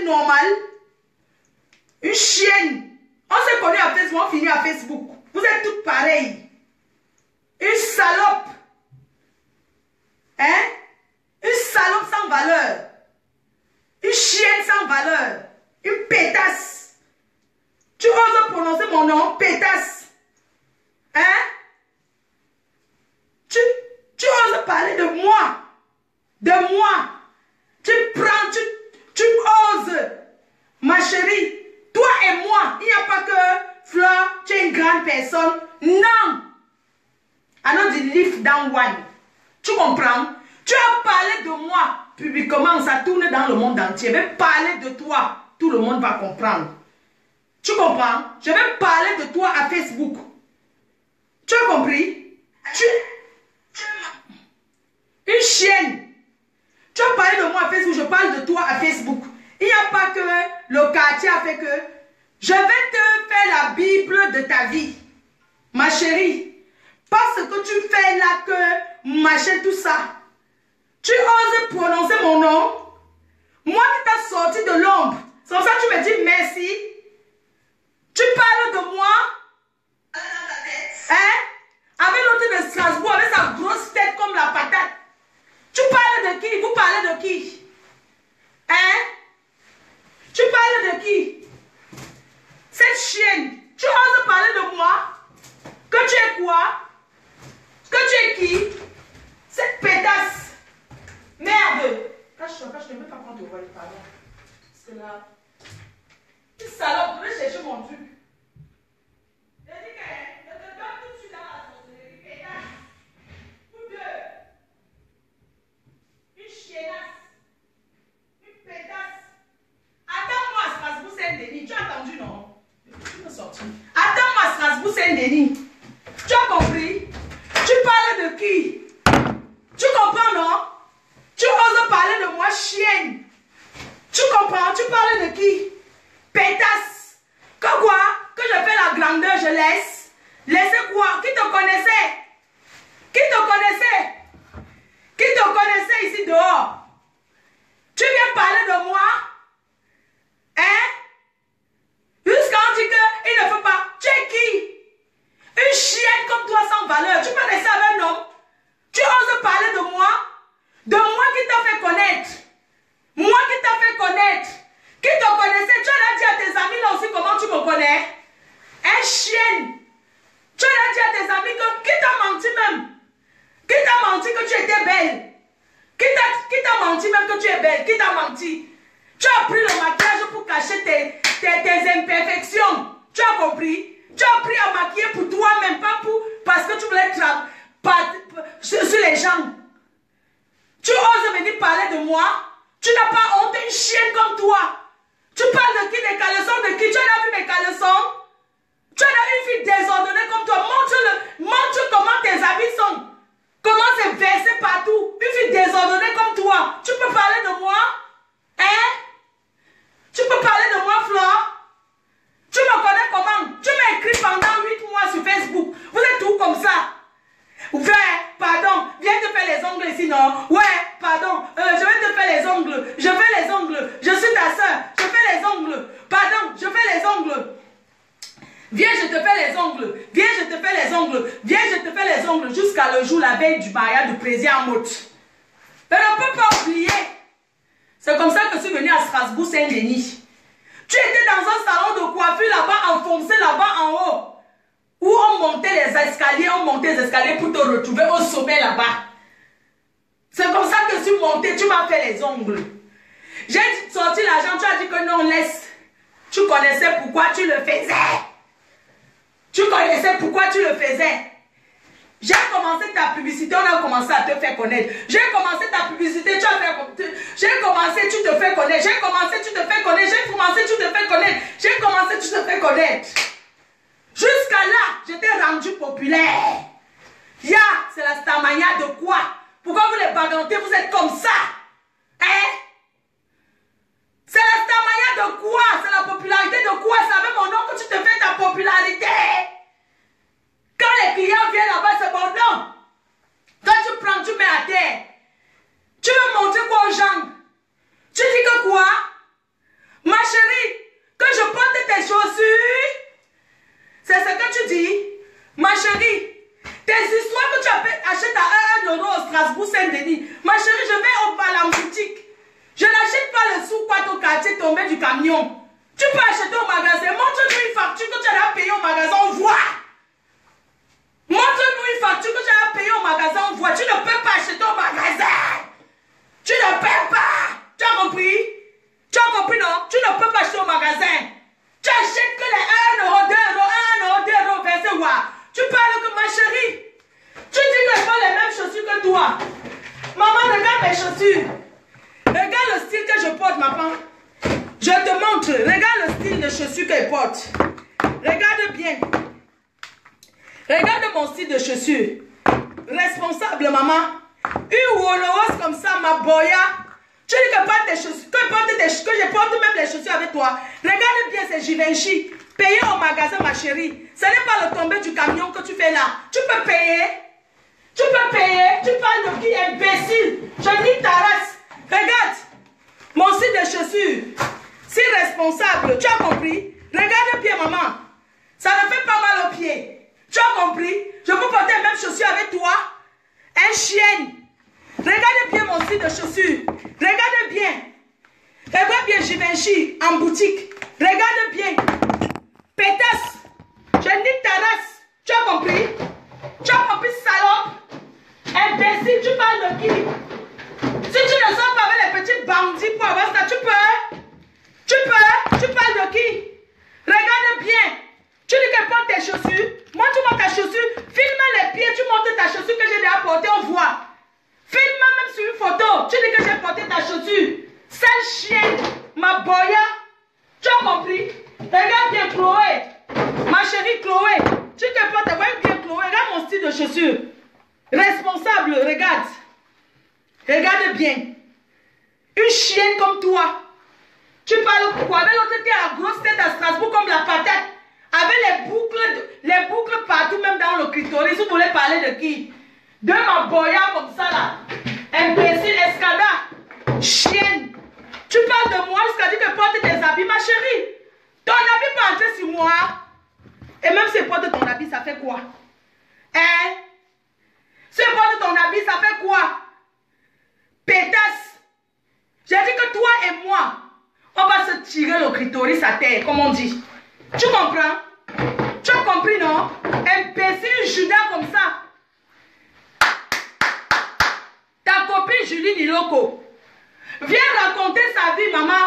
normale. Une chienne. On se connaît à Facebook, on finit à Facebook. Vous êtes toutes pareilles. Une salope. Hein? Une salope sans valeur. Une chienne sans valeur. Une pétasse. Tu oses prononcer mon nom, pétasse. Hein? Tu oses parler de moi. De moi. Tu prends, tu oses. Ma chérie, toi et moi, il n'y a pas que Fleur, tu es une grande personne. Non. I know the live down one. Tu comprends? Tu as parlé de moi publiquement, ça tourne dans le monde entier. Je vais parler de toi, tout le monde va comprendre. Tu comprends? Je vais parler de toi à Facebook. Tu as compris? Une chienne. Tu as parlé de moi à Facebook, je parle de toi à Facebook. Il n'y a pas que le quartier a fait que je vais te faire la Bible de ta vie. Ma chérie. Parce que tu fais là que machin tout ça. Tu oses prononcer mon nom. Moi qui t'ai sorti de l'ombre. C'est pour ça que tu me dis merci. Tu parles de moi. Hein? Avec l'autre de Strasbourg, avec sa grosse tête comme la patate. Tu parles de qui? Vous parlez de qui? Hein? Tu parles de qui? Cette chienne. Tu oses parler de moi? Que tu es quoi? Que tu es qui? Cette pétasse. Merde. Cache-toi, je ne veux pas prendre ton voile, pardon. Parce que là, une salope, je vais chercher mon truc. Je dis que je te donne tout de suite dans la sorcellerie. Pétasse. Vous deux. Une chiennasse. Une pétasse. Attends-moi à Strasbourg, Saint-Denis. Tu as entendu, non? Tu peux sortir. Attends-moi à Strasbourg, Saint-Denis. Tu as compris? Tu parles de qui? Tu comprends, non? Tu oses parler de moi, chienne. Tu comprends? Tu parles de qui? Pétasse. Que quoi? Que je fais la grandeur, je laisse. Laissez quoi? Qui te connaissait? Qui te connaissait? Qui te connaissait ici dehors? Tu viens parler de moi? Hein? Jusqu'à on dit qu'il ne faut pas. Tu es qui? Une chienne comme toi sans valeur. Tu peux rester avec un homme. Tu oses parler de moi? De moi qui t'a fait connaître. Moi qui t'a fait connaître. Qui te connaissait? Tu as dit à tes amis là aussi comment tu me connais? Un chienne. Tu as dit à tes amis que qui t'a menti même? Qui t'a menti que tu étais belle? Qui t'a menti même que tu es belle? Qui t'a menti? Tu as pris le maquillage pour cacher tes imperfections. Tu as compris? Tu as appris à maquiller pour toi-même, pas parce que tu voulais sur les gens. Tu oses venir parler de moi? Tu n'as pas honte, une chienne comme toi. Tu parles de qui? Des caleçons de qui? Tu as vu mes caleçons? Tu as une fille désordonnée comme toi. Montre comment tes habits sont. Comment c'est versé partout. Une fille désordonnée comme toi. Tu peux parler de moi? Hein? Tu peux parler de moi, Flore? Tu me connais comment? Tu m'as écrit pendant 8 mois sur Facebook. Vous êtes tout comme ça. Ouais, pardon. Viens te faire les ongles ici, non? Ouais, pardon. Je vais te faire les ongles. Je fais les ongles. Je suis ta soeur. Je fais les ongles. Pardon, je fais les ongles. Viens, je te fais les ongles. Viens, je te fais les ongles. Viens, je te fais les ongles jusqu'à le jour, la veille du mariage du président Mout. Je ne peux pas oublier. C'est comme ça que je suis venue à Strasbourg, Saint-Denis. Tu étais dans un salon de coiffure là-bas, enfoncé là-bas en haut. Où on montait les escaliers, pour te retrouver au sommet là-bas. C'est comme ça que je suis montée, tu m'as fait les ongles. J'ai sorti l'argent, tu as dit que non, laisse. Tu connaissais pourquoi tu le faisais. Tu connaissais pourquoi tu le faisais. J'ai commencé ta publicité, on a commencé à te faire connaître. J'ai commencé ta publicité, tu as fait. J'ai commencé, tu te fais connaître. J'ai commencé, tu te fais connaître. J'ai commencé, tu te fais connaître. J'ai commencé, tu te fais connaître. Jusqu'à là, j'étais rendu populaire. Ya, c'est la Starmania de quoi? Pourquoi vous les bagantez? Vous êtes comme ça? Hein? C'est la Starmania de quoi? C'est la popularité de quoi? C'est avec mon nom que tu te fais ta popularité. Quand les clients viennent là-bas, c'est mon nom. Quand tu prends, tu mets à terre. Tu veux montrer quoi aux gens? Tu dis que quoi? C'est ce que tu dis? Ma chérie, tes histoires que tu achètes à 1 € au Strasbourg Saint-Denis. Ma chérie, je vais à la boutique. Je n'achète pas le sous-quat au quartier tombé du camion. Tu peux acheter au magasin. Montre-nous une facture que tu as payée au magasin, on voit. Montre-nous une facture que tu as payée au magasin, on voit. Tu ne peux pas acheter au magasin. Tu ne peux pas. Tu as compris? Tu as compris, non? Tu ne peux pas acheter au magasin. Tu achètes que les 1 €, 2 €, 1 €, 2 € versés, ouais. Tu parles que ma chérie. Tu dis que je prends les mêmes chaussures que toi. Maman, regarde mes chaussures. Regarde le style que je porte, maman. Je te montre. Regarde le style de chaussures que je porte. Regarde bien. Regarde mon style de chaussures. Responsable, maman. Une Woloros comme ça, ma boya. Tu dis que porte tes chaussures, que je porte même les chaussures avec toi. Regarde bien, c'est Givenchy. Payer au magasin, ma chérie. Ce n'est pas le tombé du camion que tu fais là. Tu peux payer. Tu peux payer. Tu parles de qui, imbécile. Je nique ta race. Regarde. Mon style de chaussures. Si responsable. Tu as compris? Regarde bien, maman. Ça ne fait pas mal aux pieds. Tu as compris? Je peux porter les mêmes chaussures avec toi. Un chien. Regarde bien mon style de chaussures. Regarde bien. Regarde bien Givenchy en boutique. Regarde bien. Pétasse. Je nique ta race. Tu as compris? Tu as compris, salope? Imbécile, tu parles de qui? Si tu ne sors pas avec les petits bandits pour avoir ça, tu peux? Tu peux? Tu parles de qui? Regarde bien. Tu dis que porte tes chaussures. Montre-moi ta chaussure. Filme les pieds. Tu montres ta chaussure que j'ai déjà portée. On voit. Filme même sur une photo. Tu dis que j'ai porté ta chaussure. Sale chienne. Ma boya. Tu as compris? Regarde bien Chloé. Ma chérie Chloé. Tu te portes bien Chloé. Regarde mon style de chaussure. Responsable. Regarde. Regarde bien. Une chienne comme toi. Tu parles pourquoi? Avec l'autre qui a la grosse tête à Strasbourg comme la patate. Avec les boucles partout, même dans le clitoris. Vous voulez parler de qui? De ma boya comme ça là. Imbécile, escada. Chienne. Tu parles de moi jusqu'à dire que porte tes habits, ma chérie. Ton habit peut entrer sur moi. Et même si porte ton habit, ça fait quoi? Hein? Si porte ton habit, ça fait quoi? Pétasse. J'ai dit que toi et moi, on va se tirer le clitoris à terre, comme on dit. Tu comprends? Tu as compris, non? Imbécile, Judas comme ça. Ta copine Julie Niloko vient raconter sa vie, maman.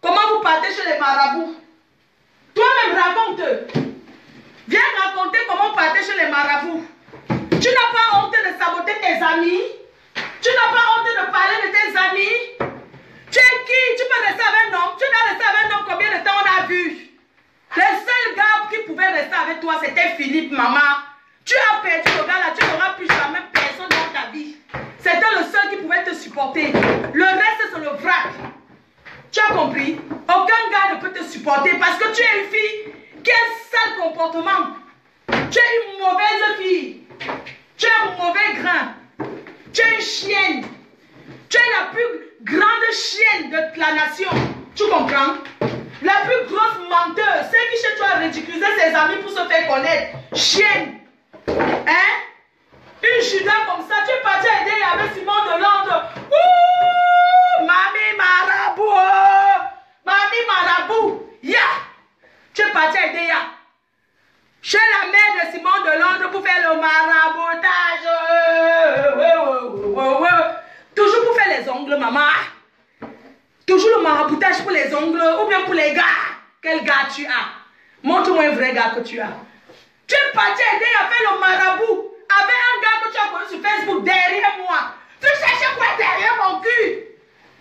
Comment vous partez chez les marabouts. Toi-même, raconte. Viens raconter comment vous partez chez les marabouts. Tu n'as pas honte de saboter tes amis. Tu n'as pas honte de parler de tes amis. Tu es qui? Tu peux rester avec un homme. Tu n'as resté avec un homme combien de temps on a vu? Le seul gars qui pouvait rester avec toi, c'était Philippe, maman. Tu as perdu le gars là, tu n'auras plus jamais personne dans ta vie. C'était le seul qui pouvait te supporter. Le reste, c'est le vrac. Tu as compris? Aucun gars ne peut te supporter parce que tu es une fille qui a un sale comportement. Tu es une mauvaise fille. Tu es un mauvais grain. Tu es une chienne. Tu es la plus grande chienne de la nation. Tu comprends? La plus grosse menteuse, celle qui chez toi a ridiculisé ses amis pour se faire connaître. Chienne. Hein? Une Judas comme ça, tu es parti aider avec Simon Delande. Ouh! Mamie Marabout! Mamie Marabout! Ya! Tu es parti aider ya. Chez la mère de Simon Delande pour faire le maraboutage. Toujours pour faire les ongles, maman. Toujours le maraboutage pour les ongles ou bien pour les gars. Quel gars tu as? Montre-moi un vrai gars que tu as. Tu es parti aider à faire le marabout avec un gars que tu as connu sur Facebook derrière moi. Tu cherches quoi derrière mon cul?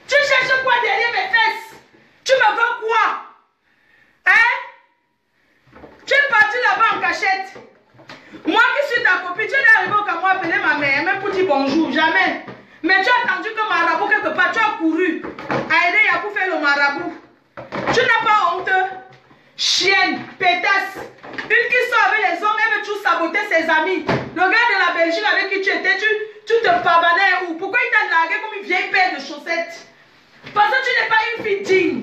Tu cherches quoi derrière mes fesses? Tu me veux quoi? Hein? Tu es parti là-bas en cachette. Moi qui suis ta copine, tu n'es arrivé au Cameroun appeler ma mère, même pour dire bonjour, jamais. Mais tu as attendu que marabout quelque part, tu as couru à aider à pour faire le marabout. Tu n'as pas honte? Chienne, pétasse. Une qui sort avec les hommes, elle veut toujours saboter ses amis. Le gars de la Belgique avec qui tu étais, tu te pavanais où? Pourquoi il t'a largué comme une vieille paire de chaussettes? Parce que tu n'es pas une fille digne.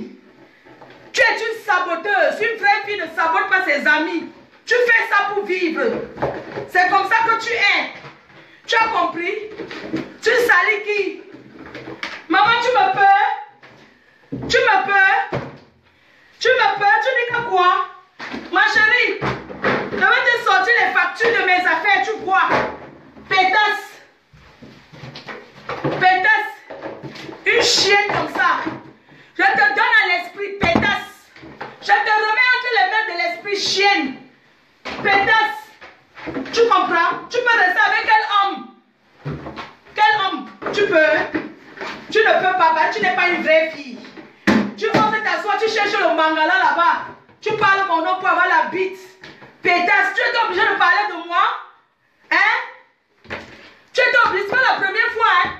Tu es une saboteuse. Une vraie fille ne sabote pas ses amis. Tu fais ça pour vivre. C'est comme ça que tu es. Tu as compris? Tu salis qui? Maman, tu me peux? Tu me peux? Tu me peux? Tu dis que quoi? Ma chérie, je vais te sortir les factures de mes affaires, tu crois? Pétasse. Pétasse. Une chienne comme ça. Je te donne à l'esprit, pétasse. Je te remets entre les mains de l'esprit, chienne. Pétasse. Tu comprends? Tu peux rester avec quel homme? Quel homme? Tu peux? Tu ne peux pas, tu n'es pas une vraie fille. Tu oses t'asseoir, tu cherches le mangala là-bas. Tu parles mon nom pour avoir la bite. Pétasse, tu es obligé de parler de moi? Hein? Tu es obligé, c'est pas la première fois, hein?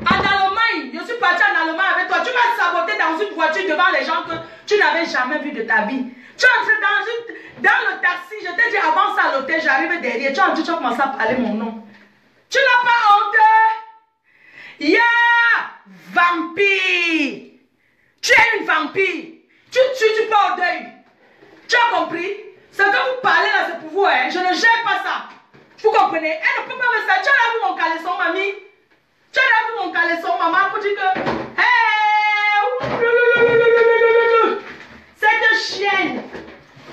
En Allemagne, je suis partie en Allemagne avec toi. Tu m'as saboté dans une voiture devant les gens que tu n'avais jamais vu de ta vie. Tu es entré dans le taxi, je t'ai dit avant ça à l'hôtel, j'arrive derrière. Tu as dit, tu as commencé à parler mon nom. Tu n'as pas honte? Ya! Vampire! Tu es une vampire! Tu tues, tu pars au deuil. Tu as compris? Ce que vous parlez là, c'est pour vous, hein? Je ne gère pas ça. Vous comprenez? Elle ne peut pas me ça. Tu as vu mon caleçon, mamie? Tu as vu mon caleçon, maman, pour dire que... Hey! Cette chienne!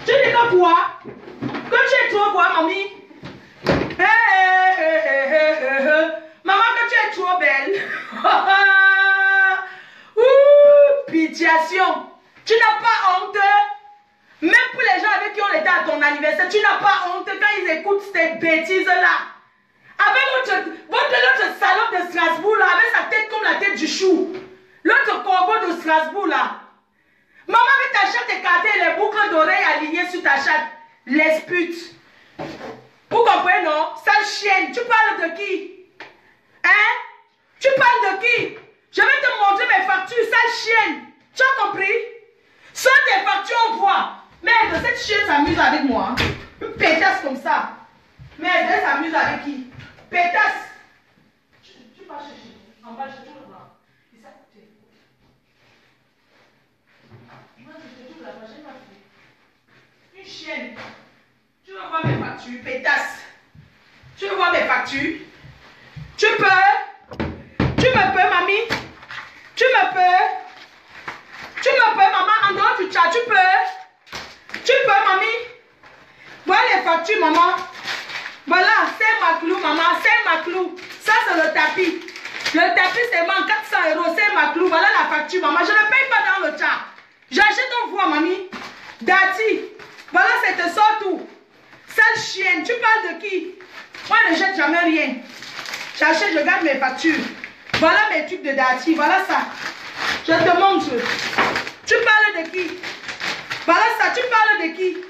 Tu dis que quoi? Que tu es trop quoi, mamie? Maman, que tu es trop belle. Pitiation. Tu n'as pas honte. Même pour les gens avec qui on était à ton anniversaire, tu n'as pas honte quand ils écoutent ces bêtises-là. Avec l'autre salope de Strasbourg, là, avec sa tête comme la tête du chou. L'autre corbeau de Strasbourg, là. Maman, avec ta chatte écartée et les boucles d'oreilles alignées sur ta chatte. Les putes. Vous comprenez, non? Sale chienne. Tu parles de qui? Hein? Tu parles de qui? Je vais te montrer mes factures, sale chienne. Tu as compris? Sans tes factures, on voit. Merde, cette chienne s'amuse avec moi. Hein? Une pétasse comme ça. Merde, elle s'amuse avec qui? Pétasse. Tu vas chercher. En bas, je te le vois. Et ça, moi, je te trouve là-bas, j'ai pas fait. Une chienne. Tu veux voir mes factures, pétasse. Tu veux voir mes factures? Tu peux? Tu me peux, mamie? Tu me peux? Tu me peux, maman? En dehors du chat, tu peux? Tu peux, mamie? Voilà les factures, maman. Voilà, c'est ma clou, maman. C'est ma clou. Ça, c'est le tapis. Le tapis, c'est 400 €. C'est ma clou. Voilà la facture, maman. Je ne paye pas dans le chat. J'achète ton voix, mamie. Dati. Voilà, c'est te sort tout. Sale chienne. Tu parles de qui? Moi, je ne jette jamais rien. J'achète, je garde mes factures. Voilà mes trucs de Dati. Voilà ça. Je te montre. Tu parles de qui? Voilà ça. Tu parles de qui?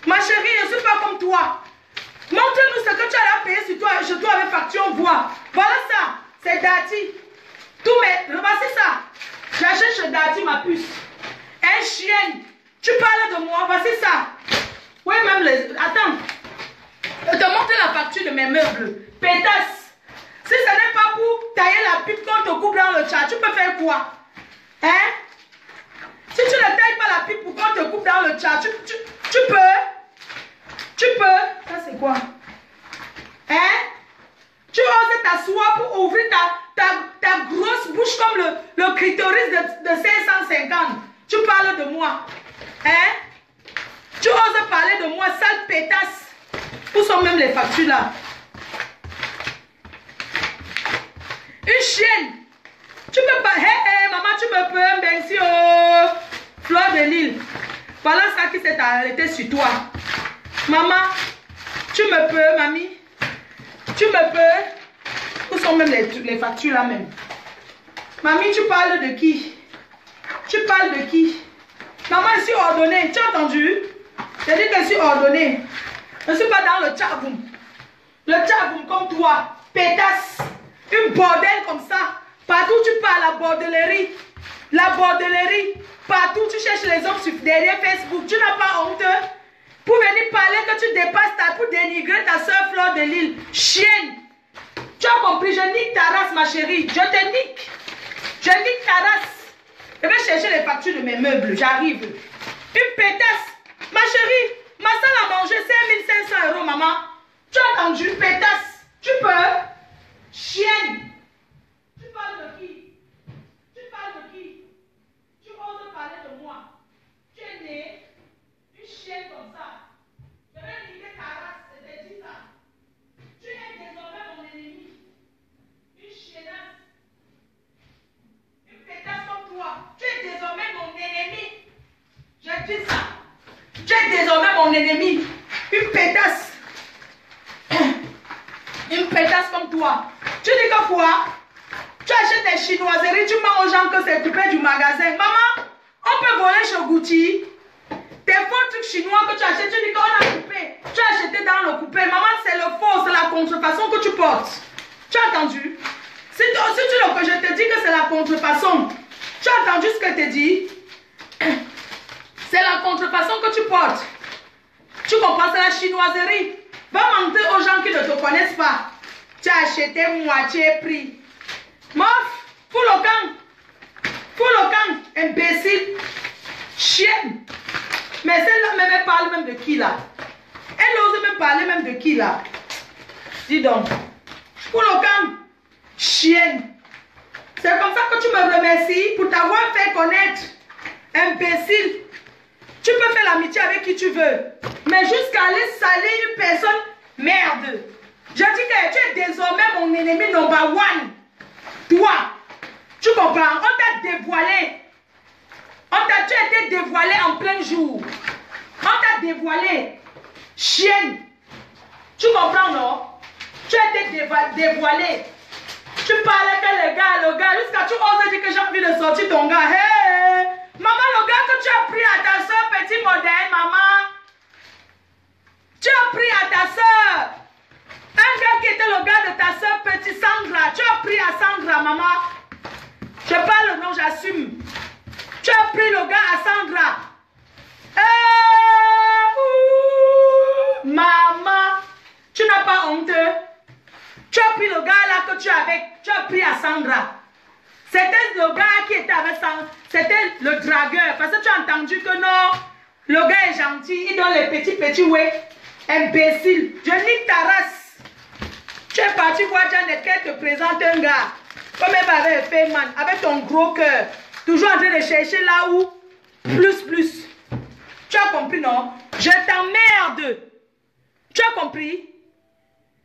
Ma chérie, je ne suis pas comme toi. Montre-nous ce que tu as payé sur toi, chez toi avec facture, on voit. Voilà ça. C'est Dati. Tout mes... Repassez ça. J'achète chez Dati ma puce. Un chienne. Tu parles de moi. Voici ça. Oui, même les... Attends. Je te montre la facture de mes meubles. Pétasse. Si ce n'est pas pour tailler la pipe qu'on te coupe dans le chat, tu peux faire quoi? Hein? Si tu ne tailles pas la pipe pour qu'on te coupe dans le chat, tu peux? Tu peux? Ça c'est quoi? Hein? Tu oses t'asseoir pour ouvrir ta grosse bouche comme le clitoris de 550. Tu parles de moi. Hein? Tu oses parler de moi, sale pétasse. Où sont même les factures là? Une chienne. Tu peux pas. Hé, maman, tu me peux. Merci, oh. Fleur de Lille. Voilà ça qui s'est arrêté sur toi. Maman, tu me peux, mamie. Tu me peux. Où sont même les factures là même? Mamie, tu parles de qui? Tu parles de qui? Maman, je suis ordonnée. Tu as entendu? J'ai dit que je suis ordonnée. Je ne suis pas dans le tchaboum. Le tchaboum comme toi. Pétasse. Une bordelle comme ça. Partout tu parles, la bordellerie. La bordellerie. Partout tu cherches les hommes derrière Facebook. Tu n'as pas honte pour venir parler que tu dépasses pour dénigrer ta soeur Fleur de Lille. Chienne. Tu as compris? Je nique ta race, ma chérie. Je te nique. Je nique ta race. Je vais chercher les factures de mes meubles. J'arrive. Une pétasse. Ma chérie. Ma salle à manger, 5500 €, maman. Tu as entendu, pétasse. Tu peux? Chienne. Tu parles de qui? Tu parles de qui? Tu oses parler de moi? Tu es née une chienne comme ça. Je vais niquer ta race, c'était dit ça. Tu es désormais mon ennemi. Une chiennasse. Une pétasse comme toi. Tu es désormais mon ennemi. J'ai dit ça. Tu es désormais mon ennemi. Une pétasse. Une pétasse comme toi. Tu dis que quoi? Tu achètes des chinoiseries, tu mens aux gens que c'est coupé du magasin. Maman, on peut voler chez Gucci. Tes faux trucs chinois que tu achètes, tu dis qu'on a coupé. Tu as acheté dans le coupé. Maman, c'est le faux, c'est la contrefaçon que tu portes. Tu as entendu? Si je te dis que c'est la contrefaçon, tu as entendu ce que je te dis? C'est la contrefaçon que tu portes. Tu comprends, c'est la chinoiserie. Va mentir aux gens qui ne te connaissent pas. Tu as acheté moitié prix. Mof, fous le camp. Fous le camp, imbécile. Chienne. Mais celle-là même parle même de qui là? Elle ose même parler même de qui là? Dis donc. Fous le camp. Chienne. C'est comme ça que tu me remercies pour t'avoir fait connaître. Imbécile. Tu peux faire l'amitié avec qui tu veux. Mais jusqu'à aller salir une personne, merde. Je dis que tu es désormais mon ennemi number one. Toi, tu comprends? On t'a dévoilé. Tu as été dévoilé en plein jour. On t'a dévoilé. Chienne. Tu comprends, non? Tu as été dévoilé. Tu parlais que le gars, jusqu'à tu oses dire que j'ai envie de sortir ton gars. Hey! Maman, le gars que tu as pris à ta soeur, petit modèle, maman. Tu as pris à ta soeur. Un gars qui était le gars de ta soeur, petit Sandra. Tu as pris à Sandra, maman. Je parle le nom, j'assume. Tu as pris le gars à Sandra. Maman, tu n'as pas honte. Tu as pris le gars là que tu as avec. Tu as pris à Sandra. C'était le gars qui était avec Sandra. C'était le dragueur. Parce que tu as entendu que non, le gars est gentil. Il donne les petits ouais. Imbécile. Je nique ta race. Tu es parti voir Janet qu'elle te présente un gars. Comme elle m'avait fait, man. Avec ton gros cœur. Toujours en train de chercher là où. Plus. Tu as compris, non? Je t'emmerde. Tu as compris?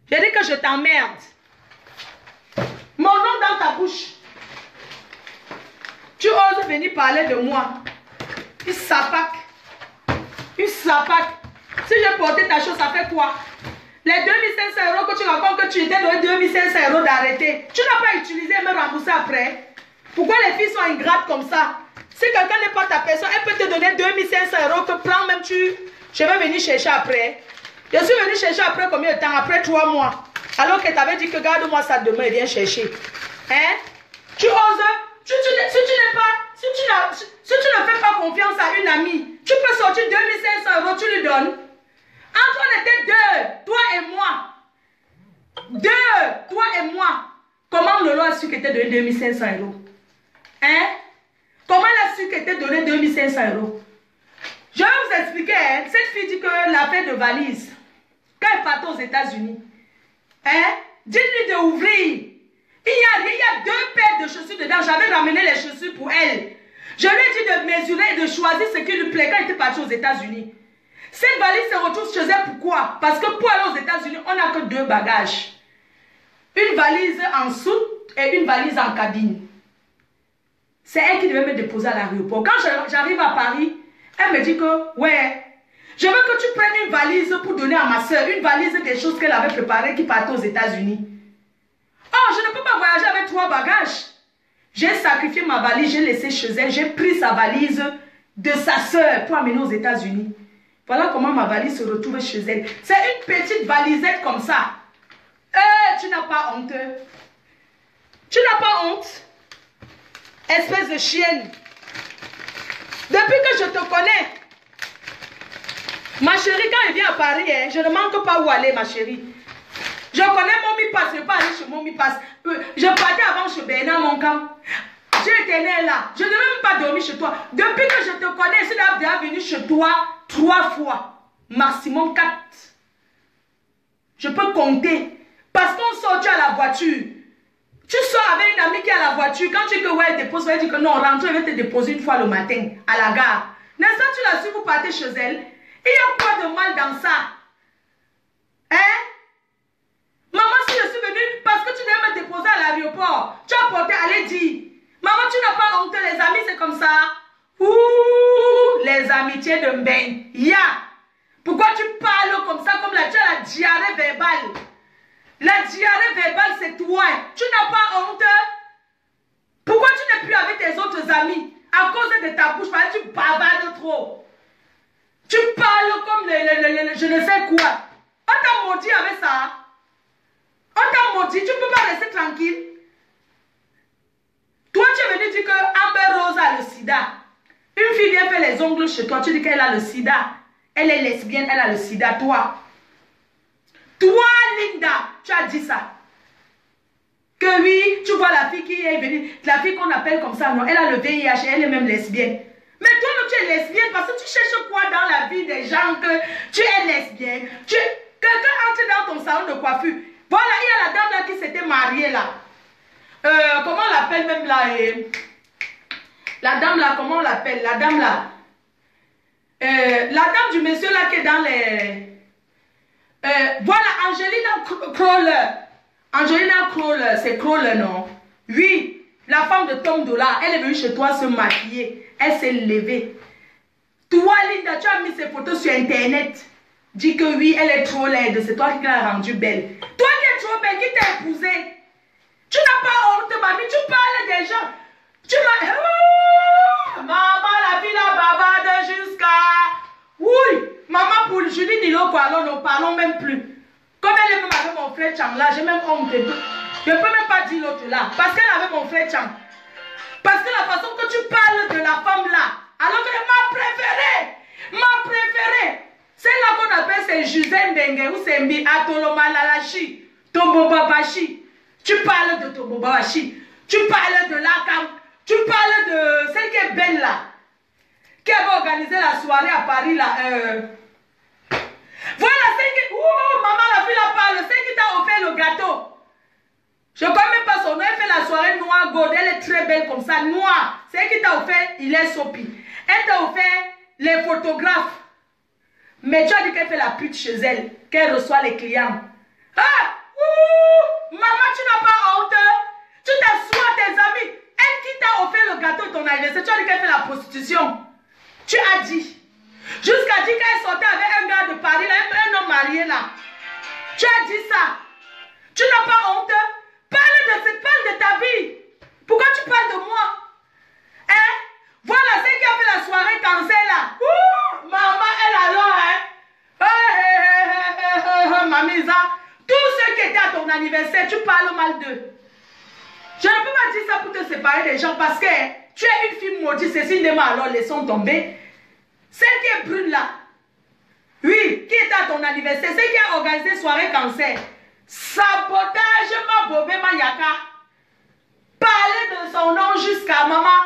J'ai dit que je t'emmerde. Mon nom dans ta bouche. Tu oses venir parler de moi. Une sapac. Une sapac. Si j'ai porté ta chose, ça fait quoi? Les 2500 € que tu racontes que tu étais donné 2500 € d'arrêter. Tu n'as pas utilisé et me rembourser après. Pourquoi les filles sont ingrates comme ça? Si quelqu'un n'est pas ta personne, elle peut te donner 2500 € que prends même tu. Je vais venir chercher après. Je suis venu chercher après combien de temps? Après 3 mois. Alors que tu avais dit que garde-moi ça demain et viens chercher. Hein? Tu oses? Si tu ne fais pas confiance à une amie, tu peux sortir 2500 €, tu lui donnes. Entre on était deux, toi et moi. Toi et moi. Comment Lolo a su qu'il était donné 2500 €? Hein? Comment elle a su qu'il était donné 2500 €? Je vais vous expliquer, hein? Cette fille dit que la fait de valise, quand elle partait aux États-Unis, hein? Dites-lui d'ouvrir. Il y a 2 paires de chaussures dedans. J'avais ramené les chaussures pour elle. Je lui ai dit de mesurer et de choisir ce qui lui plaît quand elle était partie aux États-Unis. Cette valise se retrouve chez elle, pourquoi? Parce que pour aller aux États-Unis, on n'a que 2 bagages. Une valise en soute et une valise en cabine. C'est elle qui devait me déposer à l'aéroport. Quand j'arrive à Paris, elle me dit que, ouais, je veux que tu prennes une valise pour donner à ma soeur. Une valise des choses qu'elle avait préparées qui partaient aux États-Unis. Oh, je ne peux pas voyager avec 3 bagages. J'ai sacrifié ma valise, j'ai laissé chez elle, j'ai pris sa valise de sa soeur pour amener aux États-Unis. Voilà comment ma valise se retrouve chez elle. C'est une petite valisette comme ça. Tu n'as pas honte. Tu n'as pas honte. Espèce de chienne. Depuis que je te connais, ma chérie, quand elle vient à Paris, hein, je ne manque pas où aller, ma chérie. Je connais mon mi-passe, je ne vais pas aller chez mon mi-passe. Je partais avant chez Bernard, mon camp. J'ai été né là. Je ne vais même pas dormir chez toi. Depuis que je te connais, je suis déjà venu chez toi 3 fois. maximum 4. Je peux compter. Parce qu'on sort, tu as la voiture. Tu sors avec une amie qui a la voiture. Quand tu dis que ouais, elle dépose, elle dit que non, rentre, elle va te déposer une fois le matin à la gare. N'est-ce pas, tu la suis, vous partez chez elle. Il y a quoi de mal dans ça? Hein? Maman, si je suis venue, parce que tu devais me déposer à l'aéroport, tu as porté, allez dire. Maman, tu n'as pas honte, les amis, c'est comme ça. Ouh, les amitiés de Mben. Ya. Pourquoi tu parles comme ça, comme là, tu as la diarrhée verbale? La diarrhée verbale, c'est toi. Tu n'as pas honte? Pourquoi tu n'es plus avec tes autres amis? À cause de ta bouche, parce que tu bavardes trop. Tu parles comme je ne sais quoi. On t'a maudit avec ça. On t'a maudit, tu ne peux pas rester tranquille. Toi, tu es venu dire que Amber Rose a le sida. Une fille vient faire les ongles chez toi, tu dis qu'elle a le sida. Elle est lesbienne, elle a le sida. Toi, Linda, tu as dit ça. Que oui, tu vois la fille qui est venue, la fille qu'on appelle comme ça, non, elle a le VIH, elle est même lesbienne. Mais toi, non, tu es lesbienne parce que tu cherches quoi dans la vie des gens que tu es lesbienne. Quelqu'un entre dans ton salon de coiffure. Voilà, il y a la dame là qui s'était mariée là. Comment on l'appelle même là? La dame là, comment on l'appelle? La dame là. La dame du monsieur là qui est dans les... voilà, Angelina Crowler. Angelina Crowler, c'est Crowler, non? Oui, la femme de Tom Dollar, elle est venue chez toi se maquiller. Elle s'est levée. Toi, Linda, tu as mis ses photos sur Internet. Dis que oui, elle est trop laide. C'est toi qui l'as rendue belle. Toi qui es trop belle, qui t'a épousée. Tu n'as pas honte, mamie. Tu parles des gens. Tu m'as... Oh, maman, la fille la bavarde jusqu'à... Oui, maman, pour Julie Dilo, alors ne parlons même plus. Comme elle est même avec mon frère Chang là, j'ai même honte. Je ne peux même pas dire l'autre là. Parce qu'elle avait mon frère Chang. Parce que la façon que tu parles de la femme là, alors que ma préférée, celle-là qu'on appelle c'est Jusen Bengue ou c'est Mbi Atolomalalachi, Tobobabashi. Tu parles de Tobobabashi, tu parles de Lakam, tu parles de celle qui est belle là, qui avait organisé la soirée à Paris là. Voilà celle qui... Oh, maman, la fille la parle, celle qui t'a offert le gâteau. Je ne connais même pas son nom, elle fait la soirée noire gold, elle est très belle comme ça, noire. Celle qui t'a offert, il est sopi. Elle t'a offert les photographes. Mais tu as dit qu'elle fait la pute chez elle, qu'elle reçoit les clients. Ah! Ouh! Maman, tu n'as pas honte? Tu t'assois à tes amis. Elle qui t'a offert le gâteau de ton anniversaire, tu as dit qu'elle fait la prostitution. Tu as dit. Jusqu'à dire qu'elle sortait avec un gars de Paris, un homme marié là. Tu as dit ça. Tu n'as pas honte? Parle de ta vie. Pourquoi tu parles de moi? Hein? Voilà, c'est qui a fait la soirée cancer là. Ouh, maman, elle alors, hein? Mamisa, tous ceux qui étaient à ton anniversaire, tu parles mal d'eux. Je ne peux pas dire ça pour te séparer des gens parce que tu es une fille maudite. Cécile Nema, alors laissons tomber. Celle qui est brune là. Oui, qui était à ton anniversaire, celle qui a organisé soirée cancer. Sabotage, ma bobé, ma yaka. Parler de son nom jusqu'à maman.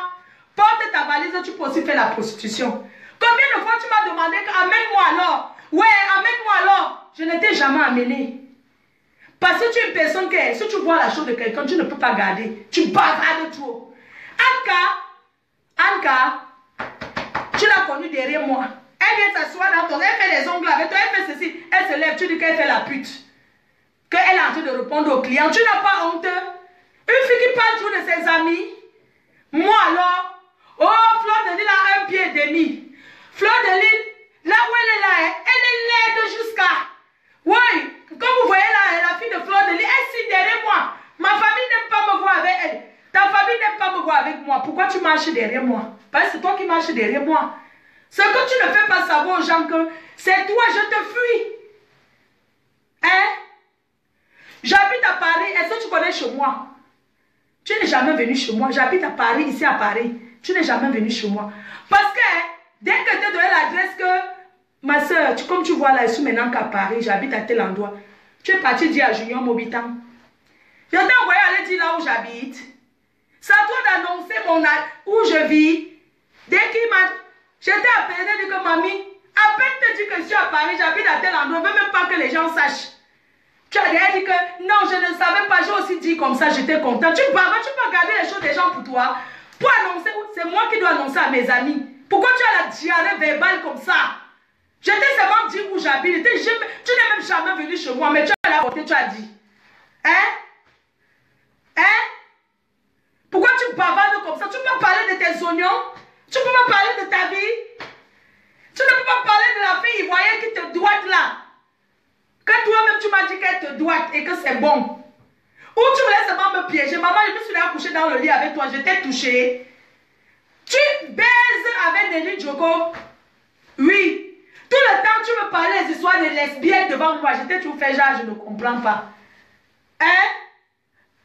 Porte ta valise, tu peux aussi faire la prostitution. Combien de fois tu m'as demandé amène-moi alors? Ouais, amène-moi alors. Je ne t'ai jamais amené. Parce que tu es une personne qui, si tu vois la chose de quelqu'un, tu ne peux pas garder. Tu bavardes trop. Anka, tu l'as connue derrière moi. Elle vient s'asseoir dans ton... Elle fait les ongles avec toi, elle fait ceci. Elle se lève, tu dis qu'elle fait la pute. Qu'elle est en train de répondre aux clients. Tu n'as pas honte? Une fille qui parle toujours de ses amis. Moi alors, oh, Fleur de Lille a 1 pied et demi. Fleur de Lille, là où elle est là, elle est laide jusqu'à... Oui, comme vous voyez là, la fille de Fleur de Lille, elle signe derrière moi. Ma famille n'aime pas me voir avec elle. Ta famille n'aime pas me voir avec moi. Pourquoi tu marches derrière moi? Parce que c'est toi qui marches derrière moi. Ce que tu ne fais pas savoir aux gens que c'est toi, je te fuis. Hein? J'habite à Paris. Est-ce que tu connais chez moi? Tu n'es jamais venu chez moi. J'habite à Paris, ici à Paris. Tu n'es jamais venu chez moi. Parce que dès que tu as donné l'adresse que ma soeur, comme tu vois là, je suis maintenant qu'à Paris, j'habite à tel endroit. Tu es parti dire à Junior Mobitan. Je t'ai envoyé aller dire là où j'habite. C'est à toi d'annoncer où je vis. Dès qu'il m'a... Je t'ai appelé, dit que mamie, À peine te dis que je suis à Paris, j'habite à tel endroit, je ne veux même pas que les gens sachent. Tu as déjà dit que non, je ne savais pas, j'ai aussi dit comme ça, j'étais content. Tu peux garder les choses des gens pour toi. Pour annoncer, c'est moi qui dois annoncer à mes amis. Pourquoi tu as la diarrhée verbale comme ça? J'étais seulement dit où j'habite. Tu n'es même jamais venu chez moi, mais tu as la portée, tu as dit. Pourquoi tu bavardes comme ça? Tu peux parler de tes oignons? Tu peux pas parler de ta vie? Tu ne peux pas parler de la fille ivoirienne qui te doite là. Quand toi-même tu m'as dit qu'elle te doite et que c'est bon. Ou tu voulais seulement me piéger. Maman, je me suis accouchée dans le lit avec toi, je t'ai touché. Tu baises avec Denis Djoko? Oui. Tout le temps, tu me parlais des histoires de lesbiennes devant moi. Je t'ai toujours fait genre, je ne comprends pas.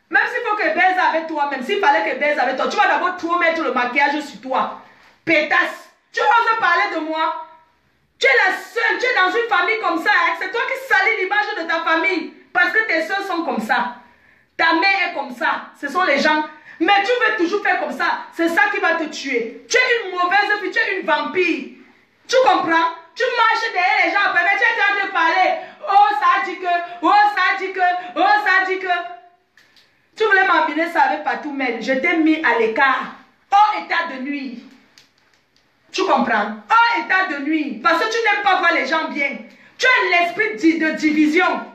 Même s'il faut que baise avec toi, même s'il fallait que baise avec toi, tu vas d'abord trop mettre le maquillage sur toi. Pétasse. Tu oses parler de moi? Tu es la seule, tu es dans une famille comme ça. Hein? C'est toi qui salis l'image de ta famille. Parce que tes soeurs sont comme ça. Ta mère est comme ça. Ce sont les gens. Mais tu veux toujours faire comme ça. C'est ça qui va te tuer. Tu es une mauvaise fille, tu es une vampire. Tu comprends? Tu marches derrière les gens après, mais tu es en train de parler. Oh, ça dit que, oh, ça dit que, oh, ça dit que. Tu voulais m'emmener ça avec Patou Mel. Je t'ai mis à l'écart. Oh, état de nuit. Tu comprends? Oh, état de nuit. Parce que tu n'aimes pas voir les gens bien. Tu as l'esprit de division.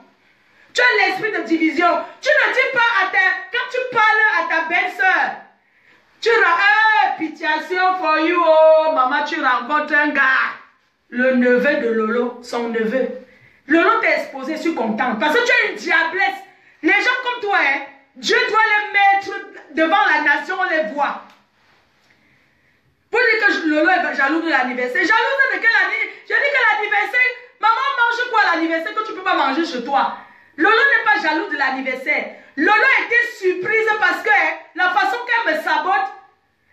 Tu as l'esprit de division. Tu ne dis pas à ta... Quand tu parles à ta belle-sœur, tu rends... pitiation for you. Oh, maman, tu rencontres un gars. Le neveu de Lolo, son neveu. Lolo t'a exposé, je suis contente. Parce que tu es une diablesse. Les gens comme toi, hein, Dieu doit les mettre devant la nation, on les voit. Pour dire que Lolo est jaloux de l'anniversaire. Jalouse de quel anniversaire? Je dis que l'anniversaire, maman mange quoi à l'anniversaire que tu ne peux pas manger chez toi? Lolo n'est pas jaloux de l'anniversaire. Lolo était surprise parce que la façon qu'elle me sabote,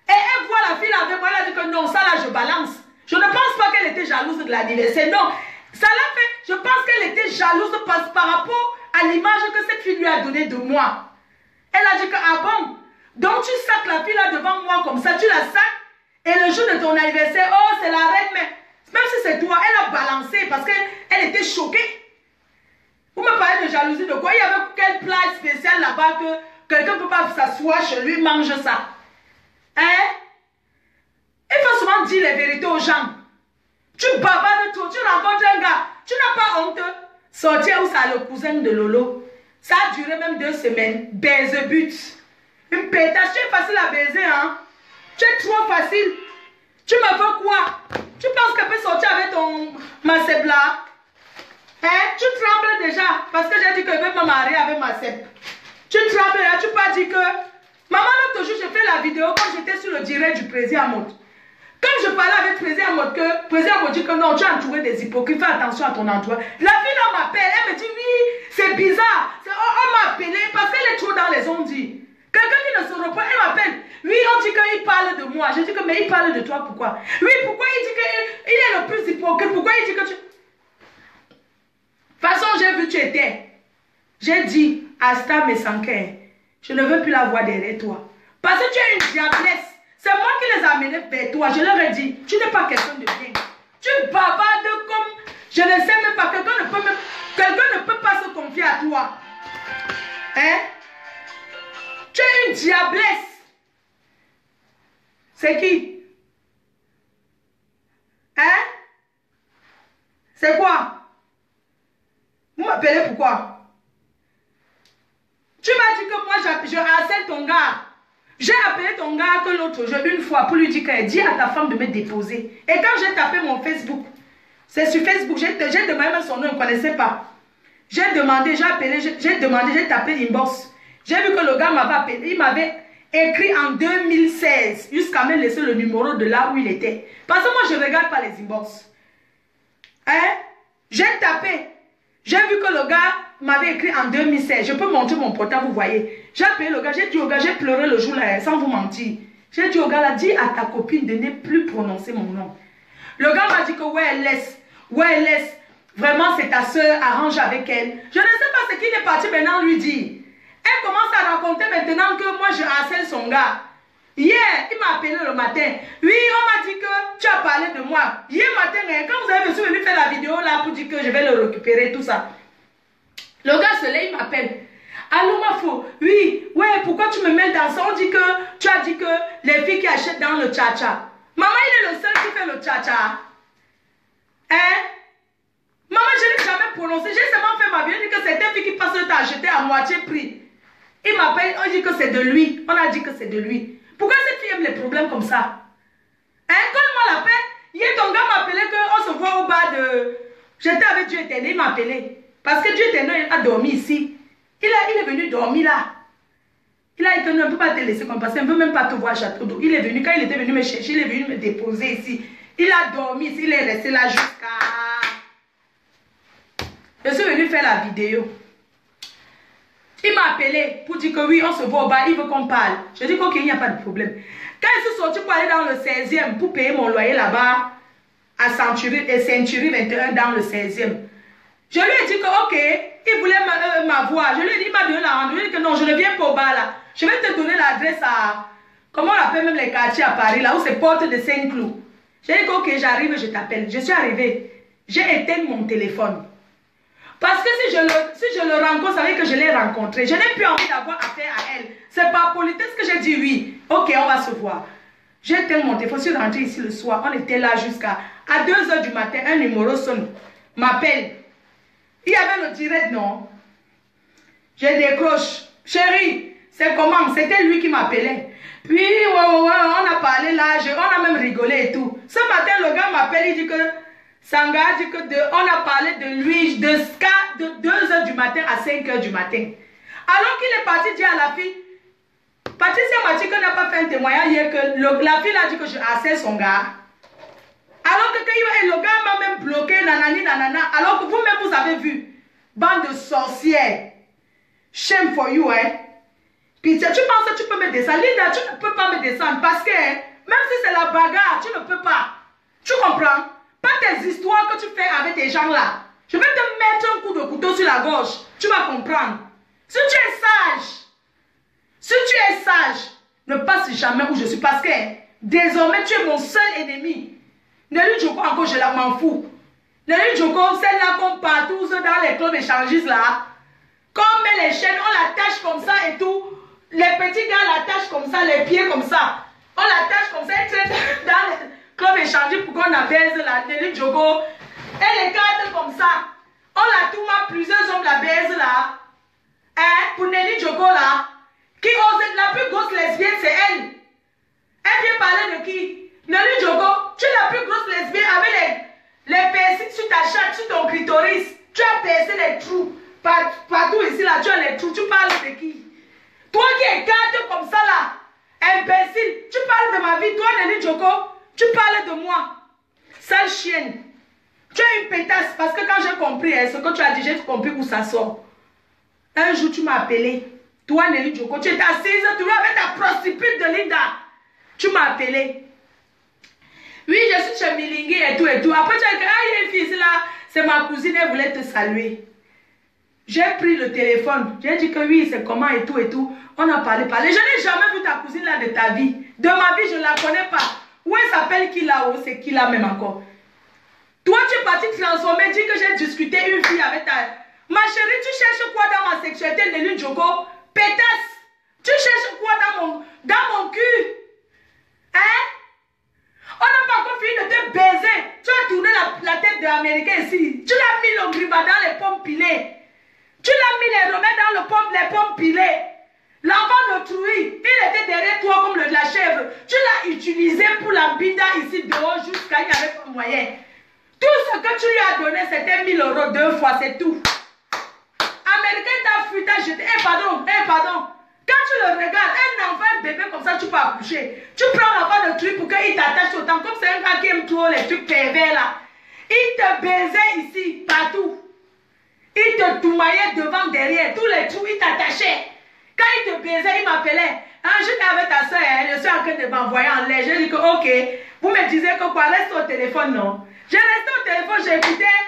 et elle voit la fille avec moi, elle a dit que non, ça là je balance. Je ne pense pas qu'elle était jalouse de l'anniversaire. Non, ça l'a fait. Je pense qu'elle était jalouse par rapport à l'image que cette fille lui a donnée de moi. Elle a dit que, ah bon, donc tu sacs la fille là devant moi comme ça, tu la sacs. Et le jour de ton anniversaire, oh, c'est la reine, mais même si c'est toi, elle a balancé parce qu'elle était choquée. Vous me parlez de jalousie de quoi? Il y avait quel plat spécial là-bas que quelqu'un ne peut pas s'asseoir chez lui, mange ça. Hein? Il faut souvent dire les vérités aux gens. Tu bavardes tout, tu rencontres un gars, tu n'as pas honte. Sortir où ça, le cousin de Lolo. Ça a duré même 2 semaines. Baise-but. Une pétasse, tu es facile à baiser, hein? Tu es trop facile. Tu me veux quoi? Tu penses qu'elle peut sortir avec ton Macep là? Hein? Tu trembles déjà parce que j'ai dit que je vais me marier avec Macep. Tu trembles là, tu peux dire que... Maman, l'autre jour, j'ai fait la vidéo quand j'étais sur le direct du président Amod. Quand je parlais avec le président Amod, que le président Amod dit que non, tu as entouré des hypocrites, fais attention à ton entourage. La fille là m'appelle, elle me dit oui, c'est bizarre. On m'a appelé parce qu'elle est trop dans les ondes. Quelqu'un qui ne se reprend, elle m'appelle. Oui, on dit qu'il parle de moi. Je dis que, mais il parle de toi, pourquoi? Oui, pourquoi il dit qu'il est le plus hypocrite? Pourquoi il dit que tu... De toute façon, j'ai vu tu étais. J'ai dit, Asta Messanker, je ne veux plus la voir derrière toi. Parce que tu es une diablesse. C'est moi qui les ai amenés vers toi. Je leur ai dit, tu n'es pas quelqu'un de bien. Tu bavardes comme... Je ne sais même pas, quelqu'un ne peut pas se confier à toi. Hein? Tu es une diablesse. C'est qui? Hein? C'est quoi? Vous m'appelez pourquoi? Tu m'as dit que moi je harcèle ton gars. J'ai appelé ton gars que l'autre jour une fois pour lui dire qu'elle dit à ta femme de me déposer. Et quand j'ai tapé mon Facebook, c'est sur Facebook, j'ai demandé même son nom, on ne connaissait pas. J'ai demandé, j'ai appelé, j'ai tapé l'inbox. J'ai vu que le gars m'avait appelé, il m'avait écrit en 2016, jusqu'à me laisser le numéro de là où il était. Parce que moi, je ne regarde pas les inbox. Hein? J'ai tapé. J'ai vu que le gars m'avait écrit en 2016. Je peux montrer mon portable, vous voyez. J'ai appelé le gars, j'ai dit au gars, j'ai pleuré le jour là, sans vous mentir. J'ai dit au gars là, dis à ta copine de ne plus prononcer mon nom. Le gars m'a dit que ouais, laisse. Vraiment, c'est ta soeur, arrange avec elle. Je ne sais pas ce qu'il est parti maintenant lui dire. Elle commence à raconter maintenant que moi je harcèle son gars. Hier, il m'a appelé le matin. Oui, on m'a dit que tu as parlé de moi. Hier matin, quand vous avez venu faire la vidéo là pour dire que je vais le récupérer, tout ça. Le gars se lève, il m'appelle. Allô, ma faux. Oui, ouais, pourquoi tu me mets dans ça? On dit que tu as dit que les filles qui achètent dans le tcha-tcha. Maman, il est le seul qui fait le tcha-tcha. Hein? Maman, je n'ai jamais prononcé. J'ai seulement fait ma vie. Il dit que c'était filles qui passent le temps à acheter à moitié prix. Il m'appelle, on dit que c'est de lui. On a dit que c'est de lui. Pourquoi cette fille aime les problèmes comme ça? Hein? Donne-moi la paix. Hier, ton gars m'a appelé qu'on se voit au bas de... J'étais avec Dieu éternel, il m'a appelé. Parce que Dieu éternel a dormi ici. Il est venu dormir là. Il a dit que non, on ne peut pas te laisser comme passer, on ne peut même pas te voir à Château d'eau. Il est venu, quand il était venu me chercher, il est venu me déposer ici. Il a dormi ici, il est resté là jusqu'à... Je suis venu faire la vidéo. Il m'a appelé pour dire que oui, on se voit au bas, il veut qu'on parle. Je dis qu'ok, il n'y a pas de problème. Quand je suis sorti pour aller dans le 16e, pour payer mon loyer là-bas, à Century 21 dans le 16e, je lui ai dit que ok, il voulait m'avoir. Je lui ai dit, il m'a donné la rendez-vous. Je lui ai dit que non, je ne viens pas au bas là. Je vais te donner l'adresse à... Comment on appelle même les quartiers à Paris, là où c'est porte de Saint-Cloud. J'ai dit que ok, j'arrive, je t'appelle. Je suis arrivée. J'ai éteint mon téléphone. Parce que si je le rencontre, ça veut dire que je l'ai rencontré. Je n'ai plus envie d'avoir affaire à elle. C'est par politesse que j'ai dit oui. Ok, on va se voir. J'ai éteint mon téléphone. Je suis rentrée ici le soir. On était là jusqu'à 2 h du matin. Un numéro sonne. M'appelle. Il y avait le direct, non? Je décroche. Chérie, c'est comment? C'était lui qui m'appelait. Puis, ouais, on a parlé là. On a même rigolé et tout. Ce matin, le gars m'appelle. Il dit que... Sanga dit que on a parlé de lui de 2 h du matin à 5 h du matin. Alors qu'il est parti dire à la fille, Patricia m'a dit qu'elle n'a pas fait un témoignage hier, que la fille a dit que je harcèle son gars. Alors que le gars m'a même bloqué, nanani, nanana. Alors que vous-même vous avez vu, bande de sorcières. Shame for you, hein. Puis tu penses que tu peux me descendre. Linda, tu ne peux pas me descendre parce que, même si c'est la bagarre, tu ne peux pas. Tu comprends? Pas tes histoires que tu fais avec tes gens là. Je vais te mettre un coup de couteau sur la gorge. Tu vas comprendre. Si tu es sage, ne passe jamais où je suis. Parce que désormais, tu es mon seul ennemi. Nelly Djoko encore, je la m'en fous. Nelly Djoko, celle-là qu'on partout dans les clubs échangistes là. Quand on met les chaînes, on l'attache comme ça et tout. Les petits gars l'attachent comme ça, les pieds comme ça. On l'attache comme ça, et dans les club échangé pour qu'on abaise la Nelly Djoko. Elle est cadre comme ça. On l'a tout mal, plusieurs hommes la baise là. Hein, pour Nelly Djoko là. Qui ose, la plus grosse lesbienne, c'est elle. Elle vient parler de qui? Nelly Djoko, tu es la plus grosse lesbienne avec les piercings sur ta chatte, sur ton clitoris. Tu as percé les trous. Partout ici là, tu as les trous. Tu parles de qui? Toi qui es cadre comme ça là. Imbécile. Tu parles de ma vie. Toi, Nelly Djoko. Tu parles de moi, sale chienne. Tu es une pétasse parce que quand j'ai compris ce que tu as dit, j'ai compris où ça sort. Un jour, tu m'as appelé. Toi, Nelly Djoko, tu étais assise, tu vois, avec ta prostituée de Linda. Tu m'as appelé. Oui, je suis chez Milingui et tout et tout. Après, tu as dit, ah, il y a une fille là, c'est ma cousine, elle voulait te saluer. J'ai pris le téléphone. J'ai dit que oui, c'est comment et tout et tout. On a parlé. Je n'ai jamais vu ta cousine là de ta vie. De ma vie, je ne la connais pas. Où elle s'appelle qui là-haut, c'est qui là même encore. Toi, tu es parti transformer, dis que j'ai discuté une fille avec ta... Ma chérie, tu cherches quoi dans ma sexualité, Nelly Djoko? Pétasse! Tu cherches quoi dans mon cul? Hein? On n'a pas encore fini de te baiser. Tu as tourné la tête de l'Américain ici. Tu l'as mis le griba dans les pommes pilées. Tu l'as mis les remèdes dans les pommes pilées. L'enfant d'autrui, il était derrière toi comme la chèvre. Tu l'as utilisé pour la bida ici dehors jusqu'à il n'y avait pas moyen. Tout ce que tu lui as donné, c'était 1000 € 2 fois, c'est tout. Américain t'a fui, t'a jeté. Pardon. Quand tu le regardes, un enfant, un bébé comme ça, tu peux accoucher. Tu prends l'enfant d'autrui pour qu'il t'attache autant. Comme c'est un gars qui aime trop les trucs pervers là. Il te baisait ici, partout. Il te toumaillait devant, derrière. Tous les trous, il t'attachait. Quand il te baisait, il m'appelait. Ah, j'étais avec ta soeur, je suis en train de m'envoyer en l'air. J'ai dit que, ok, vous me disiez que quoi, reste au téléphone, non? J'ai resté au téléphone, j'écoutais.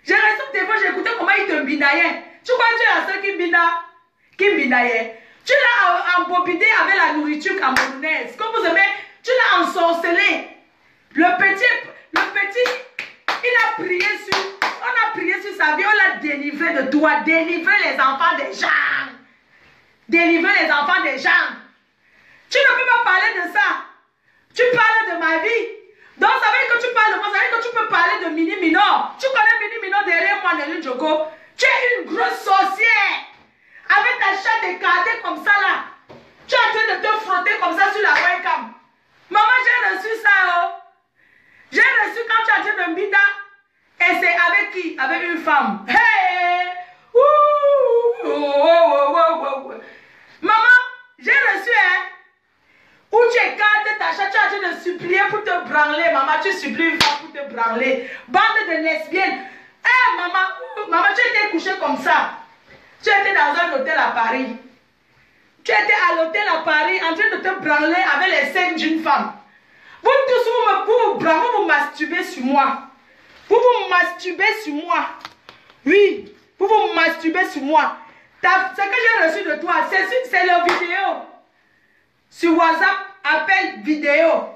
J'ai resté au téléphone, j'écoutais comment il te binaillait. Tu crois que tu es la seule qui me binaillait? Tu l'as embobidé avec la nourriture camerounaise. Comme vous aimez, tu l'as ensorcelé. Le petit, il a prié on a prié sur sa vie, on l'a délivré de toi. Délivrer les enfants des gens. Délivrer les enfants des gens. Tu ne peux pas parler de ça. Tu parles de ma vie. Donc ça veut dire que tu parles de moi, ça veut dire que tu peux parler de Mini Minor. Tu connais Mini Minor derrière moi, Nelly Djoko. Tu es une grosse sorcière. Avec ta chatte écartée comme ça là. Tu es en train de te frotter comme ça sur la webcam. Maman, j'ai reçu ça. Oh. J'ai reçu quand tu es en train de mbida. Et c'est avec qui? Avec une femme. Hey! Maman, j'ai reçu, hein? Où tu écartes ta chatte, tu es en train de supplier pour te branler. Maman, tu supplies une femme pour te branler. Bande de lesbiennes. Hey, maman, tu étais couchée comme ça. Tu étais dans un hôtel à Paris. Tu étais à l'hôtel à Paris en train de te branler avec les seins d'une femme. Vous tous, vous masturbez sur moi. Vous vous masturbez sur moi. Oui, vous vous masturbez sur moi. Ce que j'ai reçu de toi, c'est la vidéo. Sur WhatsApp, appel vidéo.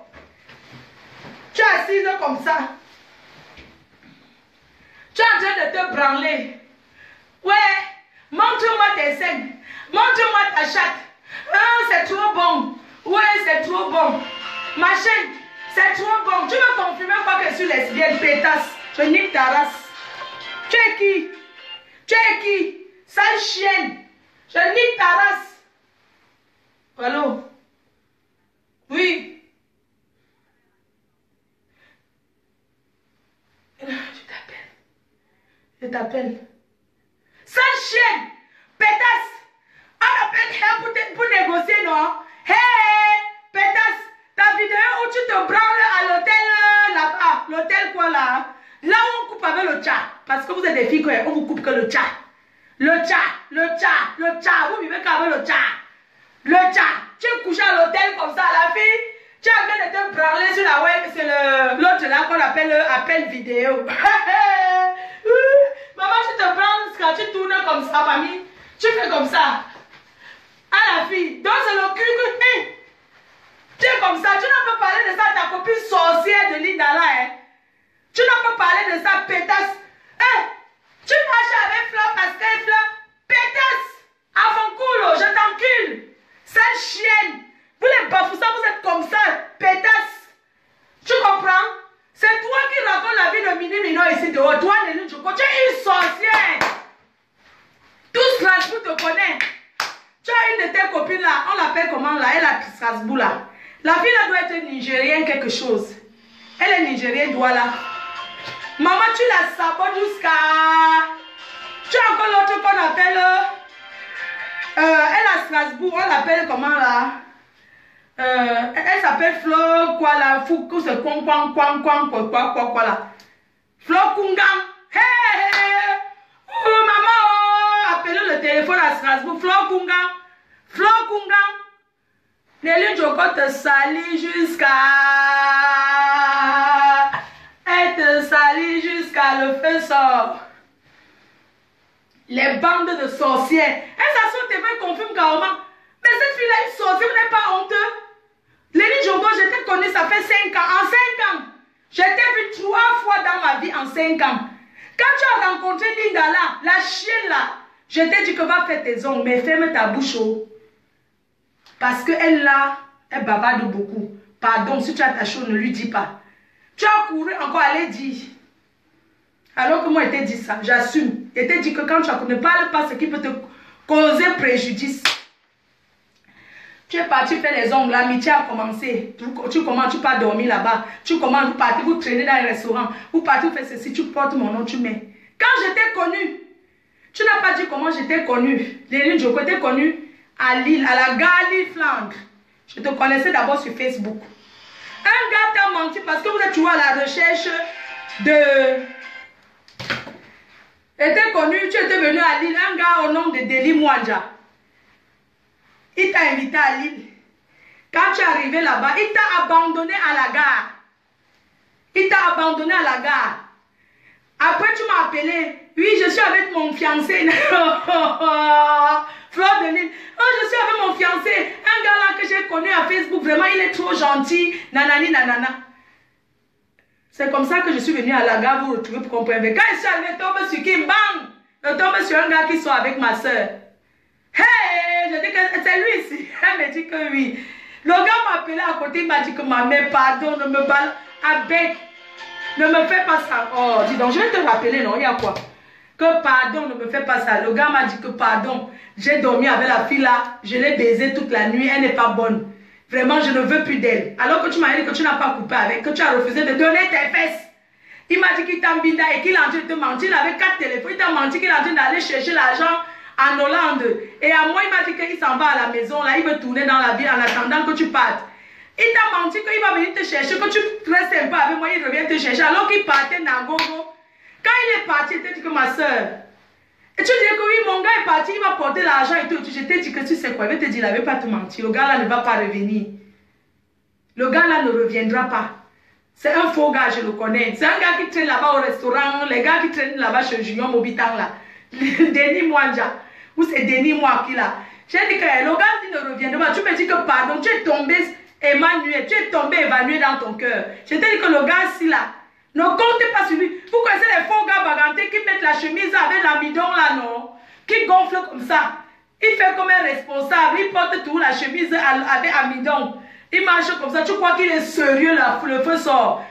Tu es assise comme ça. Tu es en train de te branler. Ouais, montre-moi tes seins. Montre-moi ta chatte. Ah, c'est trop bon. Ouais, c'est trop bon. Ma chaîne, c'est trop bon. Tu me confirmes pas que je suis lesbienne, pétasse. Je nique ta race. Tu es qui? Tu es qui? Sale chienne. Je nique ta race. Allô? Oui. Je t'appelle. Sale chienne. Pétasse. On appelle pour négocier, non? Hey, pétasse. Ta vidéo où tu te branles à l'hôtel là-bas. L'hôtel quoi là? Là où on coupe avec le chat. Parce que vous êtes des filles, on vous coupe que le chat. Le chat. Vous vivez qu'avec le chat. Le chat. Tu es couché à l'hôtel comme ça, la fille. Tu es en train de te branler sur la web. C'est l'autre là qu'on appelle appel vidéo. Maman, tu te branles quand tu tournes comme ça, mamie. Tu fais comme ça. À la fille. Donc c'est le cul que... Tu es comme ça. Tu n'as pas parlé de ça à ta copine sorcière de Linda là, hein. Tu n'as pas parlé de ça, pétasse. Hein? Tu marches avec Fleur parce que Fleur, pétasse. Avant coulo, je t'encule. Sale chienne. Vous les bafoussas, vous êtes comme ça, pétasse. Tu comprends? C'est toi qui raconte la vie de Mini Minor ici dehors. Toi, Nelly Djoko, tu es une sorcière. Tout Strasbourg te connaît. Tu as une de tes copines là, on l'appelle comment là? Elle a Strasbourg là. La fille là doit être nigérienne quelque chose. Elle est nigérienne, doit là. Maman, tu la sabotes jusqu'à... Tu as encore l'autre qu'on appelle... elle à Strasbourg, on l'appelle comment là? Elle s'appelle Fleur quoi là? Foukou, c'est quoi là? Fleur Kungang. Hey! Oh maman, oh! Appelez le téléphone à Strasbourg. Fleur Kungang. Fleur Kungang. Nelly Djoko te salit jusqu'à... Elle te salit jusqu'à le feu sort. Les bandes de sorcières. Elle s'assoit TV confirme carrément. Mais cette fille-là, une sorcière, vous n'êtes pas honteux? Nelly Djoko, je t'ai connu, ça fait 5 ans. En 5 ans, je t'ai vu 3 fois dans ma vie en 5 ans. Quand tu as rencontré Linda là, la chienne là, je t'ai dit que va faire tes ongles, mais ferme ta bouche. Oh. Parce qu'elle là, elle bavarde beaucoup. Pardon, si tu as ta chose, ne lui dis pas. Tu as couru encore, aller dire. Alors que moi, je t'ai dit ça, j'assume. Je t'ai dit que quand tu ne parles pas ce qui peut te causer préjudice. Tu es parti faire les ongles, l'amitié a commencé. Tu commences, tu pars dormir là-bas. Tu commences, vous partez, vous traînez dans un restaurant. Vous partez, vous faites ceci, tu portes mon nom, tu mets. Quand je t'ai connu, tu n'as pas dit comment je t'ai connu. Nelly Djoko, je t'ai connu à Lille, à la gare Lille-Flandre. Je te connaissais d'abord sur Facebook. Un gars t'a menti parce que vous êtes toujours à la recherche de... Tu étais connu, tu étais venu à Lille, un gars au nom de Deli Mwanja. Il t'a invité à Lille. Quand tu es arrivé là-bas, il t'a abandonné à la gare. Il t'a abandonné à la gare. Après, tu m'as appelé. Oui, je suis avec mon fiancé. Fleur de Lille. Oh, je suis avec mon fiancé. Un gars là que j'ai connu à Facebook. Vraiment, il est trop gentil. Nanani, nanana. C'est comme ça que je suis venue à la gare vous retrouver pour comprendre. Quand je suis arrivée, tombe sur qui? Bang! Je tombe sur un gars qui soit avec ma soeur. Hey! Je dis que c'est lui ici. Elle me dit que oui. Le gars m'a appelé à côté. Il m'a dit que ma mère, pardon, ne me balle avec. Ne me fais pas ça. Oh, dis donc, je vais te rappeler, non? Il y a quoi? Que pardon, ne me fais pas ça. Le gars m'a dit que pardon. J'ai dormi avec la fille là. Je l'ai baisée toute la nuit. Elle n'est pas bonne. Vraiment, je ne veux plus d'elle. Alors que tu m'as dit que tu n'as pas coupé avec, que tu as refusé de donner tes fesses. Il m'a dit qu'il t'a bida et qu'il est en train de te mentir. Il avait 4 téléphones. Il t'a menti qu'il est en train d'aller chercher l'argent en Hollande. Et à moi, il m'a dit qu'il s'en va à la maison. Là, il veut tourner dans la ville en attendant que tu partes. Il t'a menti qu'il va venir te chercher, que tu restes un peu avec moi, il revient te chercher. Alors qu'il partait Nagogo. Quand il est parti, il t'a dit que ma soeur. Et tu dis que oui, mon gars est parti, il va porter l'argent et tout. Je t'ai dit que tu sais quoi, il va te dire, il n'avait pas te mentir. Le gars là ne va pas revenir. Le gars là ne reviendra pas. C'est un faux gars, je le connais. C'est un gars qui traîne là-bas au restaurant, les gars qui traînent là-bas chez Junior Mobitan là. Denis Mwanja. Ou c'est Denis Mwaki là. J'ai dit que le gars il ne reviendra pas. Tu me dis que pardon, tu es tombé émanué, tu es tombé évanoué dans ton cœur. Je t'ai dit que le gars ici là, ne comptez pas sur lui. Vous connaissez les faux gars bagantés qui mettent la chemise avec l'amidon là, non? Qui gonflent comme ça. Il fait comme un responsable. Il porte tout la chemise avec amidon. Il marche comme ça. Tu crois qu'il est sérieux là, le feu sort.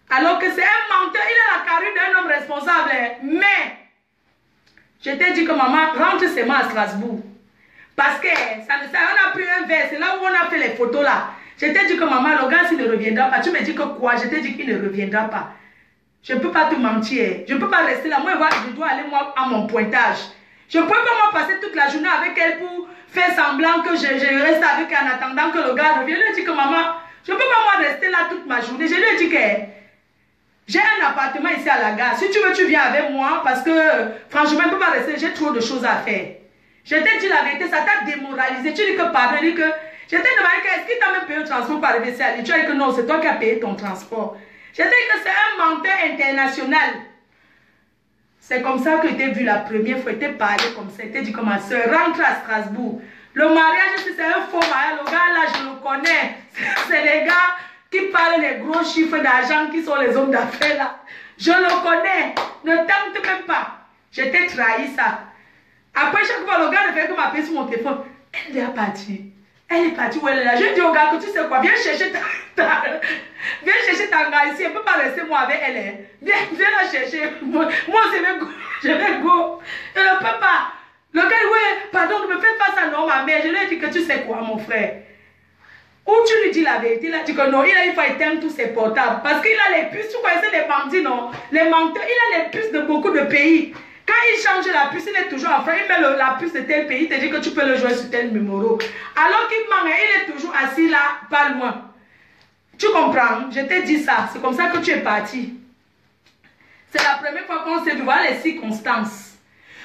Alors que c'est un menteur. Il a la carrure d'un homme responsable. Mais, je t'ai dit que maman, rentre seulement à Strasbourg. Parce que ça on a pris un verre. C'est là où on a fait les photos là. Je t'ai dit que maman, le gars, s'il ne reviendra pas. Tu me dis que quoi? Je t'ai dit qu'il ne reviendra pas. Je ne peux pas te mentir. Je ne peux pas rester là. Moi, je dois aller moi à mon pointage. Je ne peux pas moi passer toute la journée avec elle pour faire semblant que je reste avec elle en attendant que le gars revienne. Je lui ai dit que maman, je ne peux pas moi rester là toute ma journée. Je lui ai dit que j'ai un appartement ici à la gare. Si tu veux, tu viens avec moi parce que franchement, je ne peux pas rester. J'ai trop de choses à faire. Je t'ai dit la vérité, ça t'a démoralisé. Tu dis que pardon, je dis que je t'ai demandé est-ce qu'il t'a même payé le transport pour arriver ici à l'île. Tu as dit que non, c'est toi qui as payé ton transport. Je t'ai dit que c'est un menteur international. C'est comme ça que tu t'es vu la première fois, tu t'es parlé comme ça, tu t'es dit que ma soeur rentre à Strasbourg. Le mariage, c'est un faux mariage, le gars là, je le connais. C'est les gars qui parlent les gros chiffres d'argent qui sont les hommes d'affaires là. Je le connais, ne tente même pas. Je t'ai trahi ça. Après, chaque fois, le gars ne fait que m'appeler sur mon téléphone. Elle est partie. Elle est partie où elle est là. Je dis au gars que tu sais quoi, viens chercher viens chercher ta gars ici. Elle ne peut pas rester moi avec elle. Viens la chercher. Moi, je vais go. Je ne peux pas. Le gars, ouais, pardon, ne me fais pas ça, non, ma mère. Je lui ai dit que tu sais quoi, mon frère. Ou tu lui dis la vérité, il a dit que non, il faut éteindre tous ses portables. Parce qu'il a les puces, tu connaissais les bandits, non? Les menteurs, il a les puces de beaucoup de pays. Quand il change la puce, il est toujours en France. Il met la puce de tel pays, il te dit que tu peux le jouer sur tel numéro. Alors qu'il manque, il est toujours assis là, pas loin. Tu comprends? Je t'ai dit ça. C'est comme ça que tu es parti. C'est la première fois qu'on s'est vu. Voilà les circonstances.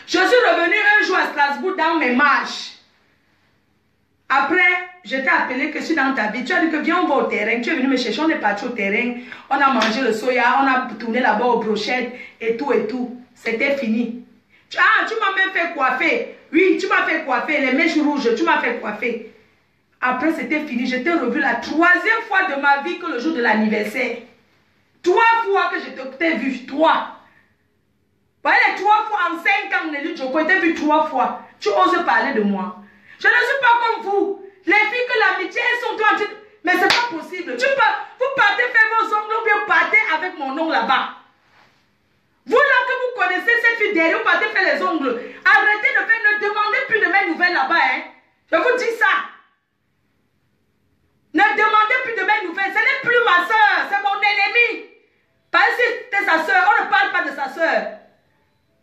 Je suis revenu un jour à Strasbourg dans mes marches. Après, je t'ai appelé que je suis dans ta vie. Tu as dit que viens, on va au terrain. Tu es venu me chercher, on est parti au terrain. On a mangé le soya, on a tourné là-bas aux brochettes et tout et tout. C'était fini. Tu m'as même fait coiffer. Oui, tu m'as fait coiffer. Les mèches rouges, tu m'as fait coiffer. Après, c'était fini. Je t'ai revu la troisième fois de ma vie que le jour de l'anniversaire. 3 fois que je t'ai vu. 3. Voyez, les 3 fois en 5 ans, Nelly Djoko, je t'ai vu 3 fois. Tu oses parler de moi. Je ne suis pas comme vous. Les filles que l'amitié, elles sont en train. Mais c'est pas possible. Vous partez faire vos ongles ou bien partez avec mon ongle là-bas. Vous là que vous connaissez cette fille derrière, vous partez faire les ongles. Arrêtez de faire, ne demandez plus de mes nouvelles là-bas. Hein. Je vous dis ça. Ne demandez plus de mes nouvelles. Ce n'est plus ma soeur, c'est mon ennemi. Parce que c'était sa soeur, on ne parle pas de sa soeur.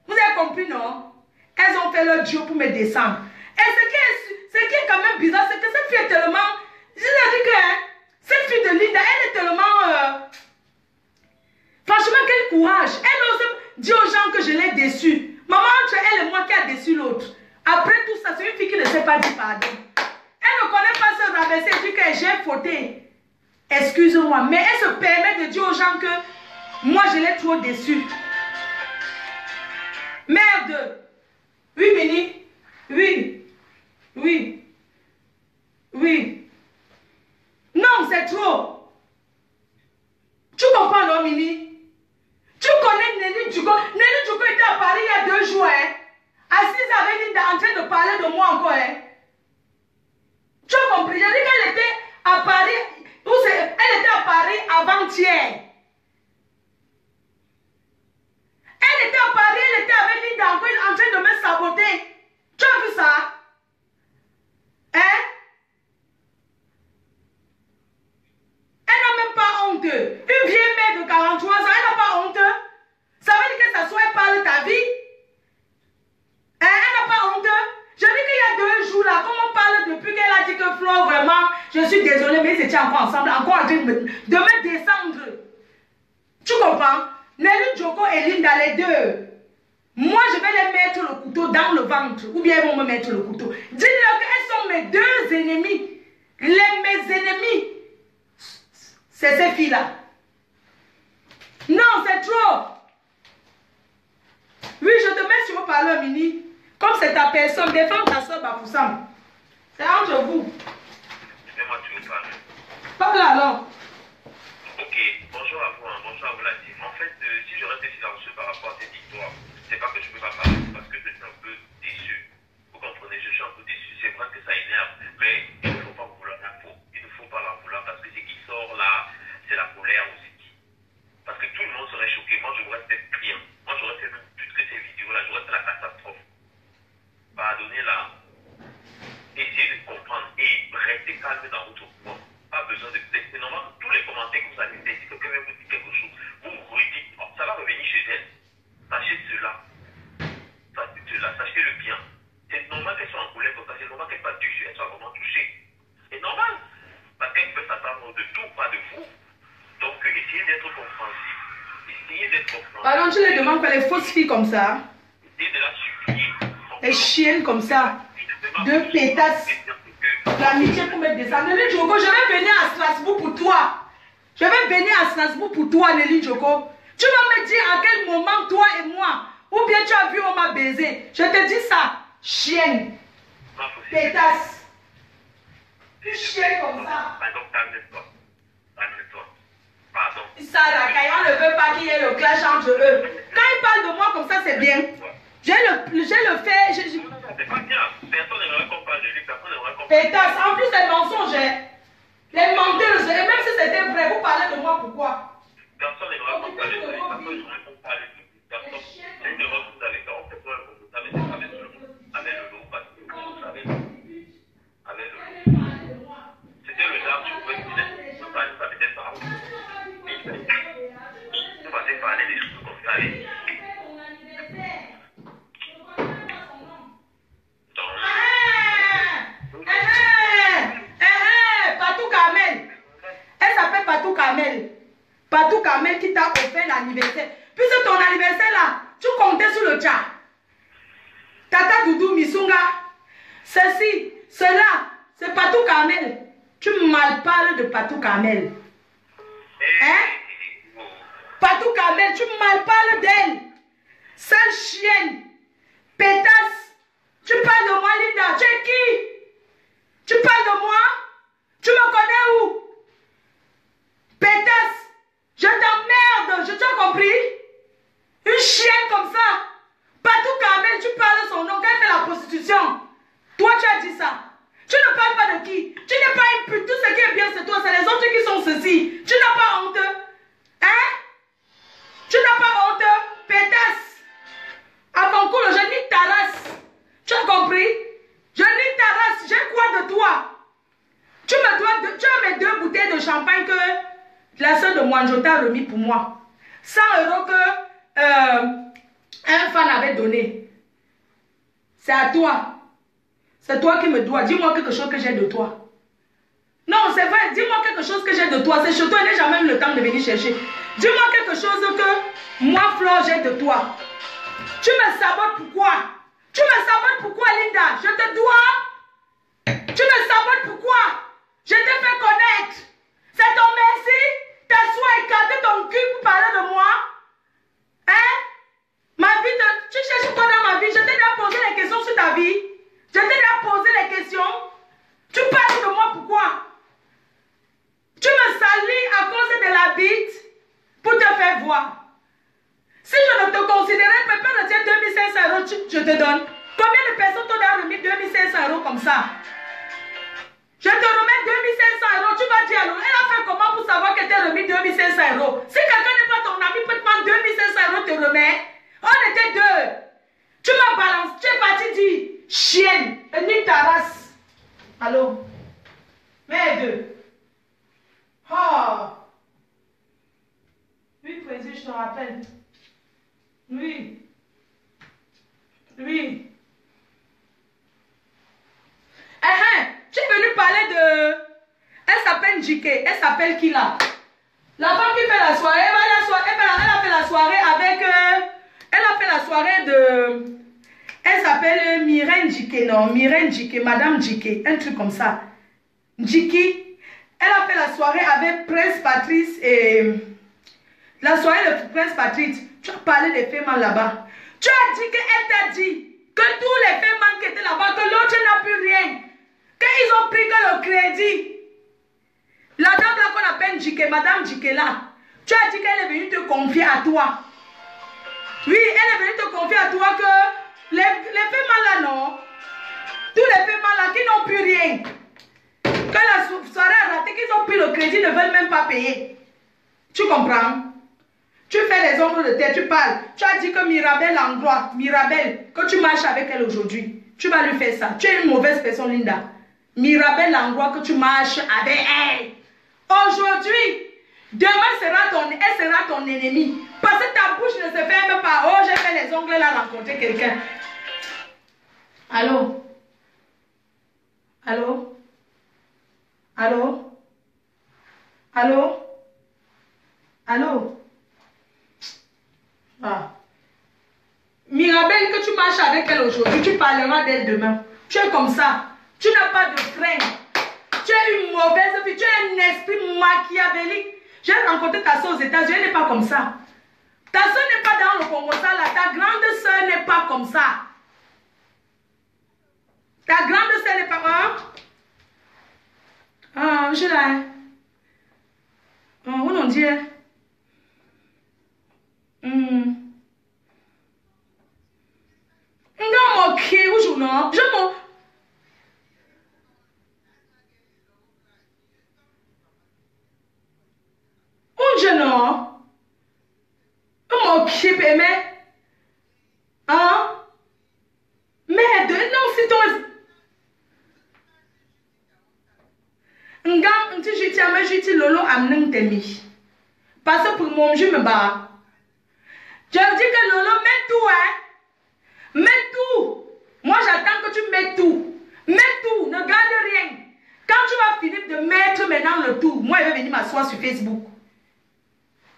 Vous avez compris, non? Elles ont fait leur duo pour me descendre. Et ce qui est quand même bizarre, c'est que cette fille est tellement... Je vous ai dit que hein, cette fille de Linda, elle est tellement... Franchement, quel courage. Elle ose dire aux gens que je l'ai déçue. Maman, entre elle et moi, qui a déçu l'autre. Après tout ça, c'est une fille qui ne sait pas dire pardon. Elle ne connaît pas se rabaisser et dire que j'ai fauté. Excuse-moi, mais elle se permet de dire aux gens que moi, je l'ai trop déçue. Merde. Oui, Mini. Oui. Oui. Oui. Non, c'est trop. Tu comprends, non, Mini? Tu connais Nelly Djouko. Nelly Djouko était à Paris il y a 2 jours. Hein? Assise avec Linda en train de parler de moi encore. Hein? Tu as compris? J'ai dit qu'elle était à Paris. Elle était à Paris avant-hier. Elle était à Paris, elle était avec Linda encore en train de me saboter. Tu as vu ça? Hein? Elle n'a même pas honte. Une vieille mère de 43 ans, elle n'a pas honte. Ça veut dire que ça soit elle parle de ta vie. Hein? Elle n'a pas honte. Je dis qu'il y a 2 jours là, comme on parle depuis qu'elle a dit que Flo, vraiment, je suis désolée, mais ils étaient encore ensemble, encore en train de me descendre. Tu comprends? Nelly Djouko et Linda, les 2. Moi, je vais les mettre le couteau dans le ventre. Ou bien ils vont me mettre le couteau. Dis-leur qu'elles sont mes 2 ennemis. Mes ennemis. C'est ces filles-là. Non, c'est trop. Oui, je te mets sur le parleur, Mini. Comme c'est ta personne, défends ta soeur Bafoussam. C'est entre vous. C'est moi tu veux parler. Parle alors. Ok, bonjour à vous, bonjour à vous la team. En fait, si je reste silencieux par rapport à cette histoire, c'est pas que je peux pas parler, c'est parce que je suis un peu déçu. Vous comprenez, je suis un peu déçu. C'est vrai que ça énerve, mais il ne faut pas vouloir l'info. Il ne faut pas la vouloir parce que ce qui sort là, c'est la colère aussi. Parce que tout le monde serait choqué. Moi, je reste client. Moi, j'aurais fait même plus que ces vidéos-là. J'aurais fait la catastrophe. Pardonnez là. Essayez de comprendre et restez calme dans votre coin. Pas besoin de... C'est normal. Tous les commentaires que vous avez fait, si quelqu'un vous dit quelque chose, vous vous redites, oh, ça va revenir chez elle. Sachez cela. Sachez cela. Sachez le bien. C'est normal qu'elle soit en colère comme ça. C'est normal qu'elle soit dessus. Elle soit vraiment touchée. C'est normal. Parce qu'elle peut s'attendre de tout, pas de vous. Donc, essayez d'être compréhensif. Essayez d'être compréhensif. Pardon, tu les demandes que les fausses filles comme ça. Essayez de la supplier. Les chiennes comme ça. 2 pétasses. L'amitié pour me descendre. Nelly Djouko, je vais venir à Strasbourg pour toi. Je vais venir à Strasbourg pour toi, Nelly Djouko. Tu vas me dire à quel moment, toi et moi, ou bien tu as vu, on m'a baisé. Je te dis ça. Chienne. Pétasse. Tu chienne comme ça. Pardon, calme-toi. Calme-toi. Pardon. Ça, la on ne veut pas qu'il y ait le clash entre eux. Quand ils parlent de moi comme ça, c'est bien. J'ai le fait. C'est pas bien. Personne n'aimerait qu'on parle de lui. Personne n'aimerait qu'on parle de lui. Pétasse. En plus, les mensonges. Les menteuses. Et même si c'était vrai, vous parlez de moi pourquoi? Personne n'aimerait qu'on parle de lui. Personne n'aimerait qu'on parle de lui. Personne. C'est une erreur que vous avez fait. On fait pas le savez, c'est avec le loup. Parce que vous savez. Avec le loup. C'était le genre, tu pouvais dire. Vous parlez, ça peut-être pas. Vous passez parler des choses comme ça. Patou Kamel. Elle s'appelle Patou Kamel. Patou Kamel qui t'a offert l'anniversaire. Puisque ton anniversaire là, tu comptais sur le chat. Tata Doudou Misunga. Ceci, cela, c'est Patou Kamel. Tu mal parles de Patou Kamel. Hein? Patou Kamel, tu mal parles d'elle. Sale chienne. Pétasse. Tu parles de moi, Linda. Tu es qui? Tu parles de moi? Tu me connais où? Pétasse. Je t'emmerde. Je t'ai compris? Une chienne comme ça. Patou Kamel, tu parles de son nom. Quand elle fait la prostitution. Toi, tu as dit ça. Tu ne parles pas de qui? Tu n'es pas une pute. Tout ce qui est bien, c'est toi. C'est les autres qui sont ceci. Tu n'as pas honte. Hein? Tu n'as pas honte. Pétasse. Avant que je nique ta race. Tu as compris? Je nique ta race. J'ai quoi de toi? Tu as mes 2 bouteilles de champagne que la soeur de Mwanjota a remis pour moi. 100 € que un fan avait donné. C'est à toi. C'est toi qui me dois. Dis-moi quelque chose que j'ai de toi. Non, c'est vrai. Dis-moi quelque chose que j'ai de toi. C'est chez toi, il n'a jamais eu le temps de venir chercher. Dis-moi quelque chose que moi, Flore, j'ai de toi. Tu me sabotes pourquoi? Tu me sabotes pourquoi, Linda? Je te dois. Tu me sabotes pourquoi? Je t'ai fait connaître. C'est ton merci. T'assois et écarter ton cul pour parler de moi. Hein? Ma vie, tu cherches quoi Merde. Oh. Oui, président, je te rappelle. Oui. Oui. Tu es venu parler de... Elle s'appelle JK. Elle s'appelle qui là? La femme qui fait la soirée. Elle a fait la soirée avec... elle a fait la soirée de... Elle s'appelle Myrène JK. Non, Myrène JK. Madame JK. Un truc comme ça. JK. Elle a fait la soirée avec Prince Patrice et... La soirée de Prince Patrice. Tu as parlé des femmes là-bas. Tu as dit qu'elle t'a dit que tous les femmes qui étaient là-bas, que l'autre n'a plus rien. Qu'ils ont pris que le crédit. La dame là qu'on appelle JK, Madame JK là. Tu as dit qu'elle est venue te confier à toi. Oui, elle est venue te confier à toi que les femmes là, non. Tous les femmes là qui n'ont plus rien. Que la soirée a raté, qu'ils ont pris le crédit, ne veulent même pas payer. Tu comprends? Tu fais les ongles de tête, tu parles. Tu as dit que Mirabelle Langlois, Mirabelle, que tu marches avec elle aujourd'hui. Tu vas lui faire ça. Tu es une mauvaise personne, Linda. Mirabelle Langlois, que tu marches avec elle. Aujourd'hui, demain elle sera ton ennemi. Parce que ta bouche ne se ferme pas. Oh, j'ai fait les ongles là, rencontrer quelqu'un. Allô? Allô? Allô? Allô? Allô? Ah. Mirabelle, que tu marches avec elle aujourd'hui, tu parleras d'elle demain. Tu es comme ça. Tu n'as pas de frein. Tu es une mauvaise fille. Tu es un esprit machiavélique. J'ai rencontré ta soeur aux États-Unis. Elle n'est pas comme ça. Ta soeur n'est pas dans le Congo, ça là. Ta grande soeur n'est pas comme ça. Ta grande soeur n'est pas... Hein? Ah, je l'ai. Où on dit? Non, mon qui ou je non. Je m'en... Un je non. Mon qui mais... Hein? Merde, non, c'est ton... Ngam, tu dis, mais je dis, lolo, amène temi. Parce que pour mon je me bats. Je dis que lolo, mets tout, hein. Mets tout. Moi, j'attends que tu mets tout. Mets tout, ne garde rien. Quand tu vas finir de mettre maintenant le tout, moi, je vais venir m'asseoir sur Facebook.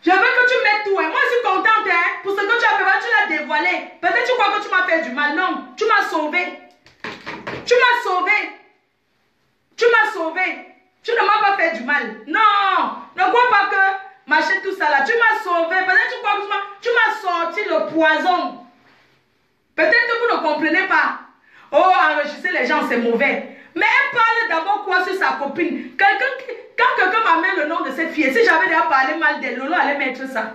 Je veux que tu mettes tout, hein. Moi, je suis contente, hein. Pour ce que tu as fait, tu l'as dévoilé. Peut-être tu crois que tu m'as fait du mal. Non, tu m'as sauvé. Tu m'as sauvé. Tu m'as sauvé. Tu ne m'as pas fait du mal. Non, ne crois pas que m'achète tout ça là. Tu m'as sauvé. Peut-être tu crois que tu m'as sorti le poison. Peut-être que vous ne comprenez pas. Oh, enregistrer les gens, c'est mauvais. Mais elle parle d'abord quoi sur sa copine. Quand quelqu'un m'amène le nom de cette fille, si j'avais déjà parlé mal d'elle, Lolo allait mettre ça.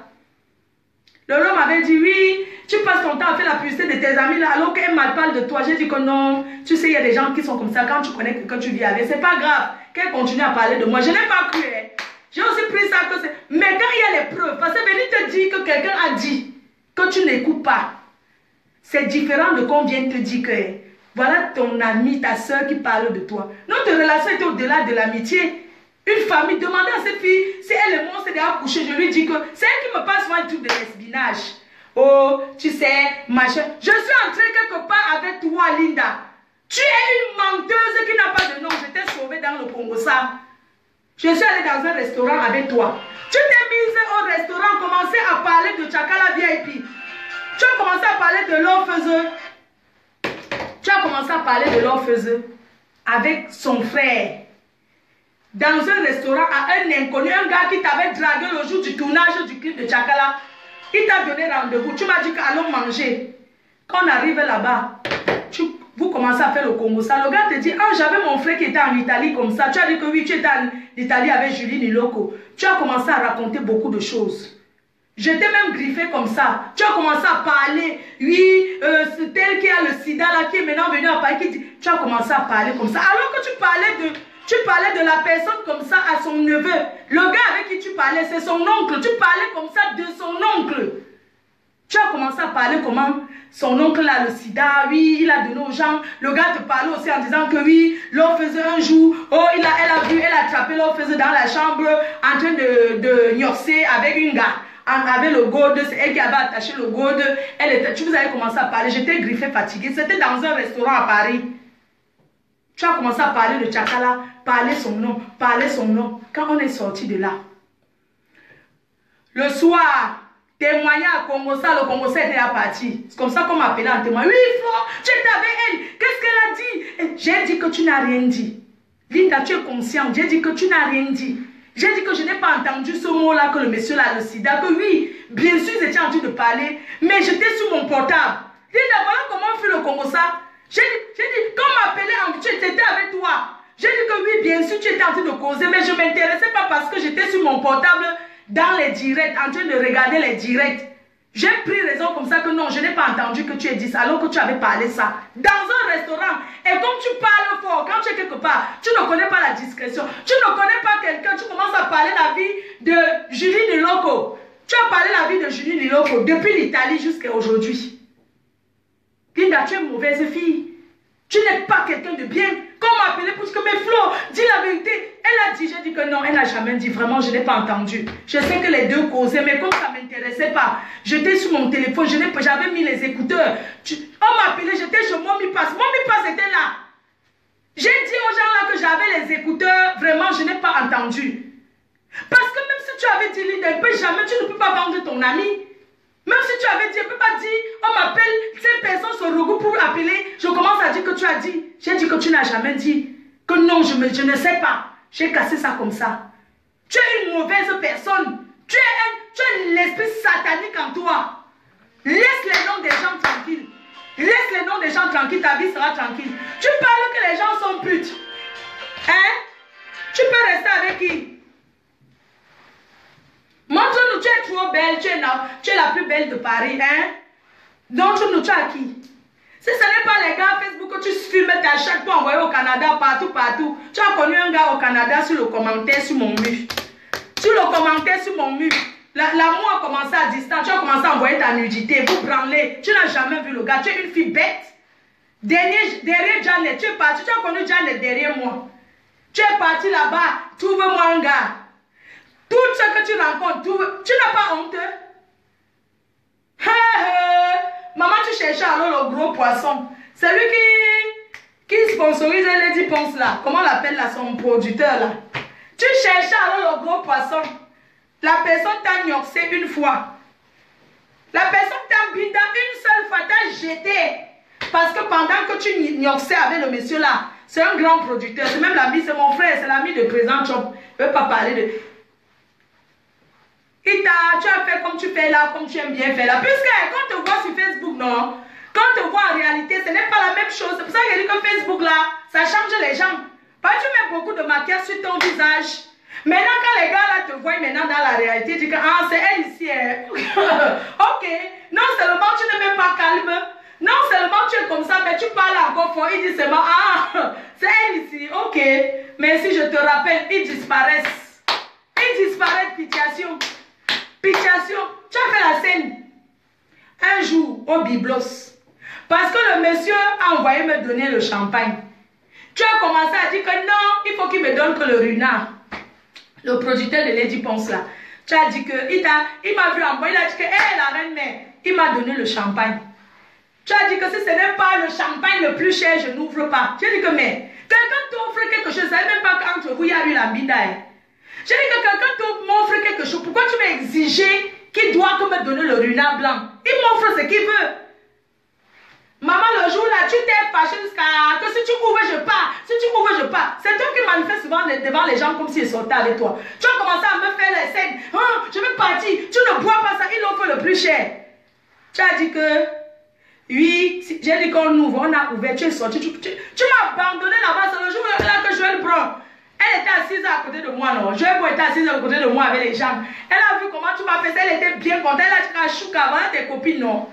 Lolo m'avait dit, oui, tu passes ton temps à faire la publicité de tes amis là, alors qu'elle mal parle de toi. J'ai dit que non, tu sais, il y a des gens qui sont comme ça. Quand tu connais quelqu'un, tu vis avec. C'est pas grave qu'elle continue à parler de moi. Je n'ai pas cru. Hein. J'ai aussi pris ça que c'est... Mais quand il y a les preuves, parce que venir te dire que quelqu'un a dit que tu n'écoutes pas, c'est différent de qu'on vient te dire que voilà ton ami, ta soeur qui parle de toi. Notre relation était au-delà de l'amitié. Une famille, demandez à cette fille si elle est monstre déjà couchée. Je lui dis que c'est elle qui me passe un truc de lesbinage. Oh, tu sais, machin. Je suis entrée quelque part avec toi, Linda. Tu es une menteuse qui n'a pas de nom. Je t'ai sauvée dans le Congo, ça. Je suis allée dans un restaurant avec toi. Tu t'es mise au restaurant, commencé à parler de Chakala VIP. Tu as commencé à parler de l'orfeuse. Tu as commencé à parler de l'orfeuse avec son frère. Dans un restaurant à un inconnu, un gars qui t'avait dragué le jour du tournage du clip de Chakala. Il t'a donné rendez-vous. Tu m'as dit qu'allons manger. Quand on arrive là-bas, vous commencez à faire le Congo. Ça, le gars te dit, ah, j'avais mon frère qui était en Italie comme ça. Tu as dit que oui, tu étais en Italie avec Julie Niloko. Tu as commencé à raconter beaucoup de choses. Je t'ai même griffé comme ça. Tu as commencé à parler. Oui, c'est elle qui a le sida là, qui est maintenant venu à Paris. Qui dit, tu as commencé à parler comme ça. Alors que tu parlais de la personne comme ça à son neveu. Le gars avec qui tu parlais, c'est son oncle. Tu parlais comme ça de son oncle. Tu as commencé à parler comment son oncle a le sida, oui, il a donné aux gens. Le gars te parlait aussi en disant que oui, l'on faisait un jour, oh, elle a vu rappelle, on faisait dans la chambre en train de gnorcer avec une gars. Avec le gourde, c'est elle qui avait attaché le gourde. Tu vous avez commencé à parler. J'étais griffée, fatiguée. C'était dans un restaurant à Paris. Tu as commencé à parler de Tchakala, parler son nom, parler son nom. Quand on est sorti de là, le soir, témoigner à Congosa, le Congosa était à partir. C'est comme ça qu'on m'appelait en témoin. Oui, Flo, tu étais avec elle. Qu'est-ce qu'elle a dit? J'ai dit que tu n'as rien dit. Linda, tu es consciente. J'ai dit que tu n'as rien dit. J'ai dit que je n'ai pas entendu ce mot-là, que le monsieur là, le sida, que oui, bien sûr, j'étais en train de parler, mais j'étais sur mon portable. Linda, voilà comment fait le Congosa. J'ai dit, quand on m'appelait, tu étais avec toi. J'ai dit que oui, bien sûr, tu étais en train de causer, mais je ne m'intéressais pas parce que j'étais sur mon portable dans les directs, en train de regarder les directs. J'ai pris raison comme ça que non, je n'ai pas entendu que tu aies dit ça, alors que tu avais parlé ça. Dans un restaurant, et comme tu parles fort, quand tu es quelque part, tu ne connais pas la discrétion, tu ne connais pas quelqu'un, tu commences à parler la vie de Julie Niloko. Tu as parlé la vie de Julie Niloko depuis l'Italie jusqu'à aujourd'hui. Linda, tu es une mauvaise fille. Tu n'es pas quelqu'un de bien. Quand on m'a appelé pour dire que mes Flo, dis la vérité. Elle a dit, j'ai dit que non, elle n'a jamais dit. Vraiment, je n'ai pas entendu. Je sais que les deux causaient, mais comme ça ne m'intéressait pas, j'étais sur mon téléphone, j'avais mis les écouteurs. On m'a appelé, j'étais chez Mommy Pass. Mommy Pass était là. J'ai dit aux gens là que j'avais les écouteurs. Vraiment, je n'ai pas entendu. Parce que même si tu avais dit, Linda, tu ne peux pas vendre ton ami. Même si tu avais dit, je ne peux pas dire, on m'appelle, ces personnes se regroupent pour appeler, je commence à dire que tu as dit. J'ai dit que tu n'as jamais dit. Que non, je ne sais pas. J'ai cassé ça comme ça. Tu es une mauvaise personne. Tu es l'esprit satanique en toi. Laisse les noms des gens tranquilles. Laisse les noms des gens tranquilles, ta vie sera tranquille. Tu parles que les gens sont putes. Hein? Tu peux rester avec qui? Montre-nous, tu es trop belle, tu es la plus belle de Paris, hein? Montre-nous, tu es à qui? Si ce n'est pas les gars Facebook que tu filmes à chaque fois envoyé au Canada, partout. Tu as connu un gars au Canada sur le commentaire sur mon mur. Sur le commentaire sur mon mur. L'amour a commencé à distance, tu as commencé à envoyer ta nudité, vous branler. Tu n'as jamais vu le gars, tu es une fille bête. Derrière Janet, tu es parti, tu as connu Janet derrière moi. Tu es parti là-bas, trouve-moi un gars. Tout ce que tu rencontres, tu n'as pas honte. Maman, tu cherchais alors le gros poisson. C'est lui qui sponsorise Lady Ponce là. Comment on l'appelle là, son producteur là. Tu cherchais alors le gros poisson. La personne t'a gnoxé une fois. La personne t'a bindé une seule fois, t'a jeté. Parce que pendant que tu gnoxais avec le monsieur là, c'est un grand producteur. C'est même l'ami, c'est mon frère, c'est l'ami de président Chop. Je ne veux pas parler de... Tu as fait comme tu fais là, comme tu aimes bien faire là. Puisque quand on te voit sur Facebook, non. Quand on te voit en réalité, ce n'est pas la même chose. C'est pour ça que je dis que Facebook là, ça change les gens. Parce que tu mets beaucoup de maquillage sur ton visage. Maintenant, quand les gars là te voient maintenant dans la réalité, tu dis que ah, c'est elle ici. Hein. Ok. Non seulement tu ne mets pas calme. Non seulement tu es comme ça, mais tu parles encore fort. Ils disent seulement ah, c'est elle ici. Ok. Mais si je te rappelle, ils disparaissent. Ils disparaissent, Pitiation. Pitiation, tu as fait la scène un jour au Biblos parce que le monsieur a envoyé me donner le champagne. Tu as commencé à dire que non, il faut qu'il me donne que le runard. Le producteur de Lady Ponce là. Tu as dit que il m'a vu envoyer, il a dit que hey, la reine mère, il m'a donné le champagne. Tu as dit que si ce n'est pas le champagne le plus cher, je n'ouvre pas. Tu as dit que mais quelqu'un t'offre quelque chose, je ne savais même pas qu'entre vous il y a eu la bidaille. J'ai dit que quelqu'un m'offre quelque chose. Pourquoi tu m'as exigé qu'il doit me donner le runard blanc? Il m'offre ce qu'il veut. Maman, le jour là, tu t'es fâché jusqu'à que si tu ouvres, je pars. Si tu ouvres, je pars. C'est toi qui manifestes souvent devant les gens comme s'ils sortaient avec toi. Tu as commencé à me faire les scènes. Oh, je vais partir. Tu ne bois pas ça. Il offre le plus cher. Tu as dit que oui, j'ai dit qu'on ouvre. On a ouvert. Tu es sorti. Tu m'as abandonné là-bas. C'est le jour là que Joël prend. Elle était assise à côté de moi, non. Joël était assise à côté de moi avec les jambes. Elle a vu comment tu m'as fait ça. Elle était bien contente. Elle a dit qu'à Chouka, voilà tes copines, non.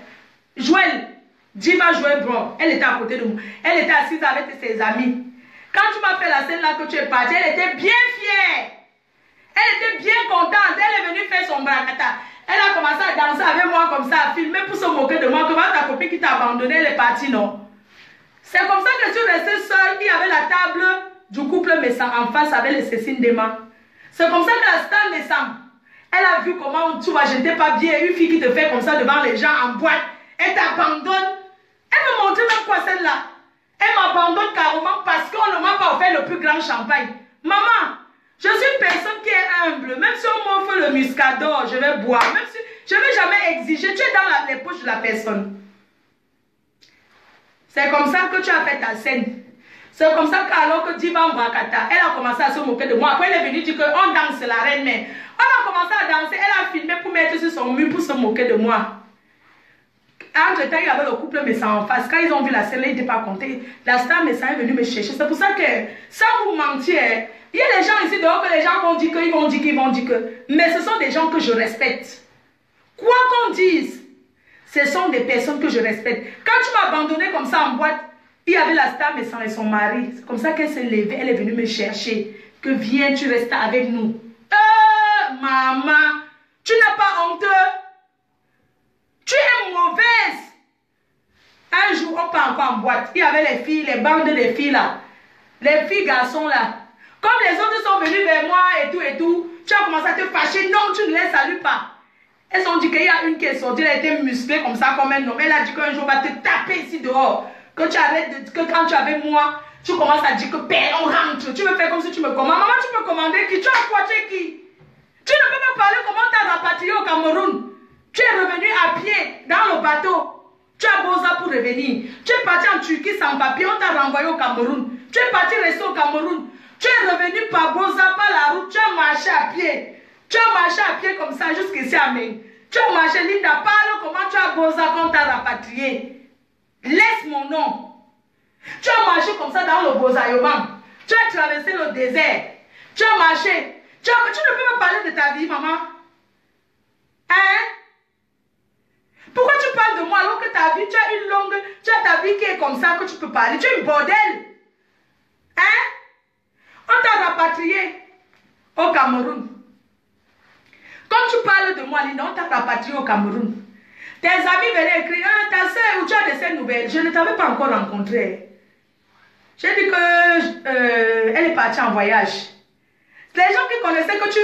Joël, Diva Joël Bron, elle était à côté de moi. Elle était assise avec ses amis. Quand tu m'as fait la scène là que tu es partie, elle était bien fière. Elle était bien contente. Elle est venue faire son bracata. Elle a commencé à danser avec moi comme ça, à filmer pour se moquer de moi. Comment ta copine qui t'a abandonné, elle est partie, non. C'est comme ça que je suis restée seule. Il y avait la table du couple Messam en face avec les Cécile Dema. C'est comme ça que la star Messam, elle a vu comment tu vas, je n'étais pas bien. Une fille qui te fait comme ça devant les gens en boîte, elle t'abandonne. Elle me montrait même quoi celle-là. Elle m'abandonne carrément parce qu'on ne m'a pas offert le plus grand champagne. Maman, je suis une personne qui est humble. Même si on m'offre le muscador, je vais boire. Même si je ne vais jamais exiger. Tu es dans les poches de la personne. C'est comme ça que tu as fait ta scène. C'est comme ça qu'alors que Diva Mbrakata, elle a commencé à se moquer de moi. Après, elle est venue dire qu'on danse la reine mère. On a commencé à danser. Elle a filmé pour mettre sur son mur pour se moquer de moi. Entre-temps, il y avait le couple Messam en face. Quand ils ont vu la scène, ils n'étaient pas comptés. La star Messam est venue me chercher. C'est pour ça que, sans vous mentir, il y a des gens ici dehors que les gens vont dire qu'ils vont dire qu'ils vont dire que. Mais ce sont des gens que je respecte. Quoi qu'on dise, ce sont des personnes que je respecte. Quand tu m'as abandonné comme ça en boîte, il y avait la star Messam et son mari. C'est comme ça qu'elle s'est levée. Elle est venue me chercher. Que viens, tu restes avec nous. Maman, tu n'as pas honte. Tu es mauvaise. Un jour, on part encore en boîte. Il y avait les filles, les bandes des filles là. Les filles, garçons là. Comme les autres sont venus vers moi et tout, tu as commencé à te fâcher. Non, tu ne les salues pas. Elles ont dit qu'il y a une qui est sortie, elle était musclée comme ça, comme un homme. Elle a dit qu'un jour, on va te taper ici dehors. Que tu arrêtes, que quand tu es avec moi, tu commences à dire que père, on rentre. Tu me fais comme si tu me commandes. Maman, tu peux commander qui? Tu as quoi? Tu es qui? Tu ne peux pas parler comment tu as rapatrié au Cameroun. Tu es revenu à pied dans le bateau. Tu as Boza pour revenir. Tu es parti en Turquie sans papier, on t'a renvoyé au Cameroun. Tu es parti rester au Cameroun. Tu es revenu par Boza, par la route. Tu as marché à pied. Tu as marché à pied comme ça jusqu'ici à Meng. Tu as marché, Linda, parle comment tu as Boza quand t'a rapatrié. Laisse mon nom. Tu as marché comme ça dans le Bozayoman. Tu as traversé le désert. Tu as marché. Tu ne peux pas parler de ta vie, maman. Hein? Pourquoi tu parles de moi alors que ta vie, tu as une longue, tu as ta vie qui est comme ça que tu peux parler. Tu es une bordel. Hein? On t'a rapatrié au Cameroun. Comme tu parles de moi, Linda, on t'a rapatrié au Cameroun. Tes amis venaient écrire, ah, ta soeur, où tu as de ces nouvelles. Je ne t'avais pas encore rencontré. J'ai dit que elle est partie en voyage. Les gens qui connaissaient que tu...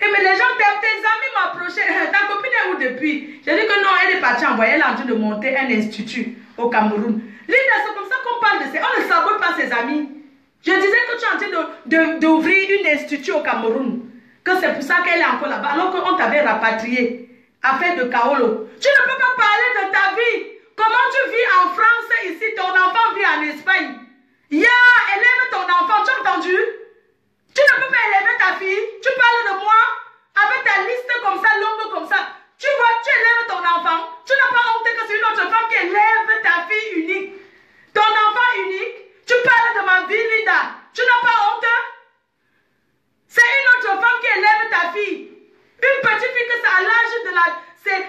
Mais les gens, tes amis m'approchaient. Ta copine est où depuis? J'ai dit que non, elle est partie en voyage. Elle est en train de monter un institut au Cameroun. Linda, c'est comme ça qu'on parle de ça. On ne sabote pas ses amis. Je disais que tu es en train d'ouvrir un institut au Cameroun. Que c'est pour ça qu'elle est encore là-bas. Alors qu'on t'avait rapatrié. Affaire de Kaolo. Tu ne peux pas parler de ta vie. Comment tu vis en France ici? Ton enfant vit en Espagne. Élève ton enfant. Tu as entendu? Tu ne peux pas élever ta fille. Tu parles de moi avec ta liste comme ça, longue comme ça. Tu vois, tu élèves ton enfant. Tu n'as pas honte que c'est une autre femme qui élève ta fille unique. Ton enfant unique. Tu parles de ma vie, Linda. Tu n'as pas honte? C'est une autre femme qui élève ta fille. Une petite fille que c'est à l'âge de la...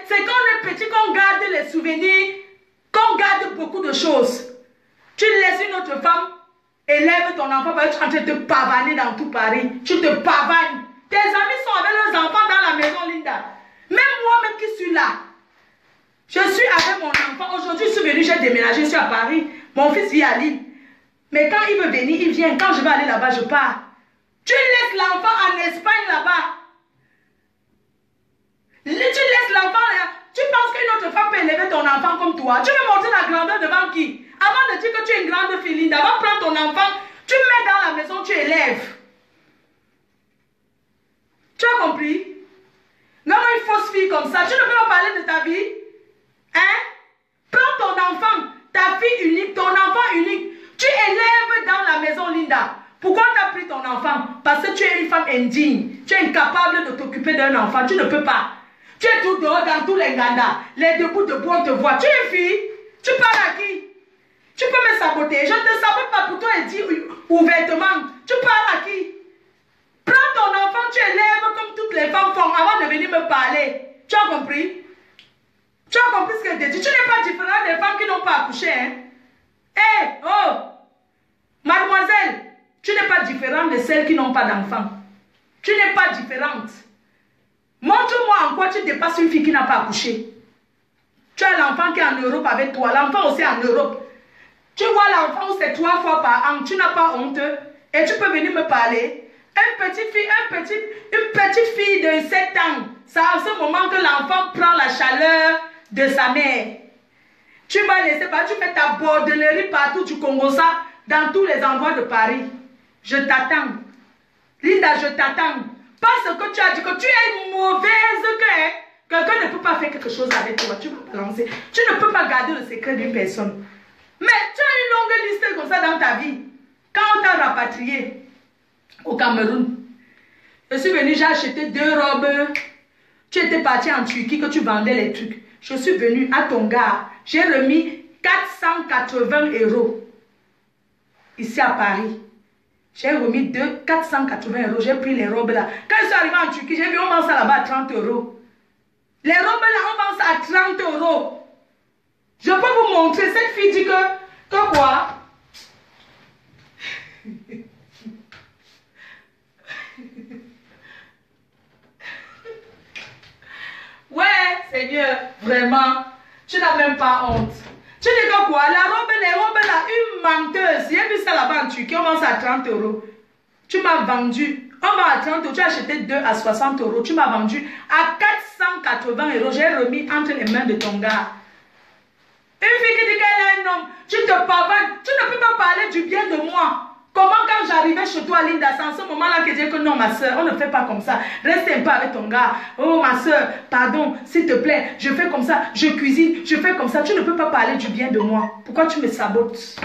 C'est quand on est petit qu'on garde les souvenirs, qu'on garde beaucoup de choses. Tu laisses une autre femme. Élève ton enfant parce que tu es en train de te pavaner dans tout Paris. Tu te pavanes. Tes amis sont avec leurs enfants dans la maison, Linda. Même moi-même qui suis là. Je suis avec mon enfant. Aujourd'hui, je suis venue, j'ai déménagé, je suis à Paris. Mon fils vit à Lille. Mais quand il veut venir, il vient. Quand je vais aller là-bas, je pars. Tu laisses l'enfant en Espagne là-bas. Tu laisses l'enfant là. Tu penses qu'une autre femme peut élever ton enfant comme toi? Tu veux montrer la grandeur devant qui? Avant de dire que tu es une grande fille, Linda, va prendre ton enfant, tu mets dans la maison, tu élèves. Tu as compris? Non, une fausse fille comme ça, tu ne peux pas parler de ta vie. Hein? Prends ton enfant, ta fille unique, ton enfant unique. Tu élèves dans la maison, Linda. Pourquoi tu as pris ton enfant? Parce que tu es une femme indigne. Tu es incapable de t'occuper d'un enfant. Tu ne peux pas. Tu es tout dehors dans tous les gandas. Les debout, on te voit. Tu es une fille. Tu parles à qui? Tu peux me saboter. Je ne te sabote pas pour toi et dire ouvertement. Tu parles à qui? Prends ton enfant, tu élèves comme toutes les femmes font avant de venir me parler. Tu as compris? Tu as compris ce que je te dis? Tu n'es pas différent des femmes qui n'ont pas accouché. Hein? Hé, oh! Mademoiselle, tu n'es pas différente de celles qui n'ont pas d'enfants. Tu n'es pas différente. Montre-moi en quoi tu dépasses une fille qui n'a pas accouché. Tu as l'enfant qui est en Europe avec toi. L'enfant aussi en Europe. Tu vois l'enfant où c'est 3 fois par an. Tu n'as pas honte. Et tu peux venir me parler. Une petite fille de 7 ans, c'est à ce moment que l'enfant prend la chaleur de sa mère. Tu vas laisser pas, tu fais ta bordellerie partout, tu congos ça dans tous les endroits de Paris. Je t'attends. Linda, je t'attends. Parce que tu as dit que tu es mauvaise, que quelqu'un ne peut pas faire quelque chose avec toi. Tu peux balancer. Tu ne peux pas garder le secret d'une personne. Mais tu as une longue liste comme ça dans ta vie. Quand on t'a rapatrié au Cameroun, je suis venue, j'ai acheté 2 robes. Tu étais parti en Turquie que tu vendais les trucs. Je suis venue à ton gars. J'ai remis 480 € ici à Paris. J'ai remis 480 €. J'ai pris les robes là. Quand je suis arrivée en Turquie, j'ai vu on vend ça là-bas à 30 €. Les robes là, on vend ça à 30 €. Je peux vous montrer. Cette fille dit que quoi? Ouais, Seigneur, vraiment, tu n'as même pas honte. Tu dis que quoi? Les robes là, une menteuse. J'ai vu ça là-bas en Turquie, on vend ça à 30 €. Tu m'as vendu, on vend à 30 €, tu as acheté 2 à 60 €. Tu m'as vendu à 480 €. J'ai remis entre les mains de ton gars. Une fille qui dit qu'elle est un homme, tu te pavanes, tu ne peux pas parler du bien de moi. Comment quand j'arrivais chez toi, Linda, c'est en ce moment-là que je dis que non, ma soeur, on ne fait pas comme ça. Reste un peu avec ton gars. Oh, ma soeur, pardon, s'il te plaît, je fais comme ça, je cuisine, je fais comme ça. Tu ne peux pas parler du bien de moi. Pourquoi tu me sabotes?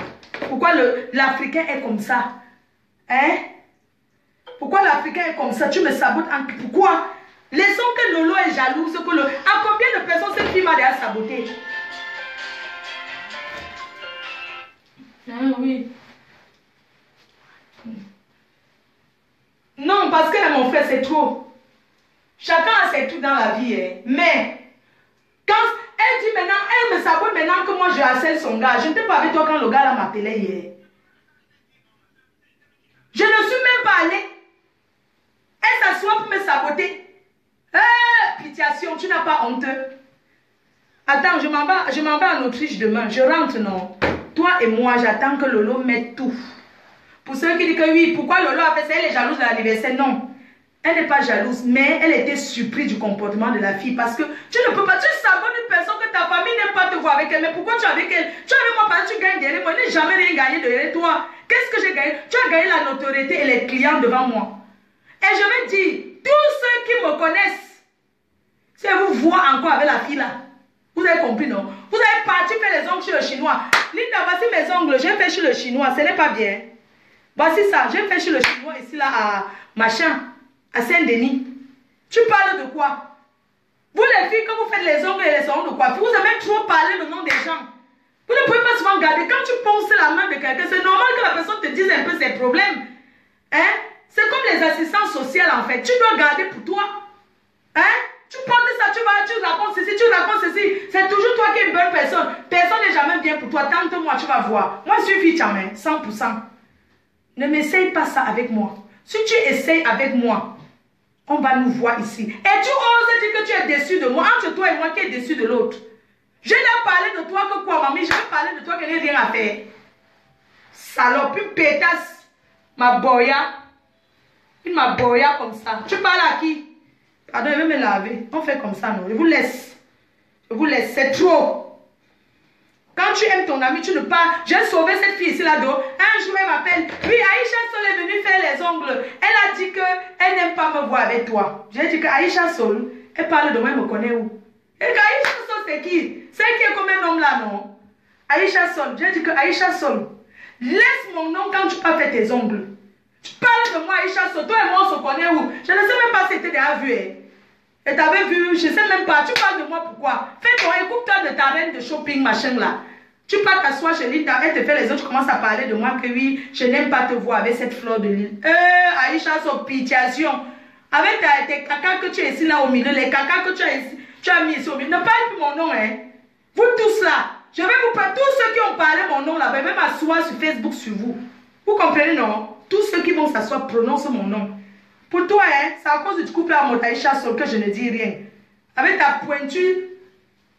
Pourquoi l'Africain est comme ça? Hein? Pourquoi l'Africain est comme ça? Tu me sabotes. Pourquoi? Laissons que Lolo est jalouse. À combien de personnes cette fille m'a déjà saboté? Ah oui. Non, parce que mon frère, c'est trop. Chacun a ses trucs dans la vie. Hein. Mais, quand elle dit maintenant, elle me sabote maintenant que moi je harcèle son gars. Je n'étais pas avec toi quand le gars là m'appelait hier. Je ne suis même pas allée. Elle s'assoit pour me saboter. Pitiation, tu n'as pas honte. Attends, je m'en vais en Autriche demain. Je rentre, non. Toi et moi, j'attends que Lolo mette tout. Pour ceux qui disent que oui, pourquoi Lolo a fait ça, elle est jalouse de l'anniversaire. Non, elle n'est pas jalouse, mais elle était surprise du comportement de la fille. Parce que tu ne peux pas, tu sabotes une personne que ta famille n'aime pas te voir avec elle. Mais pourquoi tu es avec elle? Tu es avec moi parce que tu gagnes derrière moi. Je n'ai jamais rien gagné derrière toi. Qu'est-ce que j'ai gagné? Tu as gagné la notoriété et les clients devant moi. Et je vais dire, tous ceux qui me connaissent, si vous voient encore avec la fille là, vous avez compris, non? Vous avez parti faire les ongles chez le chinois. Linda, voici mes ongles, j'ai fait chez le chinois, ce n'est pas bien. Voici ça, j'ai fait chez le chinois ici là à machin, à Saint-Denis. Tu parles de quoi? Vous les filles, quand vous faites les ongles et les ongles de coiffure, vous avez trop parlé le nom des gens. Vous ne pouvez pas souvent garder. Quand tu ponces la main de quelqu'un, c'est normal que la personne te dise un peu ses problèmes. Hein? C'est comme les assistants sociaux en fait. Tu dois garder pour toi. Hein? Tu portes ça, tu racontes ceci, tu racontes ceci. C'est toujours toi qui es une bonne personne. Personne n'est jamais bien pour toi. Tente-moi, tu vas voir. Moi, je suis fille charmée, 100%. Ne m'essaye pas ça avec moi. Si tu essayes avec moi, on va nous voir ici. Et tu oses dire que tu es déçu de moi. Entre toi et moi, qui est déçu de l'autre? Je n'ai parlé de toi que quoi, mamie? Je vais parler de toi qui n'a rien à faire. Salope, une pétasse. Ma boya. Une ma boya comme ça. Tu parles à qui? Pardon, je vais me laver. On fait comme ça, non? Je vous laisse. Je vous laisse. C'est trop. Quand tu aimes ton ami, tu ne parles. J'ai sauvé cette fille ici là-dedans. Un jour, elle m'appelle. Oui, Aïcha Sol est venue faire les ongles. Elle a dit qu'elle n'aime pas me voir avec toi. J'ai dit que Aïcha Sol, elle parle de moi, elle me connaît où? Et Aïcha Sol, c'est qui? C'est qui est comme un homme là, non? Aïcha Sol. J'ai dit que Aïcha Sol, laisse mon nom quand tu vas faire tes ongles. Tu parles de moi, Aïcha Sol. Toi et moi, on se connaît où? Je ne sais même pas si c'était déjà vu. Hein. Et t'avais vu, je ne sais même pas. Tu parles de moi pourquoi? Fais-toi, écoute-toi de ta reine de shopping, machin là. Tu pars t'asseoir chez Linda, elle te fait les autres, tu commences à parler de moi que oui, je n'aime pas te voir avec cette fleur de l'île. Aïcha, son pitiation. Avec tes caca que tu as ici là au milieu, les caca que tu as mis ici au milieu. Ne parle plus mon nom, hein. Vous tous là, je vais vous parler, tous ceux qui ont parlé mon nom là, je vais m'asseoir sur Facebook sur vous. Vous comprenez, non? Tous ceux qui vont s'asseoir prononcent mon nom. Pour toi, hein, c'est à cause du couple à mon Aïcha Sol que je ne dis rien. Avec ta pointure.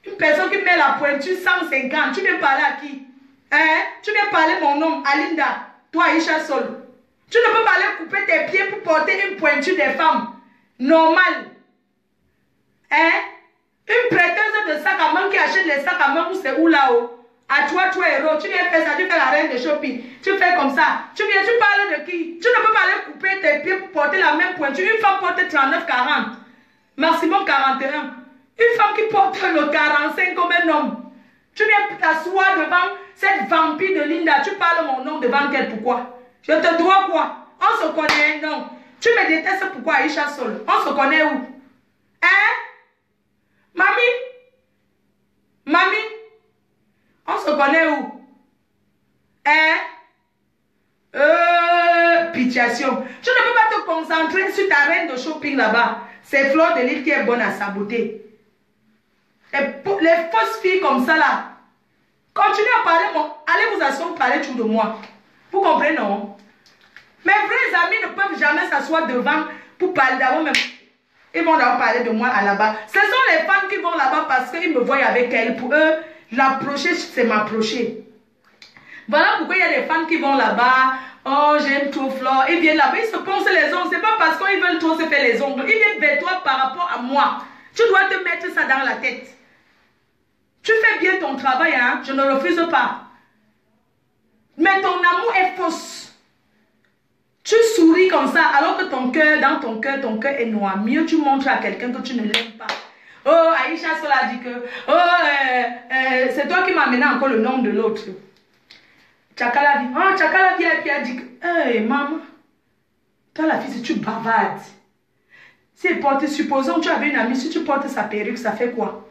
Une personne qui met la pointure 150, tu viens parler à qui? Hein? Tu viens parler mon nom, à Linda, toi Aïcha Sol. Tu ne peux pas aller couper tes pieds pour porter une pointure des femmes. Normal. Hein? Une prêteuse de sac à main qui achète les sacs à main où c'est où là-haut? À toi, héros, tu viens faire ça, tu fais la reine de shopping, tu fais comme ça. Tu parles de qui? Tu ne peux pas aller couper tes pieds pour porter la même pointure. Une femme porte 39-40, maximum 41. Une femme qui porte le 45 comme un homme. Tu viens t'asseoir devant cette vampire de Linda, tu parles mon nom devant elle, pourquoi? Je te dois quoi? On se connaît, non. Tu me détestes pourquoi, Aïcha Sol? On se connaît où? Hein? Mamie? On se connaît où? Hein? Pitiation. Tu ne peux pas te concentrer sur ta reine de shopping là-bas. C'est Fleur de Lys qui est bonne à saboter. Les fausses filles comme ça là. Continuez à parler, allez vous asseoir, parler tout de moi. Vous comprenez, non? Mes vrais amis ne peuvent jamais s'asseoir devant pour parler d'abord même. Ils vont d'abord parler de moi à là-bas. Ce sont les femmes qui vont là-bas parce qu'ils me voient avec elles. Pour eux, l'approcher, c'est m'approcher. Voilà pourquoi il y a des femmes qui vont là-bas. Oh, j'aime tout, Flore. Ils viennent là-bas, ils se poncent les ongles. C'est pas parce qu'ils veulent trop se faire les ongles. Ils viennent vers toi par rapport à moi. Tu dois te mettre ça dans la tête. Tu fais bien ton travail, hein? Je ne refuse pas. Mais ton amour est fausse. Tu souris comme ça, alors que ton cœur, dans ton cœur est noir. Mieux tu montres à quelqu'un que tu ne l'aimes pas. Oh, Aïcha Sola dit que, c'est toi qui m'as amené encore le nom de l'autre. Tchakala dit, Tchakala vient et puis a dit que, hey, maman, toi la fille, si tu bavardes, si elle porte, supposons que tu avais une amie, si tu portes sa perruque, ça fait quoi?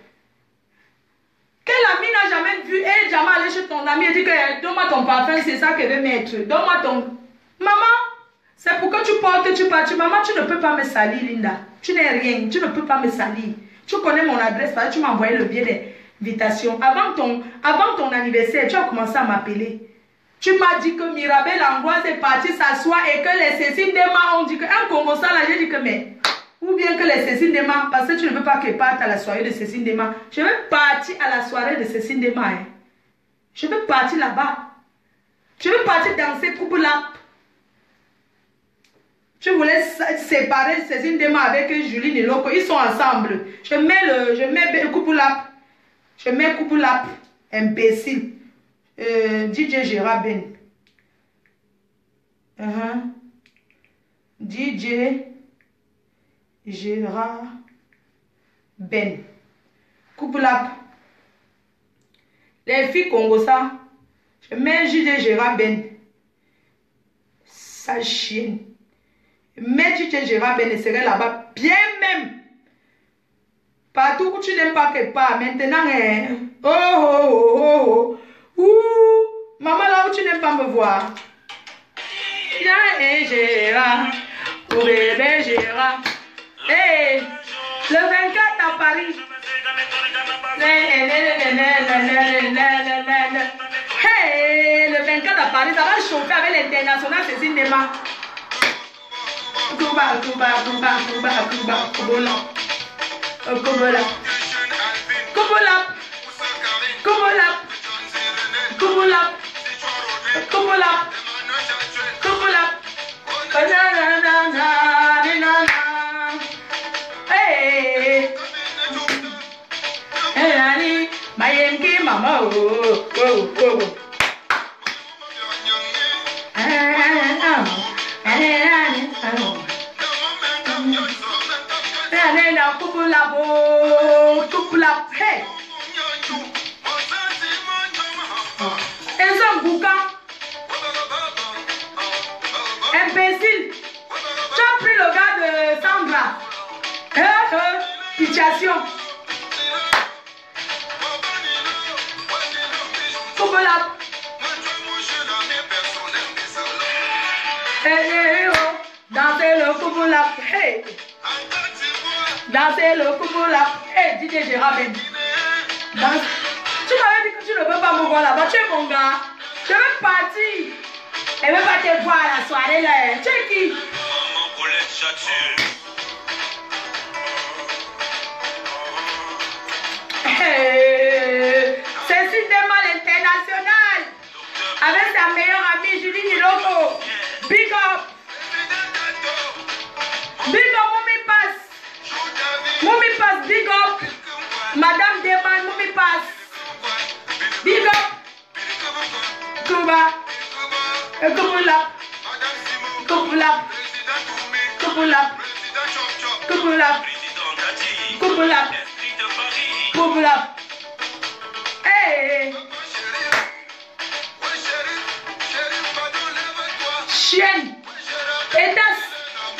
Quelle amie n'a jamais vu, elle jamais allé chez ton ami et dit que, donne-moi ton parfum, c'est ça qu'elle veut mettre. Donne-moi ton... Maman, c'est pour que tu portes, tu partes. Maman, tu ne peux pas me salir, Linda. Tu n'es rien, tu ne peux pas me salir. Tu connais mon adresse, parce que tu m'as envoyé le billet d'invitation. Avant ton anniversaire, tu as commencé à m'appeler. Tu m'as dit que Mirabel Angoisse est partie s'asseoir et que les Cécile Dema ont dit qu'un Congo ça là, j'ai dit que mais... Ou bien que les Cécile Dema, parce que tu ne veux pas qu'elle parte à la soirée de Cécile Dema. Je vais partir à la soirée de Cécile Dema. Hein. Je vais partir là-bas. Je vais partir danser Kouboulap. Tu voulais séparer Cécile Dema avec Julie Neloko. Ils sont ensemble. Je mets Kouboulap. Je mets Kouboulap. Imbécile. DJ Gérard Ben. DJ Gérard Ben. Kouboulap. Les filles Congo ça. Je mets DJ Gérard Ben. Sa chienne. Mais DJ Gérard Ben serait là-bas. Bien même. Partout où tu n'aimes pas qu'elle part. Maintenant, maman là où tu n'aimes pas me voir. Gérard. Oh bébé Gérard. Hey, le 24 à Paris. Hey, le 24 à Paris, ça va chauffer avec l'international Cécile Dema. Kuba, mama, hey. Un boucan. Imbécile. Tu as pris le gars de Sandra. Pitiation. Kouboulap. Dansez le Kouboulap. Hey. Dansez le Kouboulap. Hey, DJ Gérard Ben. Danse. Tu m'avais dit que tu ne veux pas me voir là-bas. Tu es mon gars. Je veux partir. Elle ne veut pas te voir à la soirée là. Tu es qui? Hey. Cécile Dema l'international. Avec sa meilleure amie Julie Niloko. Big up. Big up, Mommy Pass. Mommy Pass, big up. Madame Deman, Mommy Pass. Big up. Kuba. Kupulap. Kupulap. Kupulap. Kupulap. Kupulap. Kupulap. Hey. Chienne. Pétasse.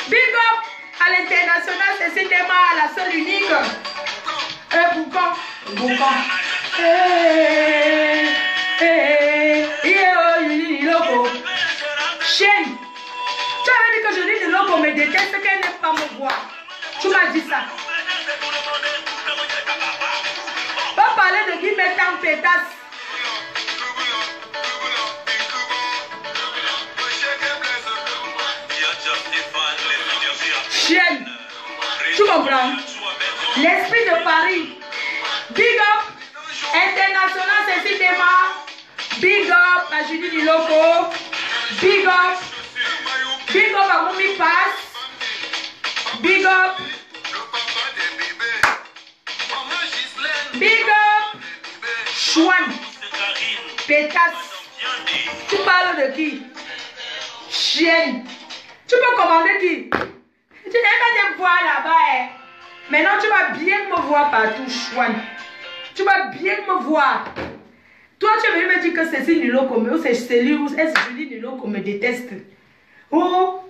Big up à l'international, c'est cinéma, la seule unique. Boucan. Boucan. Chienne. Tu avais dit que je dis de l'eau me déteste, qu'elle n'aime pas me voir. Tu m'as dit ça. Va parler de qui met en pétasse. Chienne. Tu comprends? L'esprit de Paris. Big up. International, c'est cinéma. Big up à Julie Niloko. Big up. Big up à Mommy Pass. Big up. Big up. Chouane. Pétasse. Tu parles de qui? Chienne. Tu peux commander qui? Tu n'aimes pas te voir là-bas. Hein? Maintenant, tu vas bien me voir partout, Chouane. Tu vas bien me voir. Toi, tu es venu me dire que c'est Niloko, ou c'est Julie Niloko me déteste. Oh,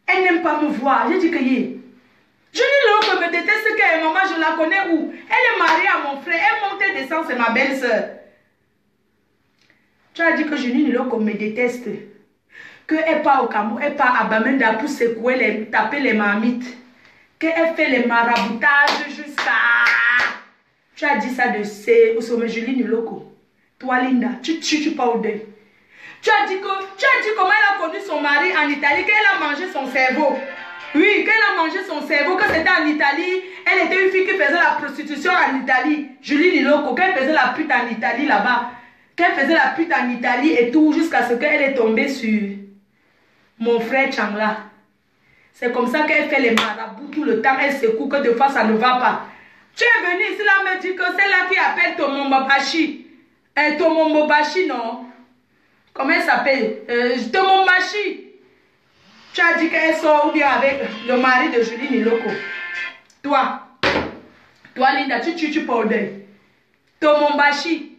elle n'aime pas me voir. J'ai dit que Julie Niloko me déteste, que maman, je la connais où? Elle est mariée à mon frère. Elle monte et descend, c'est ma belle-sœur. Tu as dit que Julie Niloko me déteste. Qu'elle part au Cameroun, elle part à Bamenda pour secouer, taper les marmites. Qu'elle fait les maraboutages jusqu'à... Tu as dit ça de Julie Niloko. Toi, Linda, tu parles d'elle. Tu as dit comment elle a connu son mari en Italie, qu'elle a mangé son cerveau. Oui, qu'elle a mangé son cerveau, que c'était en Italie. Elle était une fille qui faisait la prostitution en Italie. Julie Niloko, qu'elle faisait la pute en Italie là-bas. Qu'elle faisait la pute en Italie et tout, jusqu'à ce qu'elle est tombée sur mon frère Changla. C'est comme ça qu'elle fait les marabouts tout le temps. Elle secoue que des fois ça ne va pas. Tu es venu ici là me dire que c'est là qui appelle Tomombashi. Tomombashi, non? Comment elle s'appelle? Tomombashi. Tu as dit qu'elle sort ou bien avec le mari de Julie Niloko. Toi, Linda, tu parles d'elle. Tomombashi.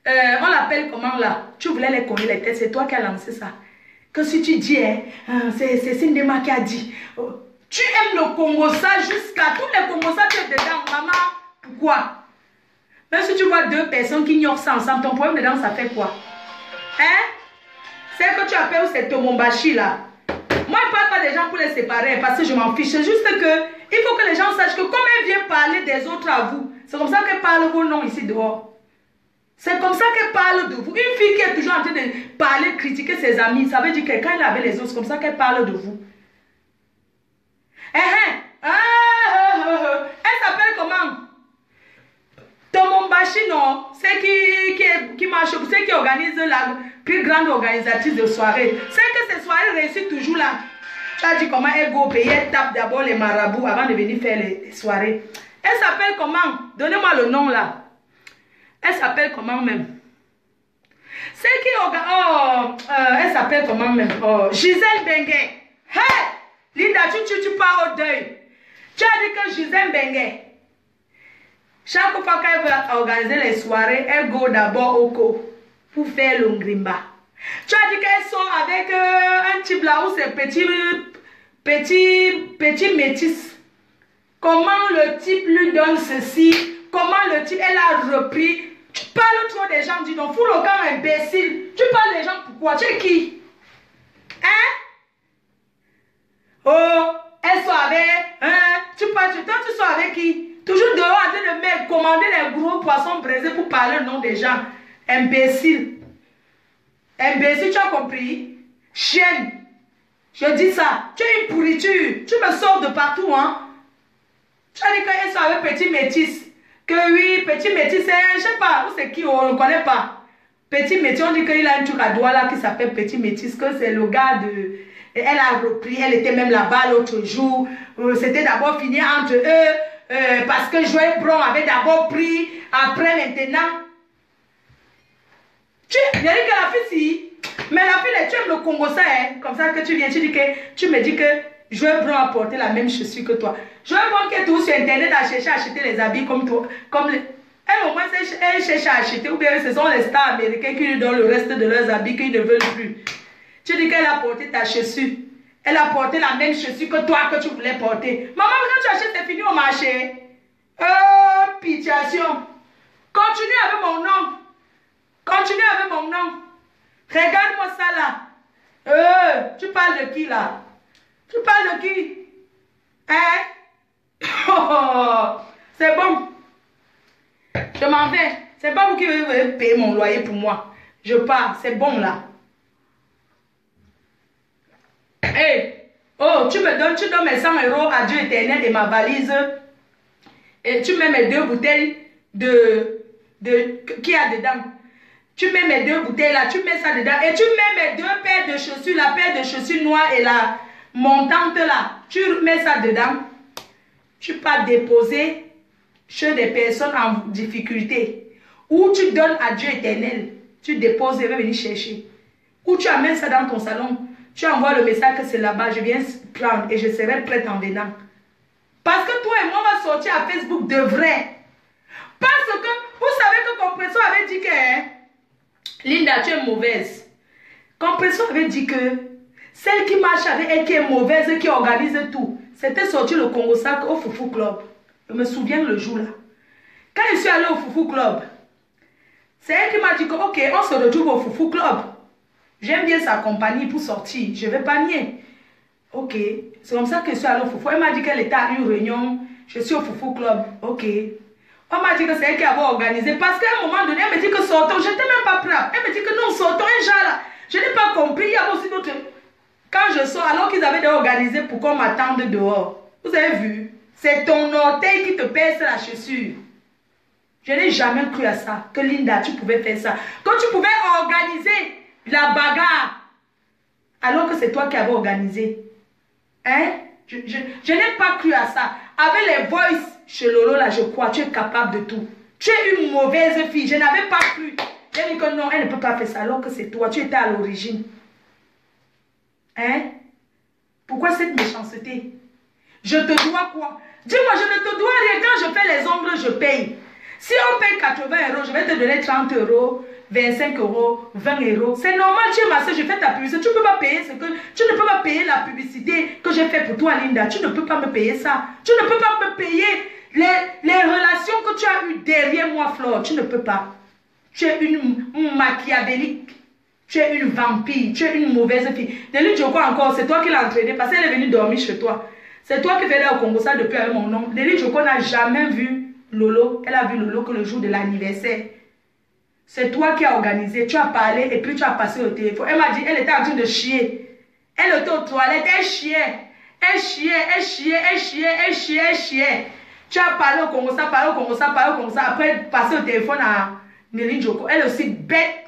On l'appelle comment là? Tu voulais les connaître les têtes, c'est toi qui as lancé ça. Que si tu dis, c'est Sindema qui a dit. Tu aimes le Congo-ça jusqu'à tous les Congo-ça tu es dedans, maman. Pourquoi? Même si tu vois deux personnes qui ignorent ça ensemble, ton problème dedans, ça fait quoi? Hein? C'est que tu appelles c'est Tomombashi là. Moi, je ne parle pas des gens pour les séparer parce que je m'en fiche. C'est juste que il faut que les gens sachent que comme elle vient parler des autres à vous, c'est comme ça qu'elle parle vos noms ici dehors. C'est comme ça qu'elle parle de vous. Une fille qui est toujours en train de parler, critiquer ses amis, ça veut dire que quand elle avait les autres, c'est comme ça qu'elle parle de vous. Elle s'appelle comment? Tomombashi, non? C'est qui marche, c'est qui organise la plus grande organisatrice de soirée. C'est que ces soirées réussissent toujours là. Tu as dit comment elle go au pays, elle tape d'abord les marabouts avant de venir faire les soirées. Elle s'appelle comment? Donnez-moi le nom là. Elle s'appelle comment même? C'est qui elle s'appelle comment même? Gisèle Benguet. Hey! Linda, tu pars au deuil. Tu as dit que Gisèle Benguet, chaque fois qu'elle veut organiser les soirées, elle go d'abord au co pour faire le ngrimba. Tu as dit qu'elle sort avec un type là où c'est petit métis. Comment le type lui donne ceci? Comment le type, elle a repris? Tu parles trop des gens, dis donc, fous le camp imbécile. Tu parles des gens pourquoi? Tu es qui? Hein? Oh, elle sort avec, tu sors avec qui? Toujours dehors en train de me commander les gros poissons braisés pour parler le nom des gens. Imbécile. Imbécile, tu as compris? Chienne. Je dis ça. Tu es une pourriture. Tu me sors de partout, hein? Tu as dit qu'elle sort avec petit métis. Que oui, petit métis, c'est, je sais pas, où c'est qui, on ne connaît pas. Petit métis, on dit qu'il a un truc à doigt là qui s'appelle petit métis, que c'est le gars Et elle a repris, elle était même là-bas l'autre jour. C'était d'abord fini entre eux parce que Joël Bron avait d'abord pris, après maintenant. Il y a dit que la fille si, mais la fille, tu aimes le Congo ça, hein, comme ça que tu viens, tu me dis que Joël Bron a porté la même chaussure que toi. Joël Bron qui est tout sur internet a cherché à acheter les habits comme toi, comme les... Elle au moins elle cherche à acheter, ou bien ce sont les stars américains qui lui donnent le reste de leurs habits qu'ils ne veulent plus. Tu dis qu'elle a porté ta chaussure. Elle a porté la même chaussure que toi que tu voulais porter. Maman, quand tu achètes, c'est fini au marché. Pitiation. Continue avec mon nom. Continue avec mon nom. Regarde-moi ça là. Tu parles de qui là? Tu parles de qui? Hein? Oh, c'est bon. Je m'en vais. C'est pas vous qui allez payer mon loyer pour moi. Je pars. C'est bon là. Hey, oh, tu donnes mes 100 € à Dieu éternel et ma valise. Et tu mets mes 2 bouteilles qui y a dedans. Tu mets mes 2 bouteilles là, tu mets ça dedans. Et tu mets mes 2 paires de chaussures, la paire de chaussures noires et la montante là. Tu mets ça dedans. Tu pars déposer chez des personnes en difficulté. Ou tu donnes à Dieu éternel. Tu déposes et va venir chercher. Ou tu amènes ça dans ton salon. Tu envoies le message que c'est là-bas, je viens prendre et je serai prête en venant. Parce que toi et moi, on va sortir à Facebook de vrai. Parce que, vous savez que Compresso avait dit que, hein, Linda, tu es mauvaise. Compresso avait dit que, celle qui marche avec elle, qui est mauvaise, qui organise tout, c'était sorti le Congo Sac au Foufou Club. Je me souviens le jour là. Quand je suis allée au Foufou Club, c'est elle qui m'a dit que, ok, on se retrouve au Foufou Club. J'aime bien sa compagnie pour sortir. Je ne vais pas nier. Ok. C'est comme ça que je suis allée au Foufou. Elle m'a dit qu'elle était à une réunion. Je suis au Foufou Club. Ok. On m'a dit que c'est elle qui avait organisé. Parce qu'à un moment donné, elle me dit que sortons. Je n'étais même pas prête. Elle me dit que non, sortons. Et genre là, je n'ai pas compris. Il y a aussi d'autres. Quand je sors, alors qu'ils avaient organisé pour qu'on m'attende dehors. Vous avez vu? C'est ton orteil qui te pèse la chaussure. Je n'ai jamais cru à ça. Que Linda, tu pouvais faire ça. Quand tu pouvais organiser la bagarre, alors que c'est toi qui avais organisé. Hein? Je n'ai pas cru à ça. Avec les voices chez Lolo, là, je crois, tu es capable de tout. Tu es une mauvaise fille. Je n'avais pas cru. J'ai dit que non, elle ne peut pas faire ça, alors que c'est toi. Tu étais à l'origine. Hein? Pourquoi cette méchanceté? Je te dois quoi? Dis-moi, je ne te dois rien. Quand je fais les ongles, je paye. Si on paye 80 €, je vais te donner 30 €. 25 €, 20 €. C'est normal, tu es ma soeur, je fais ta publicité. Tu ne peux pas payer ce que... Tu ne peux pas payer la publicité que j'ai faite pour toi, Linda. Tu ne peux pas me payer ça. Tu ne peux pas me payer les relations que tu as eues derrière moi, Flore. Tu ne peux pas. Tu es une machiavélique. Tu es une vampire. Tu es une mauvaise fille. Denis Djoko encore, c'est toi qui l'as entraînée parce qu'elle est venue dormir chez toi. C'est toi qui venais au Congo, ça depuis avec mon nom. Denis Djoko n'a jamais vu Lolo. Elle a vu Lolo que le jour de l'anniversaire. C'est toi qui as organisé, tu as parlé et puis tu as passé au téléphone. Elle m'a dit, elle était en train de chier. Elle était aux toilettes, elle chiait. Elle chiait, elle chiait, elle chiait, elle chiait, elle chiait. Tu as parlé au Congo, ça, parlé au Congo, ça, parlé au Congo, ça. Après, passer au téléphone à Nelly Djoko. Elle est aussi bête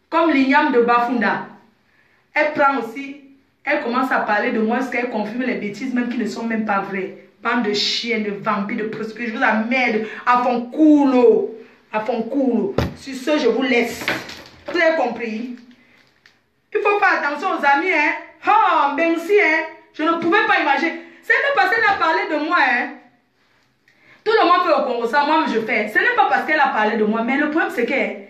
comme l'igname de Bafunda. Elle prend aussi, elle commence à parler de moi, parce qu'elle confirme les bêtises même qui ne sont même pas vraies. Bande de chiens, de vampires, de prostituées. Je vous emmerde à fond coulo. À fond court. Sur ce, je vous laisse. Vous avez compris? Il faut faire attention aux amis, hein? Oh, merci, hein? Je ne pouvais pas imaginer. C'est même parce qu'elle a parlé de moi, hein? Tout le monde fait au Congo, ça, moi, je fais. Ce n'est pas parce qu'elle a parlé de moi, mais le problème, c'est que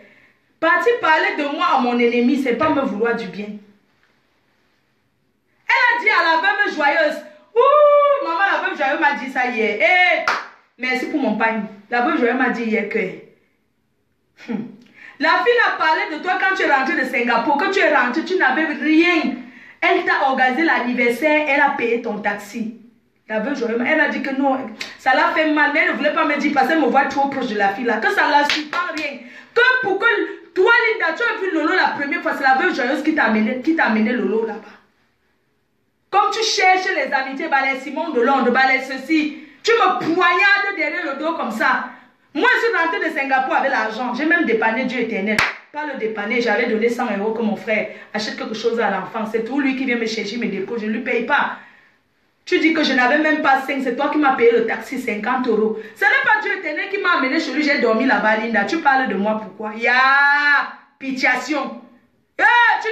partir parler de moi à mon ennemi, c'est pas me vouloir du bien. Elle a dit à la veuve joyeuse, ouh, maman, la veuve joyeuse m'a dit ça hier. Eh, merci pour mon pain. La veuve joyeuse m'a dit hier que... La fille a parlé de toi quand tu es rentré de Singapour, que tu es rentré, tu n'avais rien. Elle t'a organisé l'anniversaire, elle a payé ton taxi. La veuve joyeuse, elle a dit que non, ça l'a fait mal, mais elle ne voulait pas me dire parce qu'elle me voit trop proche de la fille là, que ça ne la suit pas rien. Que pour que toi, Linda, tu as vu Lolo la première fois, c'est la veuve joyeuse qui t'a amené Lolo là-bas. Comme tu cherches les amitiés, bah les Simon de Londres, bah les ceci, tu me poignardes derrière le dos comme ça. Moi, je suis rentrée de Singapour avec l'argent. J'ai même dépanné Dieu éternel. pas le dépanner. J'avais donné 100 € que mon frère achète quelque chose à l'enfant. C'est tout lui qui vient me chercher mes dépôts. Je ne lui paye pas. Tu dis que je n'avais même pas 5. C'est toi qui m'as payé le taxi 50 €. Ce n'est pas Dieu éternel qui m'a amené chez lui. J'ai dormi là-bas, Linda. Tu parles de moi pourquoi? Pitiation. Tu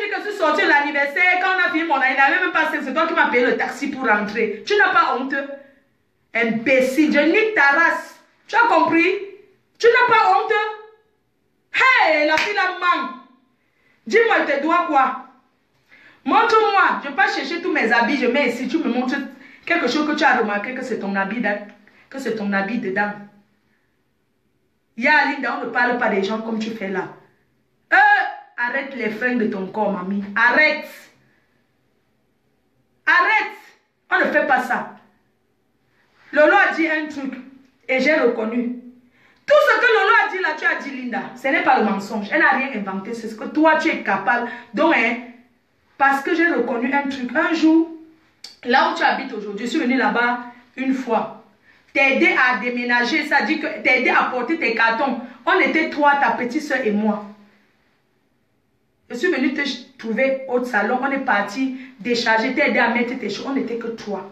dis que je suis sortie de l'anniversaire. Quand on a fini mon année, il n'avait même pas 5. C'est toi qui m'as payé le taxi pour rentrer. Tu n'as pas honte? Imbécile. Je nique ta race. Tu as compris? Tu n'as pas honte? Hey, la fille la manque. Dis-moi, il te doit quoi? Montre-moi. Je ne vais pas chercher tous mes habits. Je mets ici. Tu me montres quelque chose que tu as remarqué que c'est ton habit, que c'est ton habit dedans. Linda, on ne parle pas des gens comme tu fais là. Arrête les fringues de ton corps, mamie. Arrête. Arrête. On ne fait pas ça. Lolo a dit un truc et j'ai reconnu. Tout ce que Lolo a dit là, tu as dit, Linda. Ce n'est pas le mensonge. Elle n'a rien inventé. C'est ce que toi, tu es capable. Donc, parce que j'ai reconnu un truc. Un jour, là où tu habites aujourd'hui, je suis venue là-bas une fois. T'aider à déménager, ça dit que t'aider à porter tes cartons. On était 3, ta petite soeur et moi. Je suis venue te trouver au salon. On est parti décharger, t'aider à mettre tes choses. On n'était que 3.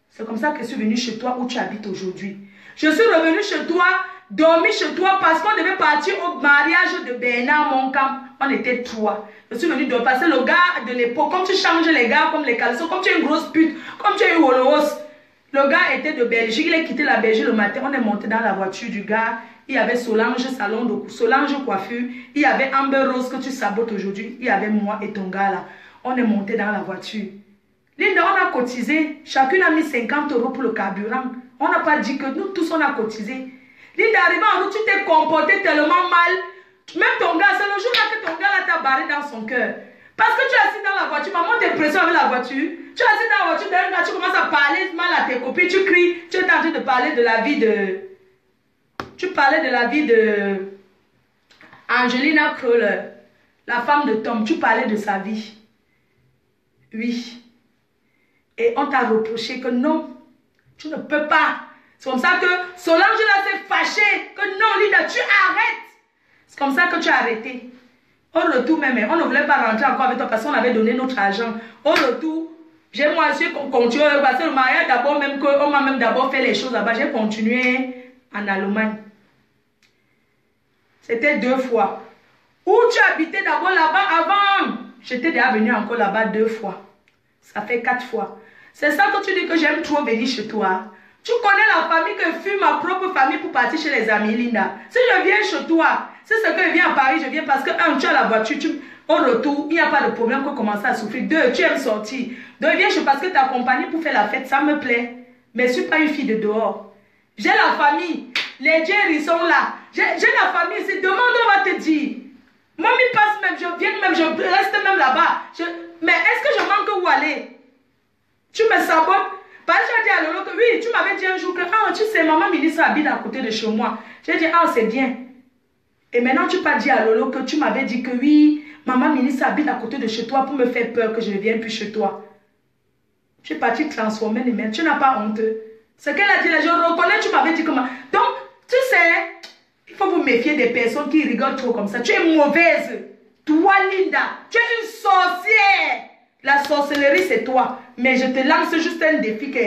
C'est comme ça que je suis venue chez toi où tu habites aujourd'hui. Je suis revenue chez toi, dormi chez toi parce qu'on devait partir au mariage de Bernard Moncamp. On était 3. Je suis venue dormir parce que le gars de l'époque, comme tu changes les gars comme les caleçons, comme tu es une grosse pute, comme tu es une Holos. Le gars était de Belgique, il a quitté la Belgique le matin, on est monté dans la voiture du gars. Il y avait Solange salon de Solange coiffure, il y avait Amber Rose que tu sabotes aujourd'hui, il y avait moi et ton gars là. On est monté dans la voiture. Linda, on a cotisé, chacune a mis 50 € pour le carburant. On n'a pas dit que nous tous on a cotisé. Linda, arrivant en route, tu t'es comporté tellement mal. Même ton gars, c'est le jour là que ton gars là t'a barré dans son cœur. Parce que tu es assis dans la voiture, maman t'impressionne avec la voiture. Tu es assis dans la voiture, d'un gars, tu commences à parler mal à tes copines, tu cries, tu es en train de parler de la vie de... Tu parlais de la vie de Angelina Crowler, la femme de Tom, tu parlais de sa vie. Oui. Et on t'a reproché que non, tu ne peux pas. C'est comme ça que Solange là s'est fâchée, que non, Linda, tu arrêtes. C'est comme ça que tu as arrêté. Au retour même, on ne voulait pas rentrer encore avec toi parce qu'on avait donné notre argent. Au retour, j'ai moi aussi continué, parce que le mariage d'abord, même qu'on m'a même d'abord fait les choses là-bas, j'ai continué en Allemagne. C'était 2 fois. Où tu habitais d'abord là-bas avant? J'étais déjà venu encore là-bas 2 fois. Ça fait 4 fois. C'est ça que tu dis que j'aime trop venir chez toi. Tu connais la famille que fut ma propre famille pour partir chez les amis, Linda. Si je viens chez toi, c'est ce que je viens à Paris, je viens parce que 1, tu as la voiture, au retour, il n'y a pas de problème qu'on commence à souffrir. 2, tu aimes sortir. 2, viens chez parce que tu as accompagné pour faire la fête, ça me plaît. Mais je ne suis pas une fille de dehors. J'ai la famille. Les Jerry sont là. J'ai la famille ici. Demande, on va te dire. Mamie passe même, je viens même, je reste même là-bas. Mais est-ce que je manque où aller? Tu me sabotes? Parce que j'ai dit à Lolo que oui, tu m'avais dit un jour que, tu sais, maman ministre habite à côté de chez moi. J'ai dit, c'est bien. Et maintenant, tu pas dit à Lolo que tu m'avais dit que oui, maman ministre habite à côté de chez toi pour me faire peur que je ne vienne plus chez toi. Tu es parti transformer les mains. Tu n'as pas honte. Ce qu'elle a dit là, je reconnais, tu m'avais dit comment. Donc, tu sais, il faut vous méfier des personnes qui rigolent trop comme ça. Tu es mauvaise. Toi, Linda, tu es une sorcière. La sorcellerie, c'est toi. Mais je te lance juste un défi que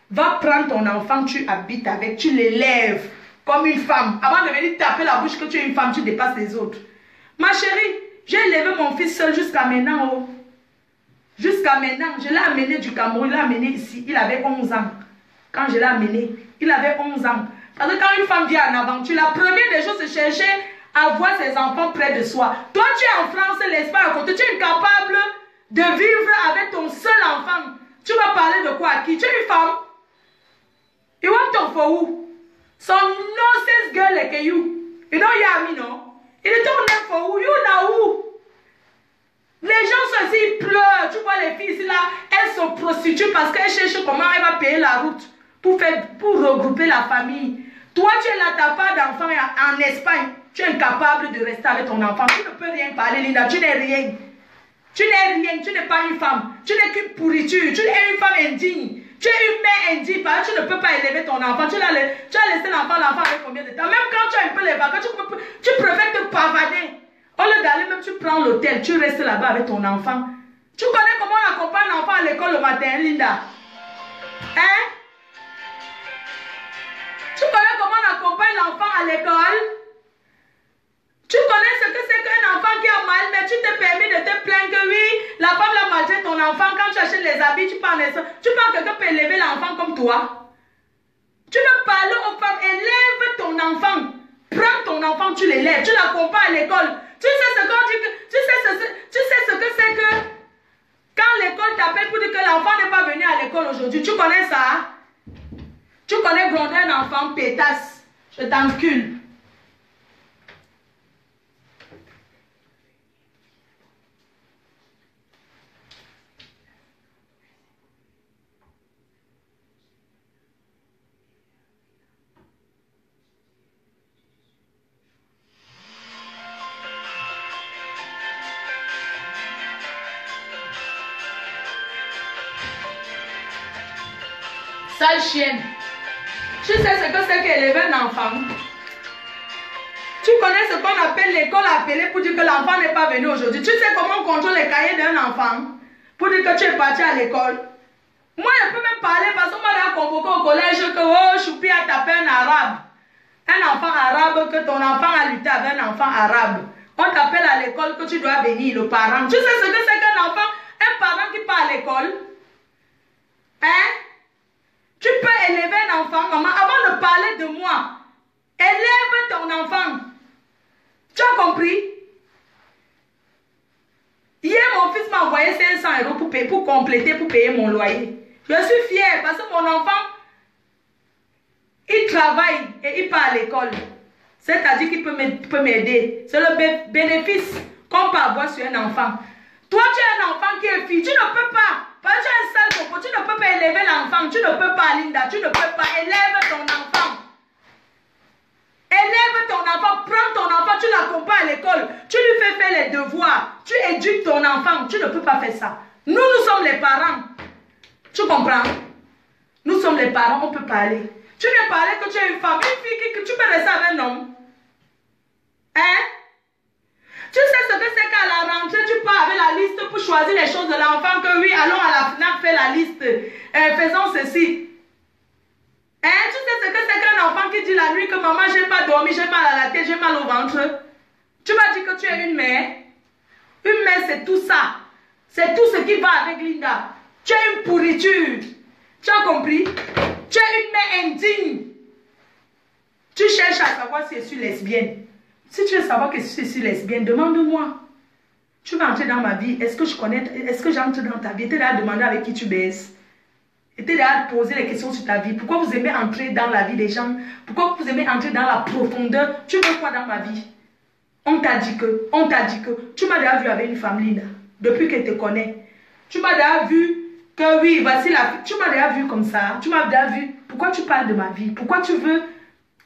va prendre ton enfant, tu habites avec, tu l'élèves comme une femme. Avant de venir taper la bouche que tu es une femme, tu dépasses les autres. Ma chérie, j'ai élevé mon fils seul jusqu'à maintenant. Oh. Jusqu'à maintenant, je l'ai amené du Cameroun, je l'ai amené ici. Il avait 11 ans. Quand je l'ai amené, il avait 11 ans. Parce que quand une femme vient en aventure, la première des choses, c'est chercher à voir ses enfants près de soi. Toi, tu es en France, l'Espagne à côté, tu es incapable de vivre avec ton seul enfant. Tu vas parler de quoi à qui? Tu es une femme. You want to for who? Some nonsense girl like you. You don't hear me, no? You don't know for who? You know who? Les gens sont ici, ils pleurent. Tu vois les filles ici là, elles se prostituent parce qu'elles cherchent comment elles vont payer la route pour regrouper la famille. Toi, tu es là, tu n'as pas d'enfant en Espagne. Tu es incapable de rester avec ton enfant. Tu ne peux rien parler, Linda. Tu n'es rien. Tu n'es rien. Tu n'es pas une femme. Tu n'es qu'une pourriture. Tu es une femme indigne. Tu es une mère indigne. Parce que tu ne peux pas élever ton enfant. Tu as laissé l'enfant avec combien de temps? Même quand tu as un peu les vacances, tu préfères te pavaner. Au lieu d'aller même, tu prends l'hôtel, tu restes là-bas avec ton enfant. Tu connais comment on accompagne l'enfant à l'école le matin, Linda? Hein? Tu connais comment on accompagne l'enfant à l'école? Tu connais ce que c'est qu'un enfant qui a mal, mais tu t'es permis de te plaindre que oui, la femme l'a maltraité ton enfant. Quand tu achètes les habits, tu penses que quelqu'un peut élever l'enfant comme toi. Tu veux parler aux femmes, élève ton enfant. Prends ton enfant, tu l'élèves, tu l'accompagnes à l'école. Tu sais ce qu'on dit que, tu sais ce que c'est que quand l'école t'appelle pour dire que l'enfant n'est pas venu à l'école aujourd'hui, tu connais ça? Tu connais gronder un enfant pétasse. Je t'encule. Sale chienne. Tu sais ce que c'est qu'élever un enfant? Tu connais ce qu'on appelle l'école appelée pour dire que l'enfant n'est pas venu aujourd'hui. Tu sais comment on contrôle les cahiers d'un enfant pour dire que tu es parti à l'école? Moi, je peux même parler parce qu'on m'a convoqué au collège que oh, Choupi a tapé un arabe. Un enfant arabe, que ton enfant a lutté avec un enfant arabe. On t'appelle à l'école que tu dois venir, le parent. Tu sais ce que c'est qu'un enfant, un parent qui part à l'école? Hein? Tu peux élever un enfant, maman, avant de parler de moi. Élève ton enfant. Tu as compris? Hier, mon fils m'a envoyé 500 € pour compléter, pour payer mon loyer. Je suis fière parce que mon enfant, il travaille et il part à l'école. C'est-à-dire qu'il peut m'aider. C'est le bénéfice qu'on peut avoir sur un enfant. Toi, tu es un enfant qui est fille, tu ne peux pas. Parce que tu es un sale coco, tu ne peux pas élever l'enfant. Tu ne peux pas, Linda, tu ne peux pas. Élève ton enfant. Élève ton enfant, prends ton enfant, tu l'accompagnes à l'école. Tu lui fais faire les devoirs. Tu éduques ton enfant. Tu ne peux pas faire ça. Nous sommes les parents. Tu comprends? Nous sommes les parents, on peut parler. Tu viens parler que tu es une femme, une fille, que tu peux rester avec un homme. Hein? Tu sais ce que c'est qu'à la rentrée, tu pars avec la liste pour choisir les choses de l'enfant, que oui, allons à la FNAC, fais la liste, faisons ceci. Hein? Tu sais ce que c'est qu'un enfant qui dit la nuit que maman, j'ai pas dormi, j'ai mal à la tête, j'ai mal au ventre. Tu m'as dit que tu es une mère. Une mère, c'est tout ça. C'est tout ce qui va avec Linda. Tu es une pourriture. Tu as compris? Tu es une mère indigne. Tu cherches à savoir si je suis lesbienne. Si tu veux savoir que je suis lesbienne, demande-moi. Tu vas entrer dans ma vie. Est-ce que je connais, est-ce que j'entre dans ta vie? Tu es là à demander avec qui tu baisses. Tu es là à poser les questions sur ta vie. Pourquoi vous aimez entrer dans la vie des gens? Pourquoi vous aimez entrer dans la profondeur? Tu veux quoi dans ma vie? On t'a dit que, tu m'as déjà vu avec une femme, Linda, depuis qu'elle te connaît. Tu m'as déjà vu que oui, voici la fille. Tu m'as déjà vu comme ça. Tu m'as déjà vu. Pourquoi tu parles de ma vie? Pourquoi tu veux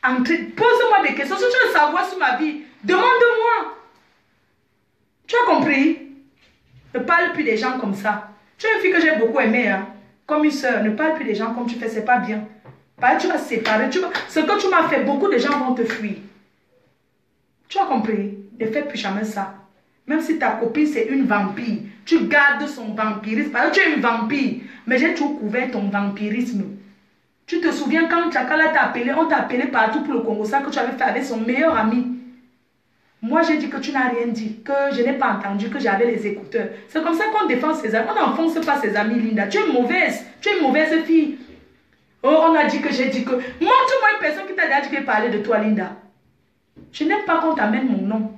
entrer? Pose-moi des questions. Si tu veux savoir sur ma vie, demande-moi. Tu as compris? Ne parle plus des gens comme ça. Tu es une fille que j'ai beaucoup aimée, hein? Comme une soeur. Ne parle plus des gens comme tu fais, c'est pas bien. Tu vas se séparer. Ce que tu m'as fait, beaucoup de gens vont te fuir. Tu as compris? Ne fais plus jamais ça. Même si ta copine c'est une vampire, tu gardes son vampirisme. Parce que tu es une vampire. Mais j'ai toujours couvert ton vampirisme. Tu te souviens quand Tchakala t'a appelé, on t'a appelé partout pour le Congo, ça que tu avais fait avec son meilleur ami. Moi j'ai dit que tu n'as rien dit, que je n'ai pas entendu, que j'avais les écouteurs. C'est comme ça qu'on défend ses amis. On n'enfonce pas ses amis, Linda. Tu es mauvaise. Tu es une mauvaise fille. Oh, on a dit que j'ai dit que... Montre-moi une personne qui t'a déjà dit qu'elle parlait de toi, Linda. Je n'aime pas qu'on t'amène mon nom.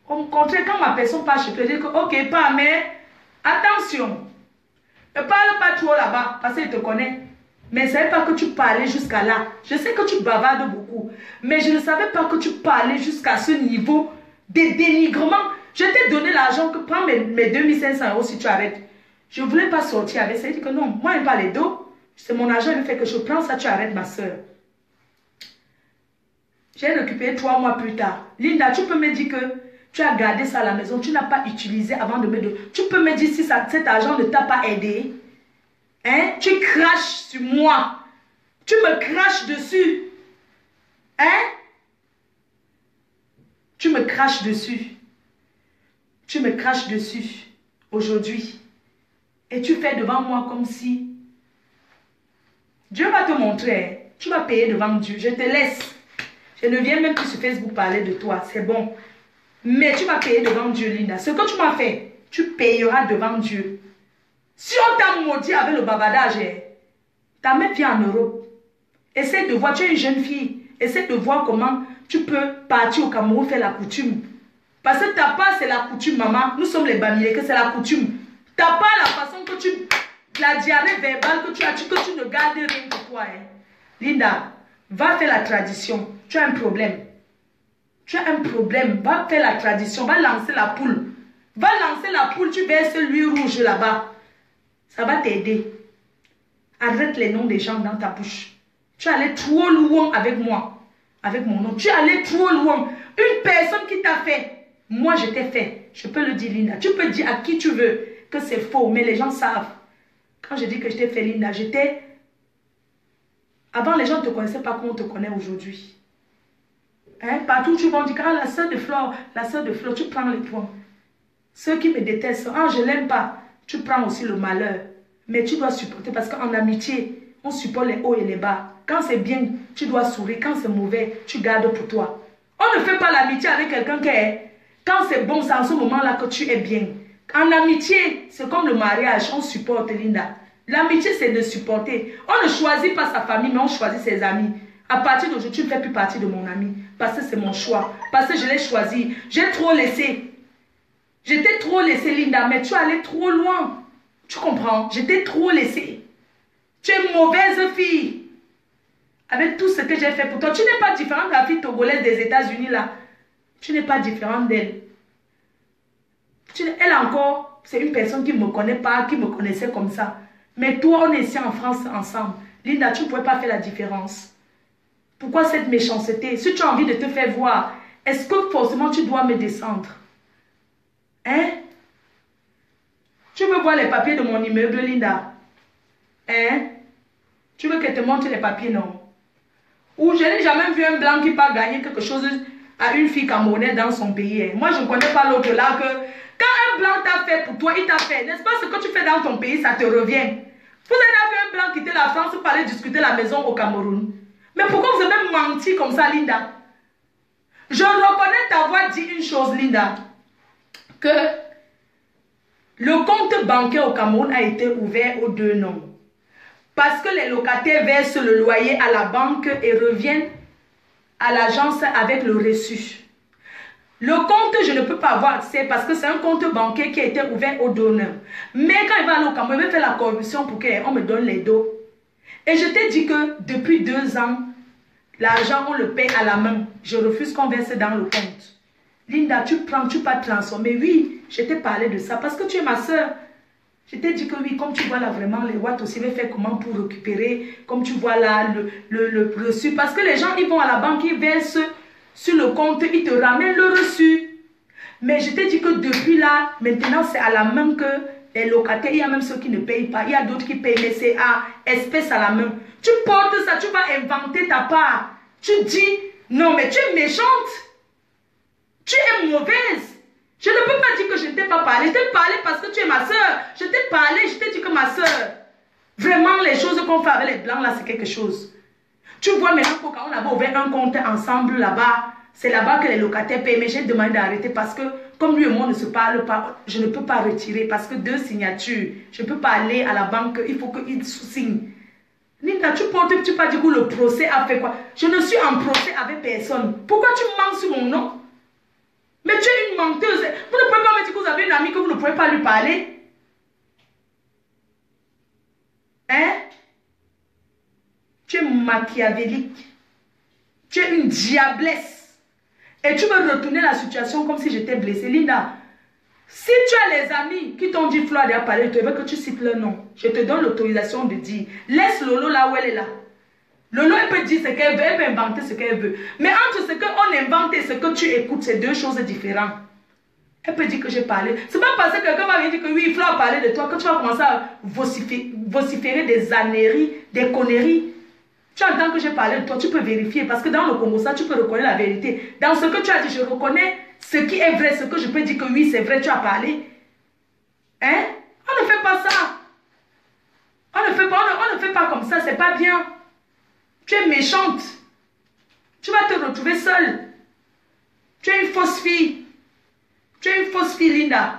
Au contraire, quand ma personne parle, je peux dire que, ok, pas, mais attention. Ne parle pas trop là-bas, parce qu'il te connaît. Mais je ne savais pas que tu parlais jusqu'à là. Je sais que tu bavardes beaucoup. Mais je ne savais pas que tu parlais jusqu'à ce niveau de dénigrement. Je t'ai donné l'argent que prends mes 2500 € si tu arrêtes. Je ne voulais pas sortir avec ça. Il dit que non, moi, il me parle d'eau. C'est mon argent, il fait que je prends ça, tu arrêtes ma soeur. J'ai récupéré 3 mois plus tard. Linda, tu peux me dire que tu as gardé ça à la maison, tu n'as pas utilisé avant de me donner. Tu peux me dire si cet argent ne t'a pas aidé. Hein? Tu craches sur moi. Tu me craches dessus. Hein? Tu me craches dessus. tu me craches dessus aujourd'hui. Et tu fais devant moi comme si... Dieu va te montrer. Tu vas payer devant Dieu. Je te laisse. Je ne viens même plus sur Facebook parler de toi. C'est bon. Mais tu vas payer devant Dieu, Linda. Ce que tu m'as fait, tu payeras devant Dieu. Si on t'a maudit avec le bavardage, ta mère vient en Europe. Essaie de voir, tu es une jeune fille. Essaie de voir comment tu peux partir au Cameroun faire la coutume. Parce que ta part, c'est la coutume, maman. Nous sommes les Bamilés, que c'est la coutume. Ta part, la façon que tu... La diarrhée verbale que tu as, que tu ne gardes rien pour toi. Linda, va faire la tradition. Tu as un problème. Tu as un problème. Va faire la tradition. Va lancer la poule. Va lancer la poule. Tu verses l'huile rouge là-bas. Ça va t'aider. Arrête les noms des gens dans ta bouche. Tu es allé trop loin avec moi. Avec mon nom. Tu es allé trop loin. Une personne qui t'a fait. Moi, je t'ai fait. Je peux le dire, Linda. Tu peux dire à qui tu veux que c'est faux. Mais les gens savent. Quand je dis que je t'ai fait, Linda, j'étais... Avant, les gens ne te connaissaient pas comme on te connaît aujourd'hui. Hein? Partout, tu vas dire, ah, la sœur de Flore, tu prends les points. Ceux qui me détestent, ah, je ne l'aime pas, tu prends aussi le malheur. Mais tu dois supporter parce qu'en amitié, on supporte les hauts et les bas. Quand c'est bien, tu dois sourire. Quand c'est mauvais, tu gardes pour toi. On ne fait pas l'amitié avec quelqu'un qui est... Quand c'est bon, c'est en ce moment-là que tu es bien. En amitié, c'est comme le mariage, on supporte, Linda. L'amitié, c'est de supporter. On ne choisit pas sa famille, mais on choisit ses amis. À partir d'aujourd'hui, tu ne fais plus partie de mon ami. Parce que c'est mon choix. Parce que je l'ai choisi. J'ai trop laissé. J'étais trop laissé, Linda, mais tu es allée trop loin. Tu comprends? J'étais trop laissé. Tu es une mauvaise fille. Avec tout ce que j'ai fait pour toi, tu n'es pas différente de la fille togolaise des États-Unis, là. Tu n'es pas différente d'elle. Elle encore, c'est une personne qui ne me connaît pas, qui me connaissait comme ça. Mais toi, on est ici en France ensemble. Linda, tu ne pouvais pas faire la différence. Pourquoi cette méchanceté? Si tu as envie de te faire voir, est-ce que forcément tu dois me descendre? Hein? Tu veux voir les papiers de mon immeuble, Linda? Hein? Tu veux que je te montre les papiers, non? Ou je n'ai jamais vu un blanc qui part gagner quelque chose à une fille camerounaise dans son pays. Hein? Moi, je ne connais pas l'autre là que... Quand un blanc t'a fait pour toi, il t'a fait. N'est-ce pas ce que tu fais dans ton pays, ça te revient. Vous avez vu un blanc quitter la France pour aller discuter la maison au Cameroun. Mais pourquoi vous avez menti comme ça, Linda? Je reconnais t'avoir dit une chose, Linda. Que le compte bancaire au Cameroun a été ouvert aux deux noms. Parce que les locataires versent le loyer à la banque et reviennent à l'agence avec le reçu. Le compte, je ne peux pas avoir accès parce que c'est un compte bancaire qui a été ouvert aux donneurs. Mais quand il va aller au Cameroun, il va faire la corruption pour qu'on me donne les dos. Et je t'ai dit que depuis 2 ans, l'argent, on le paie à la main. Je refuse qu'on verse dans le compte. Linda, tu prends, tu peux transformer. Oui, je t'ai parlé de ça parce que tu es ma soeur. Je t'ai dit que oui, comme tu vois là vraiment, les Watts aussi veulent faire comment pour récupérer, comme tu vois là, le reçu. Parce que les gens, ils vont à la banque, ils versent sur le compte, ils te ramènent le reçu. Mais je t'ai dit que depuis là, maintenant c'est à la main que les locataires, il y a même ceux qui ne payent pas, il y a d'autres qui payent, mais c'est à espèce à la main. Tu portes ça, tu vas inventer ta part. Tu dis, non mais tu es méchante. Tu es mauvaise. Je ne peux pas dire que je ne t'ai pas parlé. Je t'ai parlé parce que tu es ma soeur. Je t'ai parlé, je t'ai dit que ma soeur. Vraiment, les choses qu'on fait avec les blancs, là, c'est quelque chose. Tu vois maintenant que quand on avait ouvert un compte ensemble là-bas, c'est là-bas que les locataires payent. Mais j'ai demandé d'arrêter parce que, comme lui et moi ne se parlent pas, je ne peux pas retirer parce que 2 signatures. Je ne peux pas aller à la banque, il faut qu'il signe. Linda, tu portes, tu pas dit que le procès a fait quoi? Je ne suis en procès avec personne. Pourquoi tu mens sur mon nom? Mais tu es une menteuse. Vous ne pouvez pas me dire que vous avez une amie que vous ne pouvez pas lui parler. Hein? Tu es machiavélique. Tu es une diablesse. Et tu veux retourner la situation comme si j'étais blessée. Linda, si tu as les amis qui t'ont dit Flore a parlé de toi, veux que tu cites leur nom. Je te donne l'autorisation de dire. Laisse Lolo là où elle est là. Lolo, elle peut dire ce qu'elle veut, elle peut inventer ce qu'elle veut. Mais entre ce qu'on invente et ce que tu écoutes, c'est 2 choses différentes. Elle peut dire que j'ai parlé. C'est pas parce que quelqu'un va dire que oui, Flore a parlé de toi que tu vas commencer à vociférer des âneries, des conneries. Tu entends que j'ai parlé de toi, tu peux vérifier. Parce que dans le Congo, ça, tu peux reconnaître la vérité. Dans ce que tu as dit, je reconnais ce qui est vrai, ce que je peux dire que oui, c'est vrai, tu as parlé. Hein? On ne fait pas ça. On ne fait pas comme ça, c'est pas bien. Tu es méchante. Tu vas te retrouver seule. Tu es une fausse fille. Tu es une fausse fille, Linda.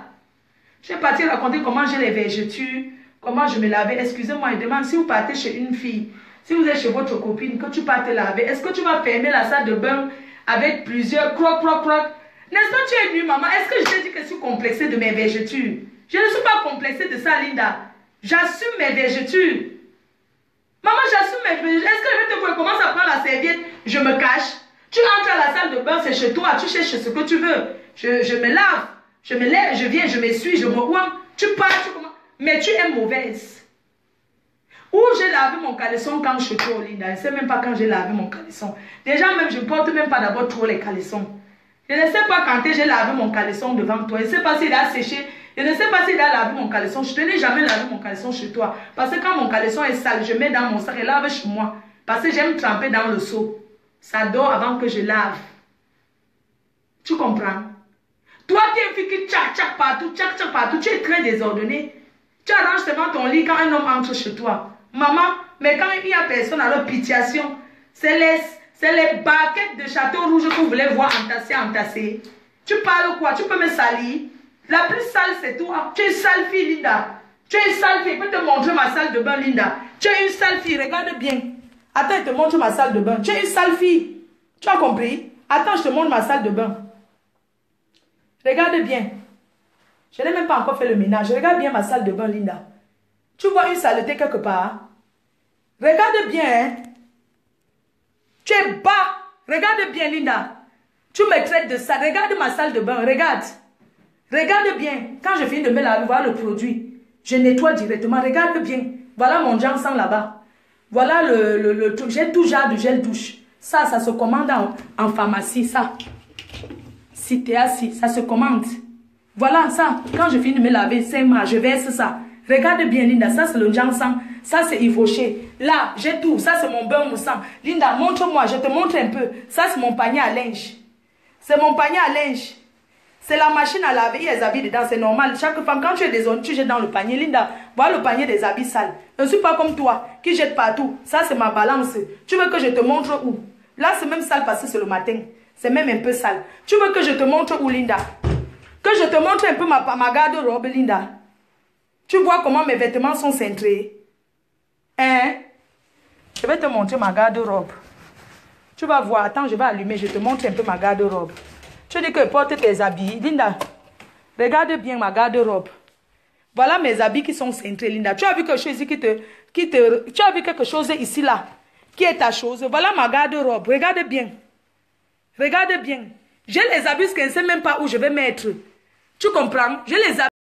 Je vais partir raconter comment j'ai les vergetures, comment je me lavais. Excusez-moi, je demande si vous partez chez une fille, si vous êtes chez votre copine, que tu partes laver, est-ce que tu vas fermer la salle de bain avec plusieurs croc, croc, croc? N'est-ce pas tu es venue, maman? Est-ce que je t'ai dit que je suis complexée de mes vergetures? Je ne suis pas complexée de ça, Linda. J'assume mes vergetures. Maman, j'assume mes vergetures. Est-ce que je vais te commence à prendre la serviette? Je me cache. Tu entres à la salle de bain, c'est chez toi. Tu cherches ce que tu veux. Je me lave. Je me lève, je viens, je m'essuie, je me ouam. Tu pars, tu commences. Mais tu es mauvaise. Où j'ai lavé mon caleçon quand je suis trop, Linda? Je ne sais même pas quand j'ai lavé mon caleçon. Déjà, même, je ne porte même pas d'abord trop les caleçons. Je ne sais pas quand j'ai lavé mon caleçon devant toi. Je ne sais pas s'il a séché. Je ne sais pas s'il a lavé mon caleçon. Je ne n'ai jamais lavé mon caleçon chez toi. Parce que quand mon caleçon est sale, je mets dans mon sac et lave chez moi. Parce que j'aime tremper dans le seau. Ça dort avant que je lave. Tu comprends? Toi qui es une fille qui tchac partout, tu es très désordonné. Tu arranges seulement ton lit quand un homme entre chez toi. Maman, mais quand il n'y a personne, alors pitiation. C'est les baguettes de château rouge que vous voulez voir entassées. Tu parles quoi? Tu peux me salir? La plus sale, c'est toi. Tu es une sale fille, Linda. Tu es une sale fille. Je peux te montrer ma salle de bain, Linda. Tu es une sale fille. Regarde bien. Attends, je te montre ma salle de bain. Tu es une sale fille. Tu as compris? Attends, je te montre ma salle de bain. Regarde bien. Je n'ai même pas encore fait le ménage. Regarde bien ma salle de bain, Linda. Tu vois une saleté quelque part? Regarde bien, hein? Tu es bas. Regarde bien, Linda. Tu me traites de ça. Regarde ma salle de bain. Regarde. Regarde bien. Quand je finis de me laver, voilà le produit. Je nettoie directement. Regarde bien. Voilà mon Johnson là-bas. Voilà le truc. J'ai tout genre de gel douche. Ça se commande en pharmacie, ça. Si tu es assis, ça se commande. Voilà ça. Quand je finis de me laver, c'est moi, je verse ça. Regarde bien, Linda. Ça, c'est le Johnson. Ça, c'est Ivoché. Là, j'ai tout. Ça, c'est mon beurre moussant. Linda, montre-moi. Je te montre un peu. Ça, c'est mon panier à linge. C'est mon panier à linge. C'est la machine à laver. Il y a des habits dedans. C'est normal. Chaque femme, quand tu es désolée, tu jettes dans le panier. Linda, voilà le panier des habits sales. Je ne suis pas comme toi, qui jette partout. Ça, c'est ma balance. Tu veux que je te montre où? Là, c'est même sale parce que c'est le matin. C'est même un peu sale. Tu veux que je te montre où, Linda? Que je te montre un peu ma garde-robe, Linda. Tu vois comment mes vêtements sont cintrés? Hein? Je vais te montrer ma garde-robe. Tu vas voir. Attends, je vais allumer. Je te montre un peu ma garde-robe. Tu dis que je porte tes habits. Linda, regarde bien ma garde-robe. Voilà mes habits qui sont cintrés, Linda. Tu as vu quelque chose ici tu as vu quelque chose ici, là, qui est ta chose. Voilà ma garde-robe. Regarde bien. Regarde bien. J'ai les habits que je ne sais même pas où je vais mettre. Tu comprends? J'ai les habits.